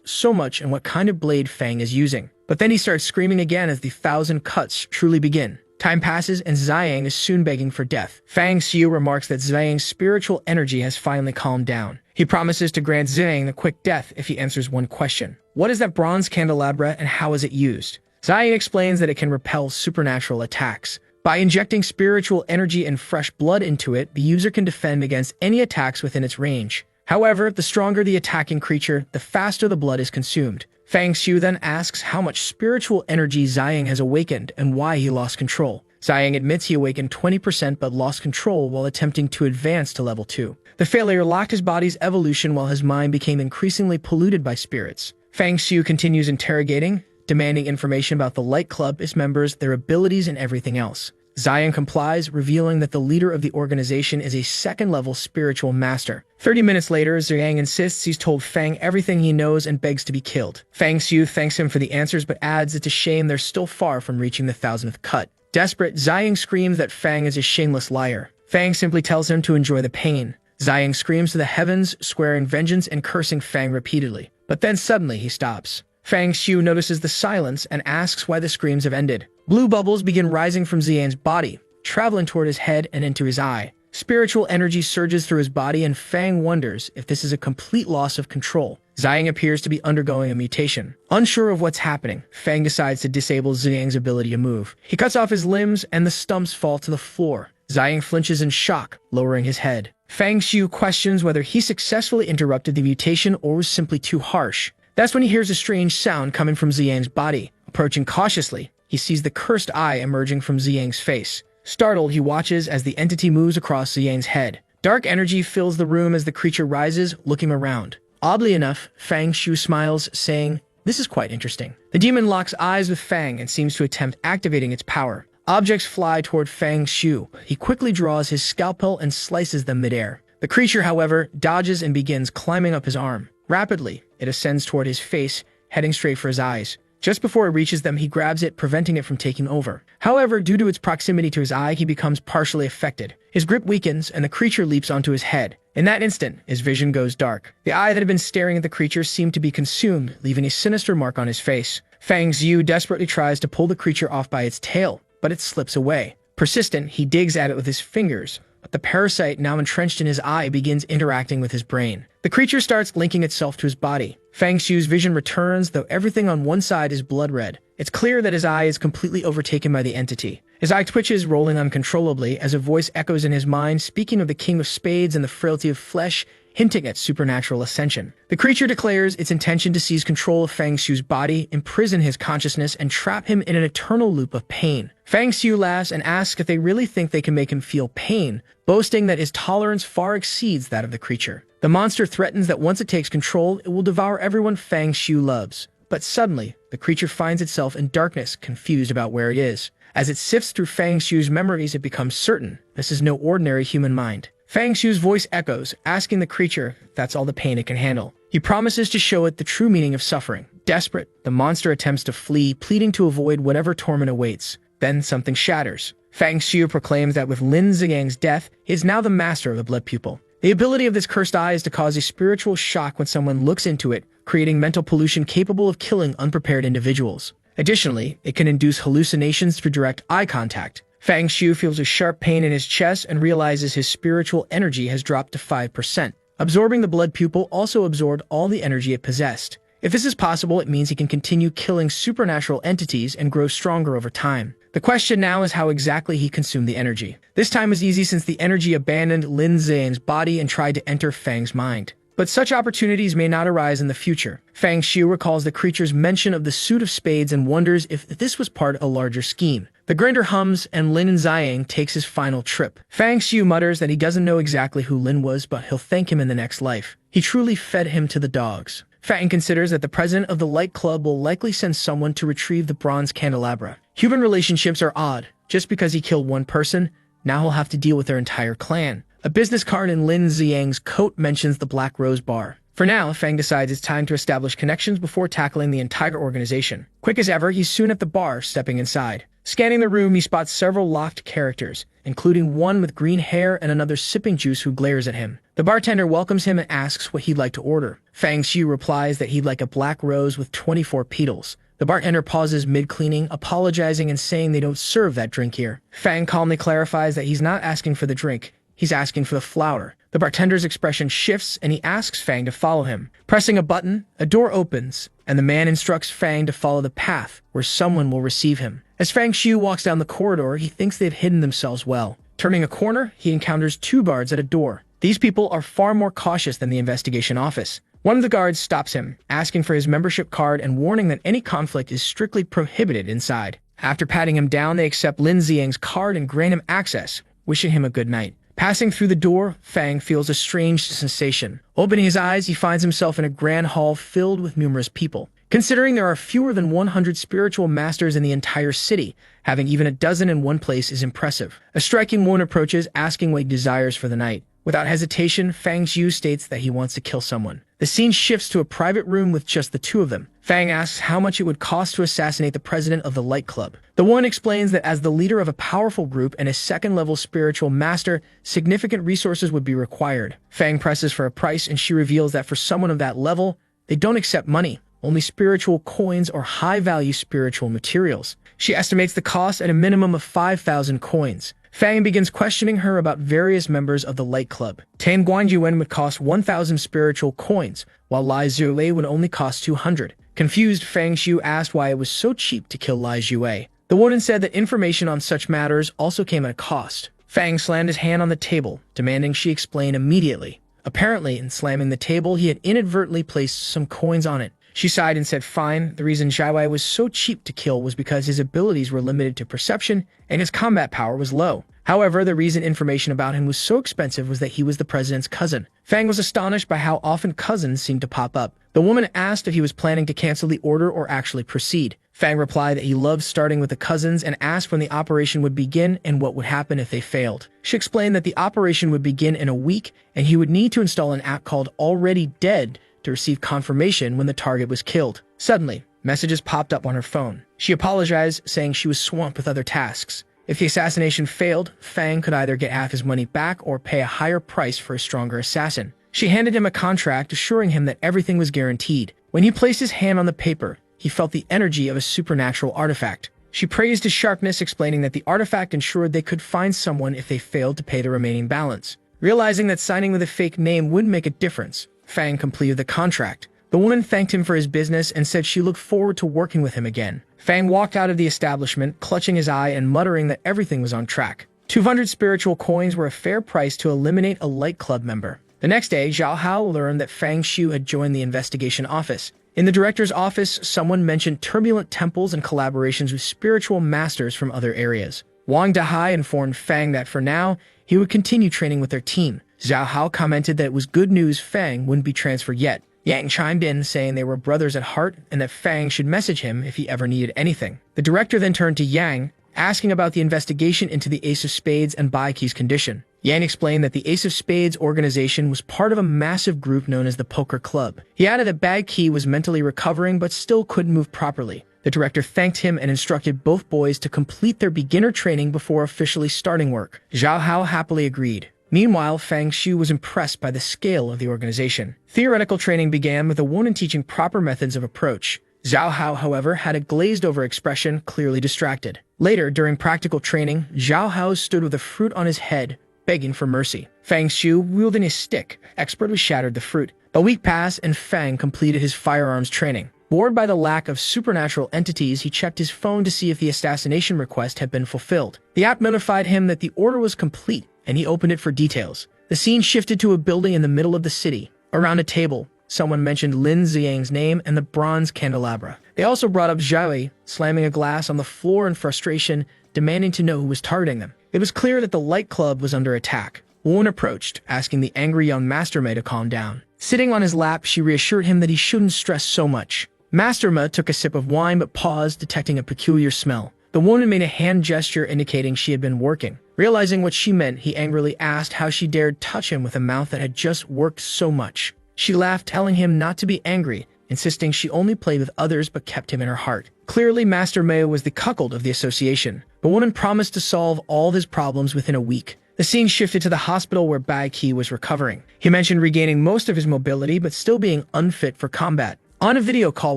so much and what kind of blade Fang is using. But then he starts screaming again as the 1,000 cuts truly begin. Time passes and Ziyang is soon begging for death. Fang Xiu remarks that Ziyang's spiritual energy has finally calmed down. He promises to grant Ziyang the quick death if he answers one question. What is that bronze candelabra and how is it used? Ziyang explains that it can repel supernatural attacks. By injecting spiritual energy and fresh blood into it, the user can defend against any attacks within its range. However, the stronger the attacking creature, the faster the blood is consumed. Fang Xiu then asks how much spiritual energy Ziyang has awakened and why he lost control. Ziyang admits he awakened 20% but lost control while attempting to advance to level 2. The failure locked his body's evolution while his mind became increasingly polluted by spirits. Fang Xiu continues interrogating, demanding information about the Light Club, its members, their abilities, and everything else. Ziyang complies, revealing that the leader of the organization is a second-level spiritual master. 30 minutes later, Ziyang insists he's told Fang everything he knows and begs to be killed. Fang Xiu thanks him for the answers but adds it's a shame they're still far from reaching the 1,000th cut. Desperate, Ziyang screams that Fang is a shameless liar. Fang simply tells him to enjoy the pain. Ziyang screams to the heavens, swearing vengeance and cursing Fang repeatedly. But then suddenly he stops. Fang Xiu notices the silence and asks why the screams have ended. Blue bubbles begin rising from Ziyang's body, traveling toward his head and into his eye. Spiritual energy surges through his body and Fang wonders if this is a complete loss of control. Ziyang appears to be undergoing a mutation. Unsure of what's happening, Fang decides to disable Ziyang's ability to move. He cuts off his limbs and the stumps fall to the floor. Ziyang flinches in shock, lowering his head. Fang Xiu questions whether he successfully interrupted the mutation or was simply too harsh. That's when he hears a strange sound coming from Ziyang's body. Approaching cautiously, he sees the cursed eye emerging from Ziyang's face. Startled, he watches as the entity moves across Ziyang's head. Dark energy fills the room as the creature rises, looking around. Oddly enough, Fang Xiu smiles, saying, "This is quite interesting." The demon locks eyes with Fang and seems to attempt activating its power. Objects fly toward Fang Xiu. He quickly draws his scalpel and slices them midair. The creature, however, dodges and begins climbing up his arm. Rapidly, it ascends toward his face, heading straight for his eyes. Just before it reaches them, he grabs it, preventing it from taking over. However, due to its proximity to his eye, he becomes partially affected. His grip weakens, and the creature leaps onto his head. In that instant, his vision goes dark. The eye that had been staring at the creature seemed to be consumed, leaving a sinister mark on his face. Fang Xiu desperately tries to pull the creature off by its tail, but it slips away. Persistent, he digs at it with his fingers, but the parasite now entrenched in his eye begins interacting with his brain. The creature starts linking itself to his body. Fang Xiu's vision returns, though everything on one side is blood red. It's clear that his eye is completely overtaken by the entity. His eye twitches, rolling uncontrollably, as a voice echoes in his mind, speaking of the King of Spades and the frailty of flesh, hinting at supernatural ascension. The creature declares its intention to seize control of Fang Xiu's body, imprison his consciousness, and trap him in an eternal loop of pain. Fang Xiu laughs and asks if they really think they can make him feel pain, boasting that his tolerance far exceeds that of the creature. The monster threatens that once it takes control, it will devour everyone Fang Xiu loves. But suddenly, the creature finds itself in darkness, confused about where it is. As it sifts through Fang Xiu's memories, it becomes certain this is no ordinary human mind. Fang Xiu's voice echoes, asking the creature if that's all the pain it can handle. He promises to show it the true meaning of suffering. Desperate, the monster attempts to flee, pleading to avoid whatever torment awaits. Then something shatters. Fang Xiu proclaims that with Lin Ziyang's death, he is now the master of the blood pupil. The ability of this cursed eye is to cause a spiritual shock when someone looks into it, creating mental pollution capable of killing unprepared individuals. Additionally, it can induce hallucinations through direct eye contact. Fang Xiu feels a sharp pain in his chest and realizes his spiritual energy has dropped to 5%. Absorbing the blood pupil also absorbed all the energy it possessed. If this is possible, it means he can continue killing supernatural entities and grow stronger over time. The question now is how exactly he consumed the energy. This time was easy since the energy abandoned Lin Ziyang's body and tried to enter Fang's mind. But such opportunities may not arise in the future. Fang Xiu recalls the creature's mention of the suit of spades and wonders if this was part of a larger scheme. The grinder hums and Lin Ziyang takes his final trip. Fang Xiu mutters that he doesn't know exactly who Lin was, but he'll thank him in the next life. He truly fed him to the dogs. Fang considers that the president of the Light Club will likely send someone to retrieve the bronze candelabra. Human relationships are odd. Just because he killed one person, now he'll have to deal with their entire clan. A business card in Lin Ziyang's coat mentions the Black Rose Bar. For now, Fang decides it's time to establish connections before tackling the entire organization. Quick as ever, he's soon at the bar, stepping inside. Scanning the room, he spots several locked characters, including one with green hair and another sipping juice who glares at him. The bartender welcomes him and asks what he'd like to order. Fang Xiu replies that he'd like a black rose with 24 petals. The bartender pauses mid-cleaning, apologizing and saying they don't serve that drink here. Fang calmly clarifies that he's not asking for the drink, he's asking for the flour. The bartender's expression shifts and he asks Fang to follow him. Pressing a button, a door opens, and the man instructs Fang to follow the path where someone will receive him. As Fang Xiu walks down the corridor, he thinks they've hidden themselves well. Turning a corner, he encounters two guards at a door. These people are far more cautious than the investigation office. One of the guards stops him, asking for his membership card and warning that any conflict is strictly prohibited inside. After patting him down, they accept Lin Xiang's card and grant him access, wishing him a good night. Passing through the door, Fang feels a strange sensation. Opening his eyes, he finds himself in a grand hall filled with numerous people. Considering there are fewer than 100 spiritual masters in the entire city, having even a dozen in one place is impressive. A striking woman approaches, asking what he desires for the night. Without hesitation, Fang Xiu states that he wants to kill someone. The scene shifts to a private room with just the two of them. Fang asks how much it would cost to assassinate the president of the Light Club. The woman explains that as the leader of a powerful group and a second-level spiritual master, significant resources would be required. Fang presses for a price and she reveals that for someone of that level, they don't accept money, only spiritual coins or high-value spiritual materials. She estimates the cost at a minimum of 5,000 coins. Fang begins questioning her about various members of the Light Club. Tan Guanyuan would cost 1,000 spiritual coins, while Lai Zhuwei would only cost 200. Confused, Fang Xiu asked why it was so cheap to kill Lai Zhuwei. The woman said that information on such matters also came at a cost. Fang slammed his hand on the table, demanding she explain immediately. Apparently, in slamming the table, he had inadvertently placed some coins on it. She sighed and said fine. The reason Zhuwei was so cheap to kill was because his abilities were limited to perception and his combat power was low. However, the reason information about him was so expensive was that he was the president's cousin. Fang was astonished by how often cousins seemed to pop up. The woman asked if he was planning to cancel the order or actually proceed. Fang replied that he loved starting with the cousins and asked when the operation would begin and what would happen if they failed. She explained that the operation would begin in a week and he would need to install an app called Already Dead to receive confirmation when the target was killed. Suddenly, messages popped up on her phone. She apologized, saying she was swamped with other tasks. If the assassination failed, Fang could either get half his money back or pay a higher price for a stronger assassin. She handed him a contract, assuring him that everything was guaranteed. When he placed his hand on the paper, he felt the energy of a supernatural artifact. She praised his sharpness, explaining that the artifact ensured they could find someone if they failed to pay the remaining balance. Realizing that signing with a fake name wouldn't make a difference, Fang completed the contract. The woman thanked him for his business and said she looked forward to working with him again. Fang walked out of the establishment, clutching his eye and muttering that everything was on track. 200 spiritual coins were a fair price to eliminate a Light Club member. The next day, Yahello learned that Fang Xiu had joined the investigation office. In the director's office, someone mentioned turbulent temples and collaborations with spiritual masters from other areas. Wang Dahai informed Fang that for now, he would continue training with their team. Zhao Hao commented that it was good news Fang wouldn't be transferred yet. Yang chimed in, saying they were brothers at heart and that Fang should message him if he ever needed anything. The director then turned to Yang, asking about the investigation into the Ace of Spades and Bai Key's condition. Yang explained that the Ace of Spades organization was part of a massive group known as the Poker Club. He added that Bai Key was mentally recovering but still couldn't move properly. The director thanked him and instructed both boys to complete their beginner training before officially starting work. Zhao Hao happily agreed. Meanwhile, Fang Xiu was impressed by the scale of the organization. Theoretical training began with a woman teaching proper methods of approach. Zhao Hao, however, had a glazed-over expression, clearly distracted. Later, during practical training, Zhao Hao stood with a fruit on his head, begging for mercy. Fang Xiu, wielding his stick, expertly shattered the fruit. A week passed, and Fang completed his firearms training. Bored by the lack of supernatural entities, he checked his phone to see if the assassination request had been fulfilled. The app notified him that the order was complete, and he opened it for details. The scene shifted to a building in the middle of the city. Around a table, someone mentioned Lin Xiang's name and the bronze candelabra. They also brought up Zhuwei, slamming a glass on the floor in frustration, demanding to know who was targeting them. It was clear that the Light Club was under attack. Woman approached, asking the angry young mastermaid to calm down. Sitting on his lap, she reassured him that he shouldn't stress so much. Masterma took a sip of wine but paused, detecting a peculiar smell. The woman made a hand gesture indicating she had been working. Realizing what she meant, he angrily asked how she dared touch him with a mouth that had just worked so much. She laughed, telling him not to be angry, insisting she only played with others but kept him in her heart. Clearly, Master Meo was the cuckold of the association. The woman promised to solve all of his problems within a week. The scene shifted to the hospital where Bai Qi was recovering. He mentioned regaining most of his mobility but still being unfit for combat. On a video call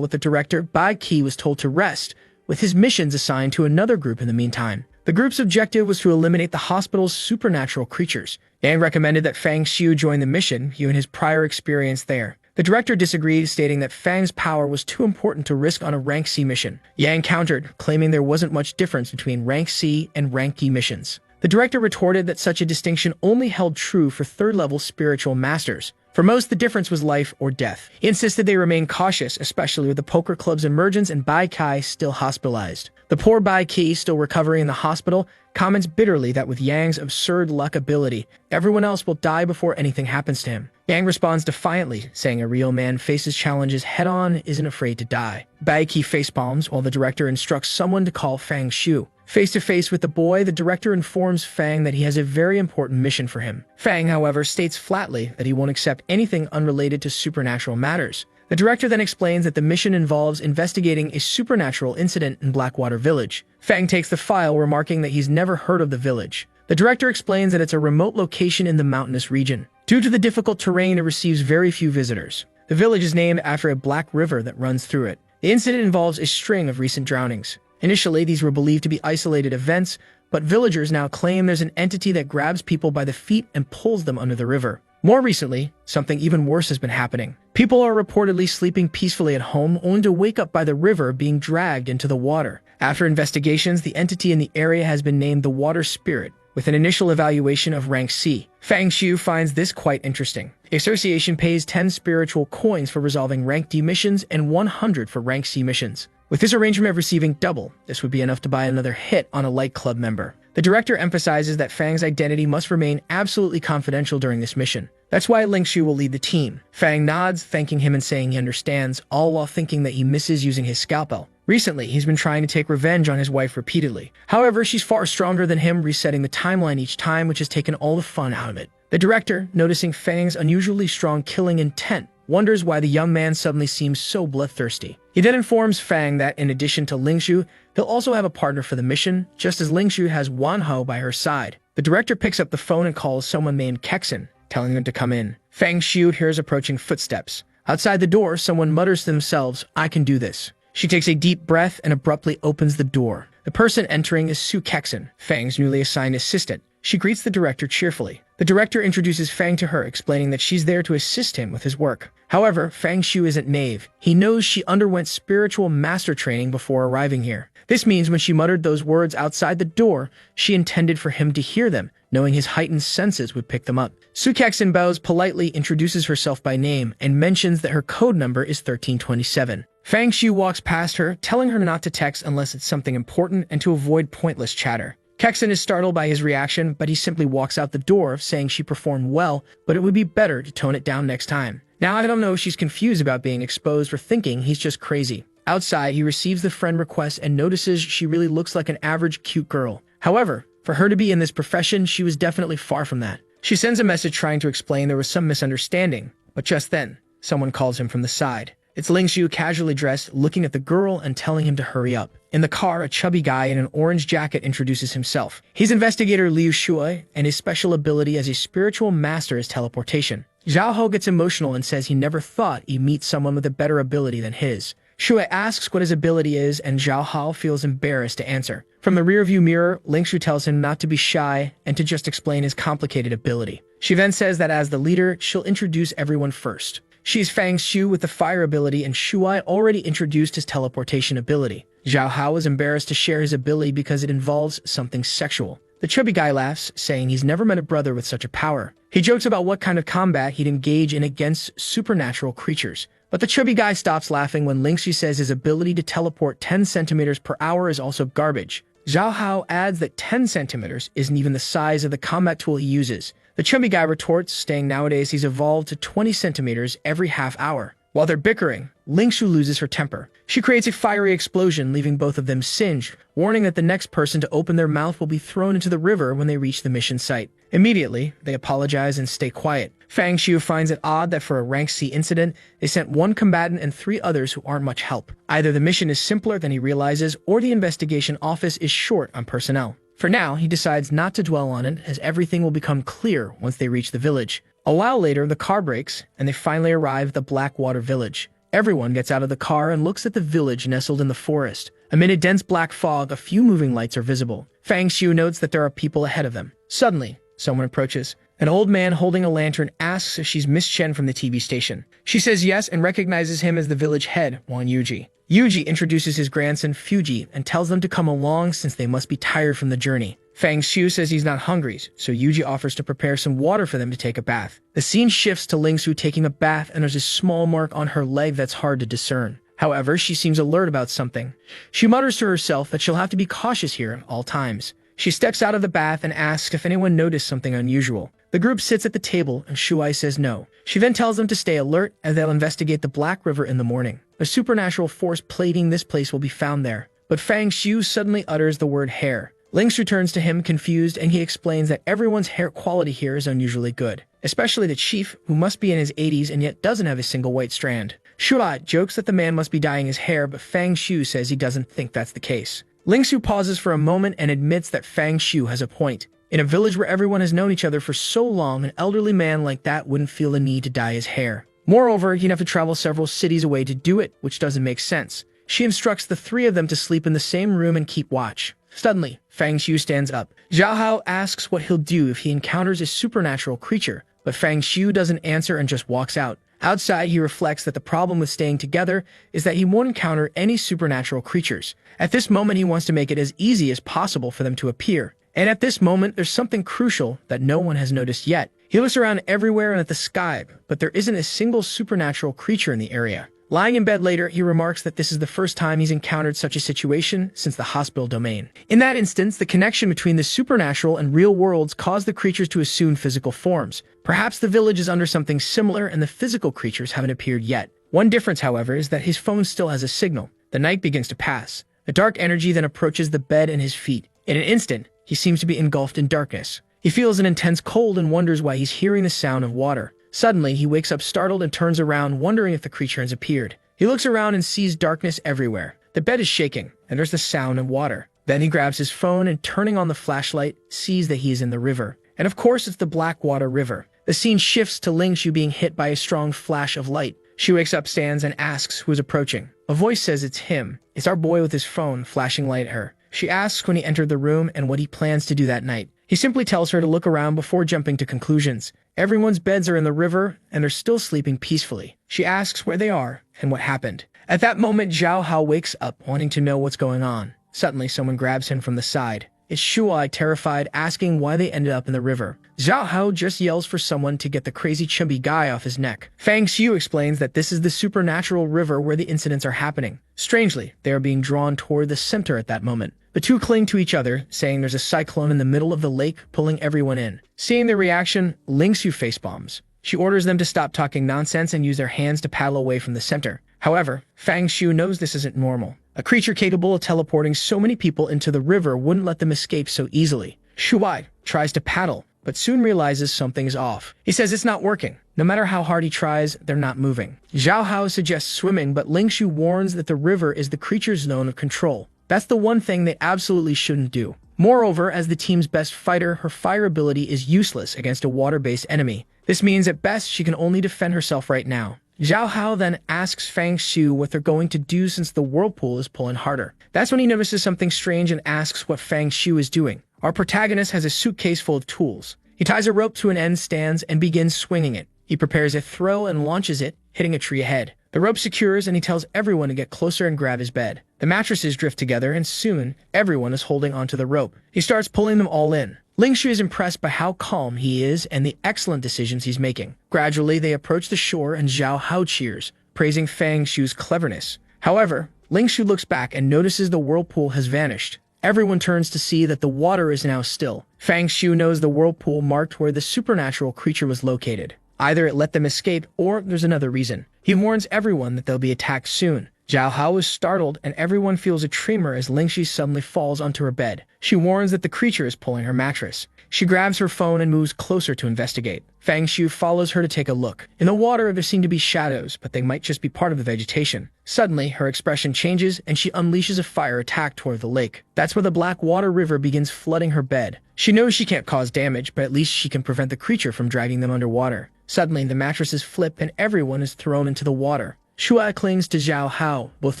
with the director, Bai Qi was told to rest, with his missions assigned to another group in the meantime. The group's objective was to eliminate the hospital's supernatural creatures. Yang recommended that Fang Xiu join the mission, given his prior experience there. The director disagreed, stating that Fang's power was too important to risk on a Rank C mission. Yang countered, claiming there wasn't much difference between Rank C and Rank E missions. The director retorted that such a distinction only held true for third-level spiritual masters. For most, the difference was life or death. He insisted they remain cautious, especially with the poker club's emergence and Bai Kai still hospitalized. The poor Bai Qi, still recovering in the hospital, comments bitterly that with Yang's absurd luck ability, everyone else will die before anything happens to him. Yang responds defiantly, saying a real man faces challenges head-on, isn't afraid to die. Bai Qi facepalms while the director instructs someone to call Fang Xiu. Face-to-face with the boy, the director informs Fang that he has a very important mission for him. Fang, however, states flatly that he won't accept anything unrelated to supernatural matters. The director then explains that the mission involves investigating a supernatural incident in Blackwater Village. Fang takes the file, remarking that he's never heard of the village. The director explains that it's a remote location in the mountainous region. Due to the difficult terrain, it receives very few visitors. The village is named after a black river that runs through it. The incident involves a string of recent drownings. Initially, these were believed to be isolated events, but villagers now claim there's an entity that grabs people by the feet and pulls them under the river. More recently, something even worse has been happening. People are reportedly sleeping peacefully at home, only to wake up by the river being dragged into the water. After investigations, the entity in the area has been named the Water Spirit, with an initial evaluation of rank C. Fang Xiu finds this quite interesting. The association pays 10 spiritual coins for resolving rank D missions and 100 for rank C missions. With this arrangement of receiving double, this would be enough to buy another hit on a light club member. The director emphasizes that Fang's identity must remain absolutely confidential during this mission. That's why Ling Shu will lead the team. Fang nods, thanking him and saying he understands, all while thinking that he misses using his scalpel. Recently, he's been trying to take revenge on his wife repeatedly. However, she's far stronger than him, resetting the timeline each time, which has taken all the fun out of it. The director, noticing Fang's unusually strong killing intent, wonders why the young man suddenly seems so bloodthirsty. He then informs Fang that, in addition to Ling Shu, he'll also have a partner for the mission, just as Ling Shu has Wan Ho by her side. The director picks up the phone and calls someone named Kexen, telling them to come in. Fang Xiu hears approaching footsteps. Outside the door, someone mutters to themselves, "I can do this." She takes a deep breath and abruptly opens the door. The person entering is Su Kexen, Fang's newly assigned assistant. She greets the director cheerfully. The director introduces Fang to her, explaining that she's there to assist him with his work. However, Fang Xiu isn't naive. He knows she underwent spiritual master training before arriving here. This means when she muttered those words outside the door, she intended for him to hear them, knowing his heightened senses would pick them up. Su Kexen bows politely, introduces herself by name, and mentions that her code number is 1327. Fang Xiu walks past her, telling her not to text unless it's something important and to avoid pointless chatter. Kexen is startled by his reaction, but he simply walks out the door, saying she performed well, but it would be better to tone it down next time. Now I don't know if she's confused about being exposed for thinking he's just crazy. Outside, he receives the friend request and notices she really looks like an average cute girl. However, for her to be in this profession, she was definitely far from that. She sends a message trying to explain there was some misunderstanding, but just then, someone calls him from the side. It's Ling Shu, casually dressed, looking at the girl and telling him to hurry up. In the car, a chubby guy in an orange jacket introduces himself. He's investigator Liu Shui, and his special ability as a spiritual master is teleportation. Zhao Ho gets emotional and says he never thought he'd meet someone with a better ability than his. Shui asks what his ability is, and Zhao Hao feels embarrassed to answer. From the rearview mirror, Ling Shu tells him not to be shy and to just explain his complicated ability. She then says that as the leader, she'll introduce everyone first. She's Fang Xiu with the fire ability, and Shuai already introduced his teleportation ability. Zhao Hao is embarrassed to share his ability because it involves something sexual. The chubby guy laughs, saying he's never met a brother with such a power. He jokes about what kind of combat he'd engage in against supernatural creatures. But the chubby guy stops laughing when Ling Shu says his ability to teleport 10 centimeters per hour is also garbage. Zhao Hao adds that 10 centimeters isn't even the size of the combat tool he uses. The chubby guy retorts, saying nowadays he's evolved to 20 centimeters every half hour. While they're bickering, Ling Shu loses her temper. She creates a fiery explosion, leaving both of them singed, warning that the next person to open their mouth will be thrown into the river when they reach the mission site. Immediately, they apologize and stay quiet. Fang Xiu finds it odd that for a rank C incident, they sent one combatant and 3 others who aren't much help. Either the mission is simpler than he realizes, or the investigation office is short on personnel. For now, he decides not to dwell on it, as everything will become clear once they reach the village. A while later, the car breaks, and they finally arrive at the Blackwater village. Everyone gets out of the car and looks at the village nestled in the forest. Amid a dense black fog, a few moving lights are visible. Fang Xiu notes that there are people ahead of them. Suddenly, someone approaches. An old man holding a lantern asks if she's Miss Chen from the TV station. She says yes and recognizes him as the village head, Wan Yuji. Yuji introduces his grandson Fuji and tells them to come along since they must be tired from the journey. Fang Xiu says he's not hungry, so Yuji offers to prepare some water for them to take a bath. The scene shifts to Ling Su taking a bath, and there's a small mark on her leg that's hard to discern. However, she seems alert about something. She mutters to herself that she'll have to be cautious here at all times. She steps out of the bath and asks if anyone noticed something unusual. The group sits at the table, and Shuai says no. She then tells them to stay alert, and they'll investigate the Black River in the morning. A supernatural force plaguing this place will be found there. But Fang Xiu suddenly utters the word hair. Ling Su turns to him confused, and he explains that everyone's hair quality here is unusually good, especially the chief, who must be in his 80s and yet doesn't have a single white strand. Shulai jokes that the man must be dyeing his hair, but Fang Xiu says he doesn't think that's the case. Ling Su pauses for a moment and admits that Fang Xiu has a point. In a village where everyone has known each other for so long, an elderly man like that wouldn't feel the need to dye his hair. Moreover, he'd have to travel several cities away to do it, which doesn't make sense. She instructs the three of them to sleep in the same room and keep watch. Suddenly, Fang Xiu stands up. Zhao Hao asks what he'll do if he encounters a supernatural creature, but Fang Xiu doesn't answer and just walks out. Outside, he reflects that the problem with staying together is that he won't encounter any supernatural creatures. At this moment, he wants to make it as easy as possible for them to appear. And at this moment, there's something crucial that no one has noticed yet. He looks around everywhere and at the sky, but there isn't a single supernatural creature in the area. Lying in bed later, he remarks that this is the first time he's encountered such a situation since the hospital domain. In that instance, the connection between the supernatural and real worlds caused the creatures to assume physical forms. Perhaps the village is under something similar and the physical creatures haven't appeared yet. One difference, however, is that his phone still has a signal. The night begins to pass. A dark energy then approaches the bed and his feet. In an instant, he seems to be engulfed in darkness. He feels an intense cold and wonders why he's hearing the sound of water. Suddenly, he wakes up startled and turns around, wondering if the creature has appeared. He looks around and sees darkness everywhere. The bed is shaking, and there's the sound of water. Then he grabs his phone and, turning on the flashlight, sees that he is in the river. And of course, it's the Blackwater River. The scene shifts to Ling Shu being hit by a strong flash of light. She wakes up, stands, and asks who is approaching. A voice says it's him. It's our boy with his phone, flashing light at her. She asks when he entered the room and what he plans to do that night. He simply tells her to look around before jumping to conclusions. Everyone's beds are in the river, and they're still sleeping peacefully. She asks where they are and what happened. At that moment, Zhao Hao wakes up, wanting to know what's going on. Suddenly, someone grabs him from the side. It's Shuai, terrified, asking why they ended up in the river. Zhao Hao just yells for someone to get the crazy chubby guy off his neck. Fang Xiu explains that this is the supernatural river where the incidents are happening. Strangely, they are being drawn toward the center at that moment. The two cling to each other, saying there's a cyclone in the middle of the lake, pulling everyone in. Seeing their reaction, Ling Su facepalms. She orders them to stop talking nonsense and use their hands to paddle away from the center. However, Fang Xiu knows this isn't normal. A creature capable of teleporting so many people into the river wouldn't let them escape so easily. Shuai tries to paddle, but soon realizes something is off. He says it's not working. No matter how hard he tries, they're not moving. Zhao Hao suggests swimming, but Ling Shu warns that the river is the creature's zone of control. That's the one thing they absolutely shouldn't do. Moreover, as the team's best fighter, her fire ability is useless against a water-based enemy. This means at best she can only defend herself right now. Zhao Hao then asks Fang Xiu what they're going to do since the whirlpool is pulling harder. That's when he notices something strange and asks what Fang Xiu is doing. Our protagonist has a suitcase full of tools. He ties a rope to an end stands and begins swinging it. He prepares a throw and launches it, hitting a tree ahead. The rope secures and he tells everyone to get closer and grab his bed. The mattresses drift together and soon, everyone is holding onto the rope. He starts pulling them all in. Ling Shu is impressed by how calm he is and the excellent decisions he's making. Gradually, they approach the shore and Zhao Hao cheers, praising Fang Xiu's cleverness. However, Ling Shu looks back and notices the whirlpool has vanished. Everyone turns to see that the water is now still. Fang Xiu knows the whirlpool marked where the supernatural creature was located. Either it let them escape or there's another reason. He warns everyone that they'll be attacked soon. Zhao Hao is startled and everyone feels a tremor as Ling Shi suddenly falls onto her bed. She warns that the creature is pulling her mattress. She grabs her phone and moves closer to investigate. Fang Xiu follows her to take a look. In the water, there seem to be shadows, but they might just be part of the vegetation. Suddenly, her expression changes and she unleashes a fire attack toward the lake. That's where the Blackwater River begins flooding her bed. She knows she can't cause damage, but at least she can prevent the creature from dragging them underwater. Suddenly, the mattresses flip and everyone is thrown into the water. Shuai clings to Zhao Hao, both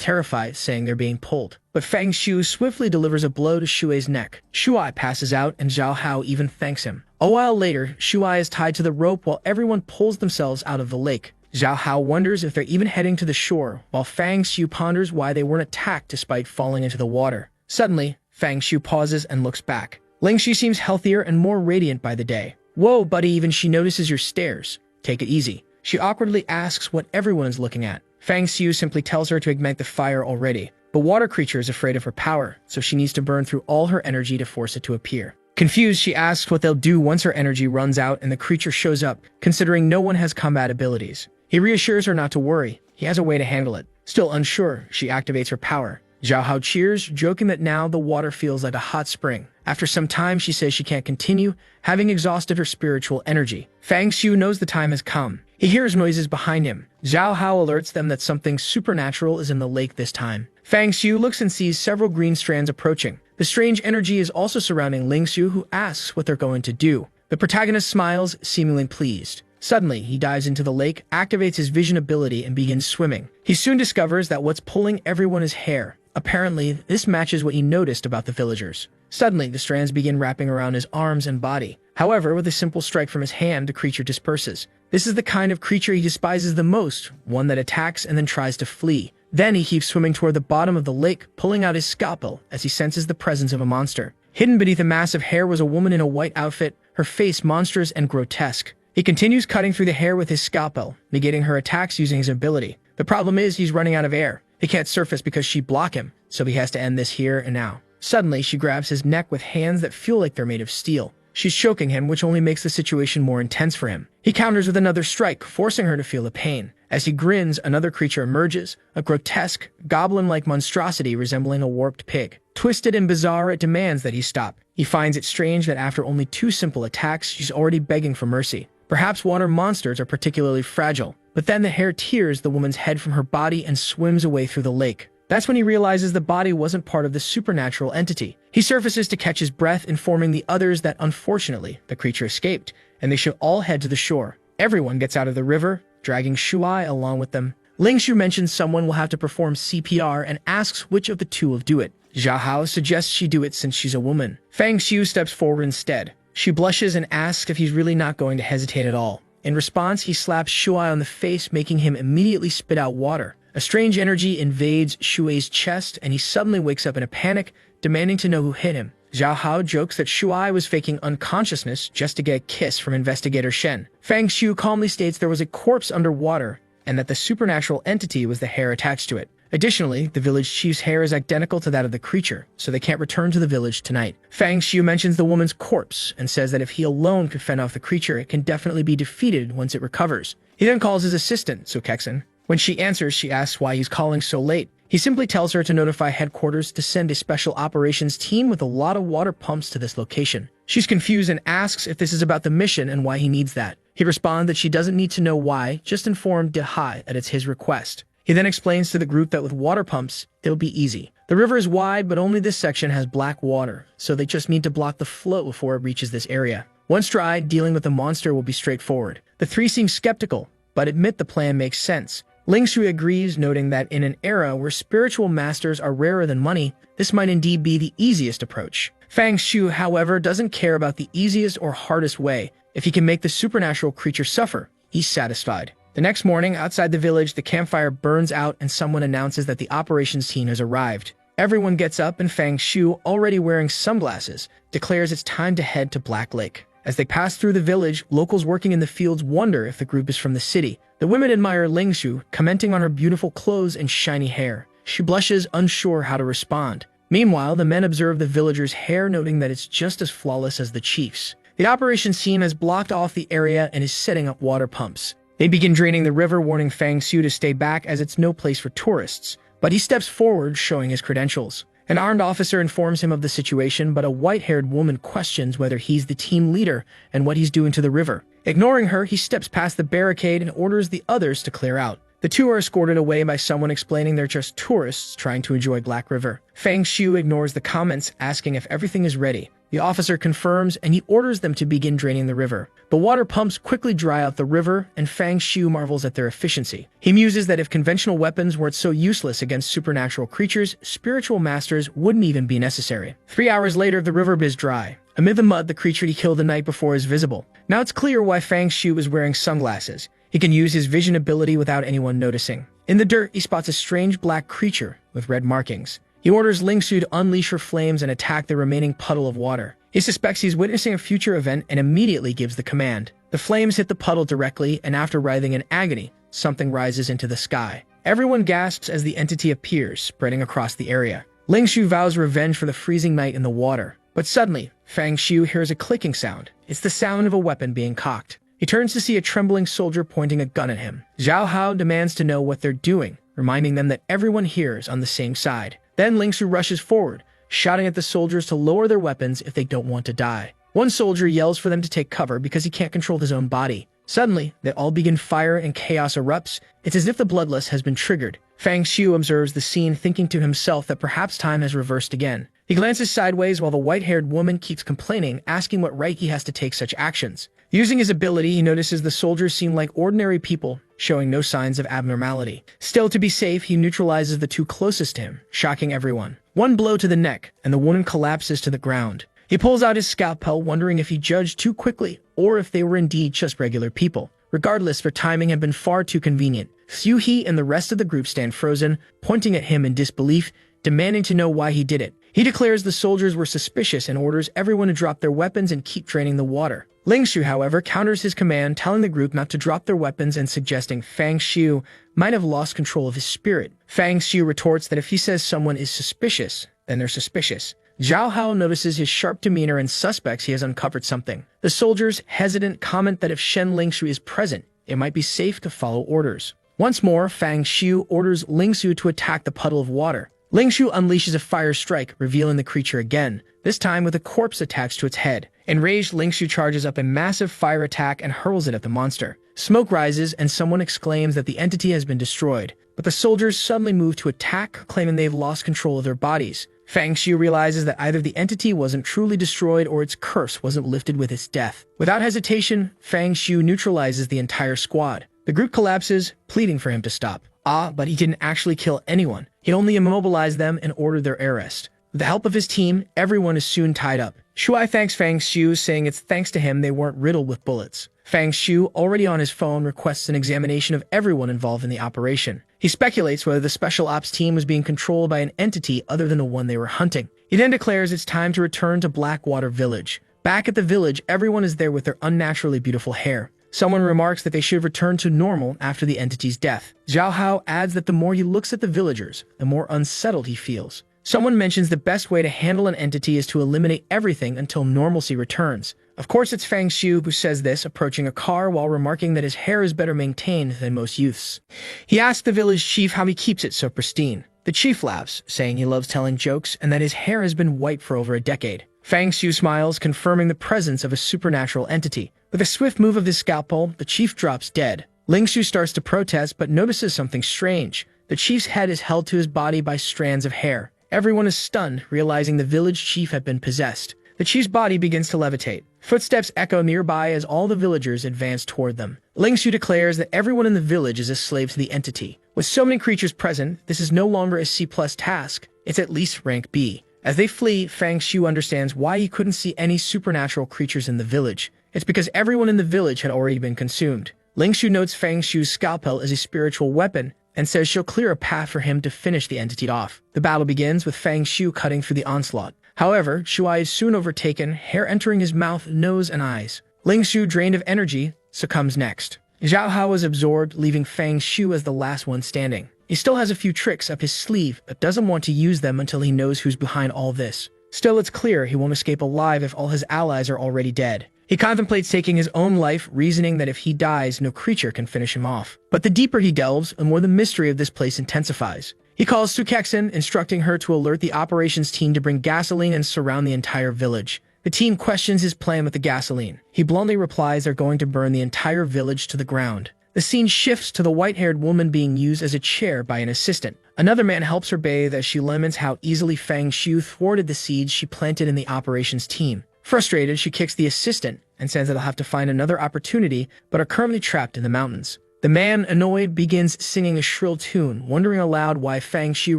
terrified, saying they're being pulled. But Fang Xiu swiftly delivers a blow to Shuai's neck. Shuai passes out, and Zhao Hao even thanks him. A while later, Shuai is tied to the rope while everyone pulls themselves out of the lake. Zhao Hao wonders if they're even heading to the shore, while Fang Xiu ponders why they weren't attacked despite falling into the water. Suddenly, Fang Xiu pauses and looks back. Ling Xu seems healthier and more radiant by the day. "Whoa, buddy, even she notices your stares. Take it easy." She awkwardly asks what everyone is looking at. Fang Xiu simply tells her to ignite the fire already. The water creature is afraid of her power, so she needs to burn through all her energy to force it to appear. Confused, she asks what they'll do once her energy runs out and the creature shows up, considering no one has combat abilities. He reassures her not to worry. He has a way to handle it. Still unsure, she activates her power. Zhao Hao cheers, joking that now the water feels like a hot spring. After some time, she says she can't continue, having exhausted her spiritual energy. Fang Xiu knows the time has come. He hears noises behind him. Zhao Hao alerts them that something supernatural is in the lake this time. Fang Xiu looks and sees several green strands approaching. The strange energy is also surrounding Ling Xiu, who asks what they're going to do. The protagonist smiles, seemingly pleased. Suddenly, he dives into the lake, activates his vision ability, and begins swimming. He soon discovers that what's pulling everyone is hair. Apparently, this matches what he noticed about the villagers. Suddenly, the strands begin wrapping around his arms and body. However, with a simple strike from his hand, the creature disperses. This is the kind of creature he despises the most, one that attacks and then tries to flee. Then he keeps swimming toward the bottom of the lake, pulling out his scalpel as he senses the presence of a monster. Hidden beneath a mass of hair was a woman in a white outfit, her face monstrous and grotesque. He continues cutting through the hair with his scalpel, negating her attacks using his ability. The problem is he's running out of air. He can't surface because she blocked him, so he has to end this here and now. Suddenly, she grabs his neck with hands that feel like they're made of steel. She's choking him, which only makes the situation more intense for him. He counters with another strike, forcing her to feel the pain. As he grins, another creature emerges, a grotesque, goblin-like monstrosity resembling a warped pig. Twisted and bizarre, it demands that he stop. He finds it strange that after only 2 simple attacks, she's already begging for mercy. Perhaps water monsters are particularly fragile, but then the hair tears the woman's head from her body and swims away through the lake. That's when he realizes the body wasn't part of the supernatural entity. He surfaces to catch his breath, informing the others that unfortunately, the creature escaped, and they should all head to the shore. Everyone gets out of the river, dragging Shuai along with them. Ling Xiu mentions someone will have to perform CPR and asks which of the two will do it. Zhao Hao suggests she do it since she's a woman. Fang Xiu steps forward instead. She blushes and asks if he's really not going to hesitate at all. In response, he slaps Shuai on the face, making him immediately spit out water. A strange energy invades Shuai's chest, and he suddenly wakes up in a panic, demanding to know who hit him. Zhao Hao jokes that Shuai was faking unconsciousness just to get a kiss from Investigator Shen. Fang Xiu calmly states there was a corpse underwater, and that the supernatural entity was the hair attached to it. Additionally, the village chief's hair is identical to that of the creature, so they can't return to the village tonight. Fang Xiu mentions the woman's corpse and says that if he alone could fend off the creature, it can definitely be defeated once it recovers. He then calls his assistant, Sukeksen. When she answers, she asks why he's calling so late. He simply tells her to notify headquarters to send a special operations team with a lot of water pumps to this location. She's confused and asks if this is about the mission and why he needs that. He responds that she doesn't need to know why, just inform Dehai that it's his request. He then explains to the group that with water pumps, it'll be easy. The river is wide, but only this section has black water, so they just need to block the flow before it reaches this area. Once dry, dealing with the monster will be straightforward. The three seem skeptical, but admit the plan makes sense. Ling Shui agrees, noting that in an era where spiritual masters are rarer than money, this might indeed be the easiest approach. Fang Shu, however, doesn't care about the easiest or hardest way. If he can make the supernatural creature suffer, he's satisfied. The next morning, outside the village, the campfire burns out and someone announces that the operations team has arrived. Everyone gets up and Fang Shu, already wearing sunglasses, declares it's time to head to Black Lake. As they pass through the village, locals working in the fields wonder if the group is from the city. The women admire Ling Shu, commenting on her beautiful clothes and shiny hair. She blushes, unsure how to respond. Meanwhile, the men observe the villagers' hair, noting that it's just as flawless as the chief's. The operations team has blocked off the area and is setting up water pumps. They begin draining the river, warning Fang Shu to stay back as it's no place for tourists. But he steps forward, showing his credentials. An armed officer informs him of the situation, but a white-haired woman questions whether he's the team leader and what he's doing to the river. Ignoring her, he steps past the barricade and orders the others to clear out. The two are escorted away by someone explaining they're just tourists trying to enjoy Black River. Fang Shu ignores the comments, asking if everything is ready. The officer confirms and he orders them to begin draining the river. The water pumps quickly dry out the river, and Fang Xiu marvels at their efficiency. He muses that if conventional weapons weren't so useless against supernatural creatures, spiritual masters wouldn't even be necessary. 3 hours later, the river is dry. Amid the mud, the creature he killed the night before is visible. Now it's clear why Fang Xiu is wearing sunglasses. He can use his vision ability without anyone noticing. In the dirt, he spots a strange black creature with red markings. He orders Ling Su to unleash her flames and attack the remaining puddle of water. He suspects he's witnessing a future event and immediately gives the command. The flames hit the puddle directly, and after writhing in agony, something rises into the sky. Everyone gasps as the entity appears, spreading across the area. Ling Su vows revenge for the freezing night in the water. But suddenly, Fang Xiu hears a clicking sound. It's the sound of a weapon being cocked. He turns to see a trembling soldier pointing a gun at him. Zhao Hao demands to know what they're doing, reminding them that everyone here is on the same side. Then Ling Su rushes forward, shouting at the soldiers to lower their weapons if they don't want to die. One soldier yells for them to take cover because he can't control his own body. Suddenly, they all begin fire and chaos erupts. It's as if the bloodlust has been triggered. Fang Xiu observes the scene, thinking to himself that perhaps time has reversed again. He glances sideways while the white-haired woman keeps complaining, asking what right he has to take such actions. Using his ability, he notices the soldiers seem like ordinary people, showing no signs of abnormality. Still, to be safe, he neutralizes the two closest to him, shocking everyone. One blow to the neck, and the woman collapses to the ground. He pulls out his scalpel, wondering if he judged too quickly, or if they were indeed just regular people. Regardless, their timing had been far too convenient. Xu He and the rest of the group stand frozen, pointing at him in disbelief, demanding to know why he did it. He declares the soldiers were suspicious and orders everyone to drop their weapons and keep draining the water. Ling Shu, however, counters his command, telling the group not to drop their weapons and suggesting Fang Xiu might have lost control of his spirit. Fang Xiu retorts that if he says someone is suspicious, then they're suspicious. Zhao Hao notices his sharp demeanor and suspects he has uncovered something. The soldiers, hesitant, comment that if Shen Lingshu is present, it might be safe to follow orders. Once more, Fang Xiu orders Lingsu to attack the puddle of water. Lingshu unleashes a fire strike, revealing the creature again, this time with a corpse attached to its head. Enraged, Lingshu charges up a massive fire attack and hurls it at the monster. Smoke rises, and someone exclaims that the entity has been destroyed. But the soldiers suddenly move to attack, claiming they've lost control of their bodies. Fang Xiu realizes that either the entity wasn't truly destroyed or its curse wasn't lifted with its death. Without hesitation, Fang Xiu neutralizes the entire squad. The group collapses, pleading for him to stop. But he didn't actually kill anyone. He only immobilized them and ordered their arrest. With the help of his team, everyone is soon tied up. Shuai thanks Fang Xiu, saying it's thanks to him they weren't riddled with bullets. Fang Xiu, already on his phone, requests an examination of everyone involved in the operation. He speculates whether the special ops team was being controlled by an entity other than the one they were hunting. He then declares it's time to return to Blackwater Village. Back at the village, everyone is there with their unnaturally beautiful hair. Someone remarks that they should return to normal after the entity's death. Zhao Hao adds that the more he looks at the villagers, the more unsettled he feels. Someone mentions the best way to handle an entity is to eliminate everything until normalcy returns. Of course, it's Fang Xiu who says this, approaching a car while remarking that his hair is better maintained than most youths. He asks the village chief how he keeps it so pristine. The chief laughs, saying he loves telling jokes and that his hair has been white for over a decade. Fang Xiu smiles, confirming the presence of a supernatural entity. With a swift move of his scalpel, the chief drops dead. Ling Shu starts to protest but notices something strange. The chief's head is held to his body by strands of hair. Everyone is stunned, realizing the village chief had been possessed. The chief's body begins to levitate. Footsteps echo nearby as all the villagers advance toward them. Ling Shu declares that everyone in the village is a slave to the entity. With so many creatures present, this is no longer a C+ task. It's at least rank B. As they flee, Fang Xiu understands why he couldn't see any supernatural creatures in the village. It's because everyone in the village had already been consumed. Ling Shu notes Fang Xiu's scalpel as a spiritual weapon and says she'll clear a path for him to finish the entity off. The battle begins with Fang Xiu cutting through the onslaught. However, Shuai is soon overtaken, hair entering his mouth, nose, and eyes. Ling Shu, drained of energy, succumbs next. Zhao Hao is absorbed, leaving Fang Xiu as the last one standing. He still has a few tricks up his sleeve, but doesn't want to use them until he knows who's behind all this. Still, it's clear he won't escape alive if all his allies are already dead. He contemplates taking his own life, reasoning that if he dies, no creature can finish him off. But the deeper he delves, the more the mystery of this place intensifies. He calls Sukeksen, instructing her to alert the operations team to bring gasoline and surround the entire village. The team questions his plan with the gasoline. He bluntly replies they're going to burn the entire village to the ground. The scene shifts to the white-haired woman being used as a chair by an assistant. Another man helps her bathe as she laments how easily Fang Xiu thwarted the seeds she planted in the operations team. Frustrated, she kicks the assistant and says that they'll have to find another opportunity, but are currently trapped in the mountains. The man, annoyed, begins singing a shrill tune, wondering aloud why Fang Xiu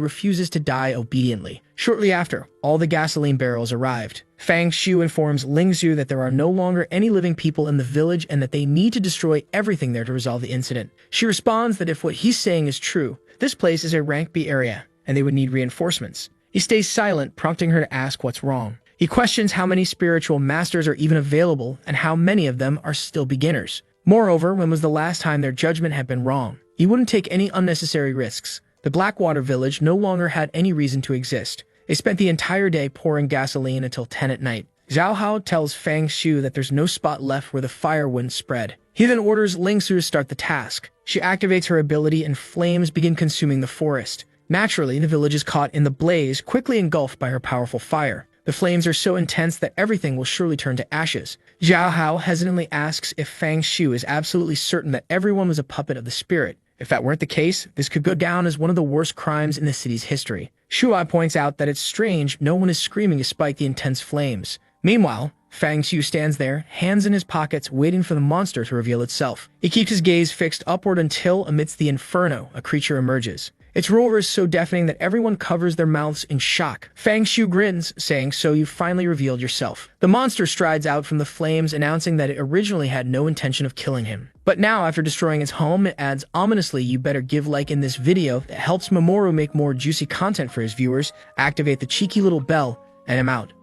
refuses to die obediently. Shortly after, all the gasoline barrels arrived. Fang Xiu informs Ling Zhu that there are no longer any living people in the village and that they need to destroy everything there to resolve the incident. She responds that if what he's saying is true, this place is a rank B area, and they would need reinforcements. He stays silent, prompting her to ask what's wrong. He questions how many spiritual masters are even available and how many of them are still beginners. Moreover, when was the last time their judgment had been wrong? He wouldn't take any unnecessary risks. The Blackwater village no longer had any reason to exist. They spent the entire day pouring gasoline until 10 at night. Zhao Hao tells Fang Xiu that there's no spot left where the fire wouldn't spread. He then orders Ling Su to start the task. She activates her ability and flames begin consuming the forest. Naturally, the village is caught in the blaze, quickly engulfed by her powerful fire. The flames are so intense that everything will surely turn to ashes. Zhao Hao hesitantly asks if Fang Xiu is absolutely certain that everyone was a puppet of the spirit. If that weren't the case, this could go down as one of the worst crimes in the city's history. Shuai points out that it's strange no one is screaming despite the intense flames. Meanwhile, Fang Xiu stands there, hands in his pockets, waiting for the monster to reveal itself. He keeps his gaze fixed upward until, amidst the inferno, a creature emerges. Its roar is so deafening that everyone covers their mouths in shock. Fang Xiu grins, saying, "So you finally revealed yourself." The monster strides out from the flames, announcing that it originally had no intention of killing him. But now, after destroying its home, it adds ominously, "You better give like in this video that helps Mamoru make more juicy content for his viewers, activate the cheeky little bell, and I'm out."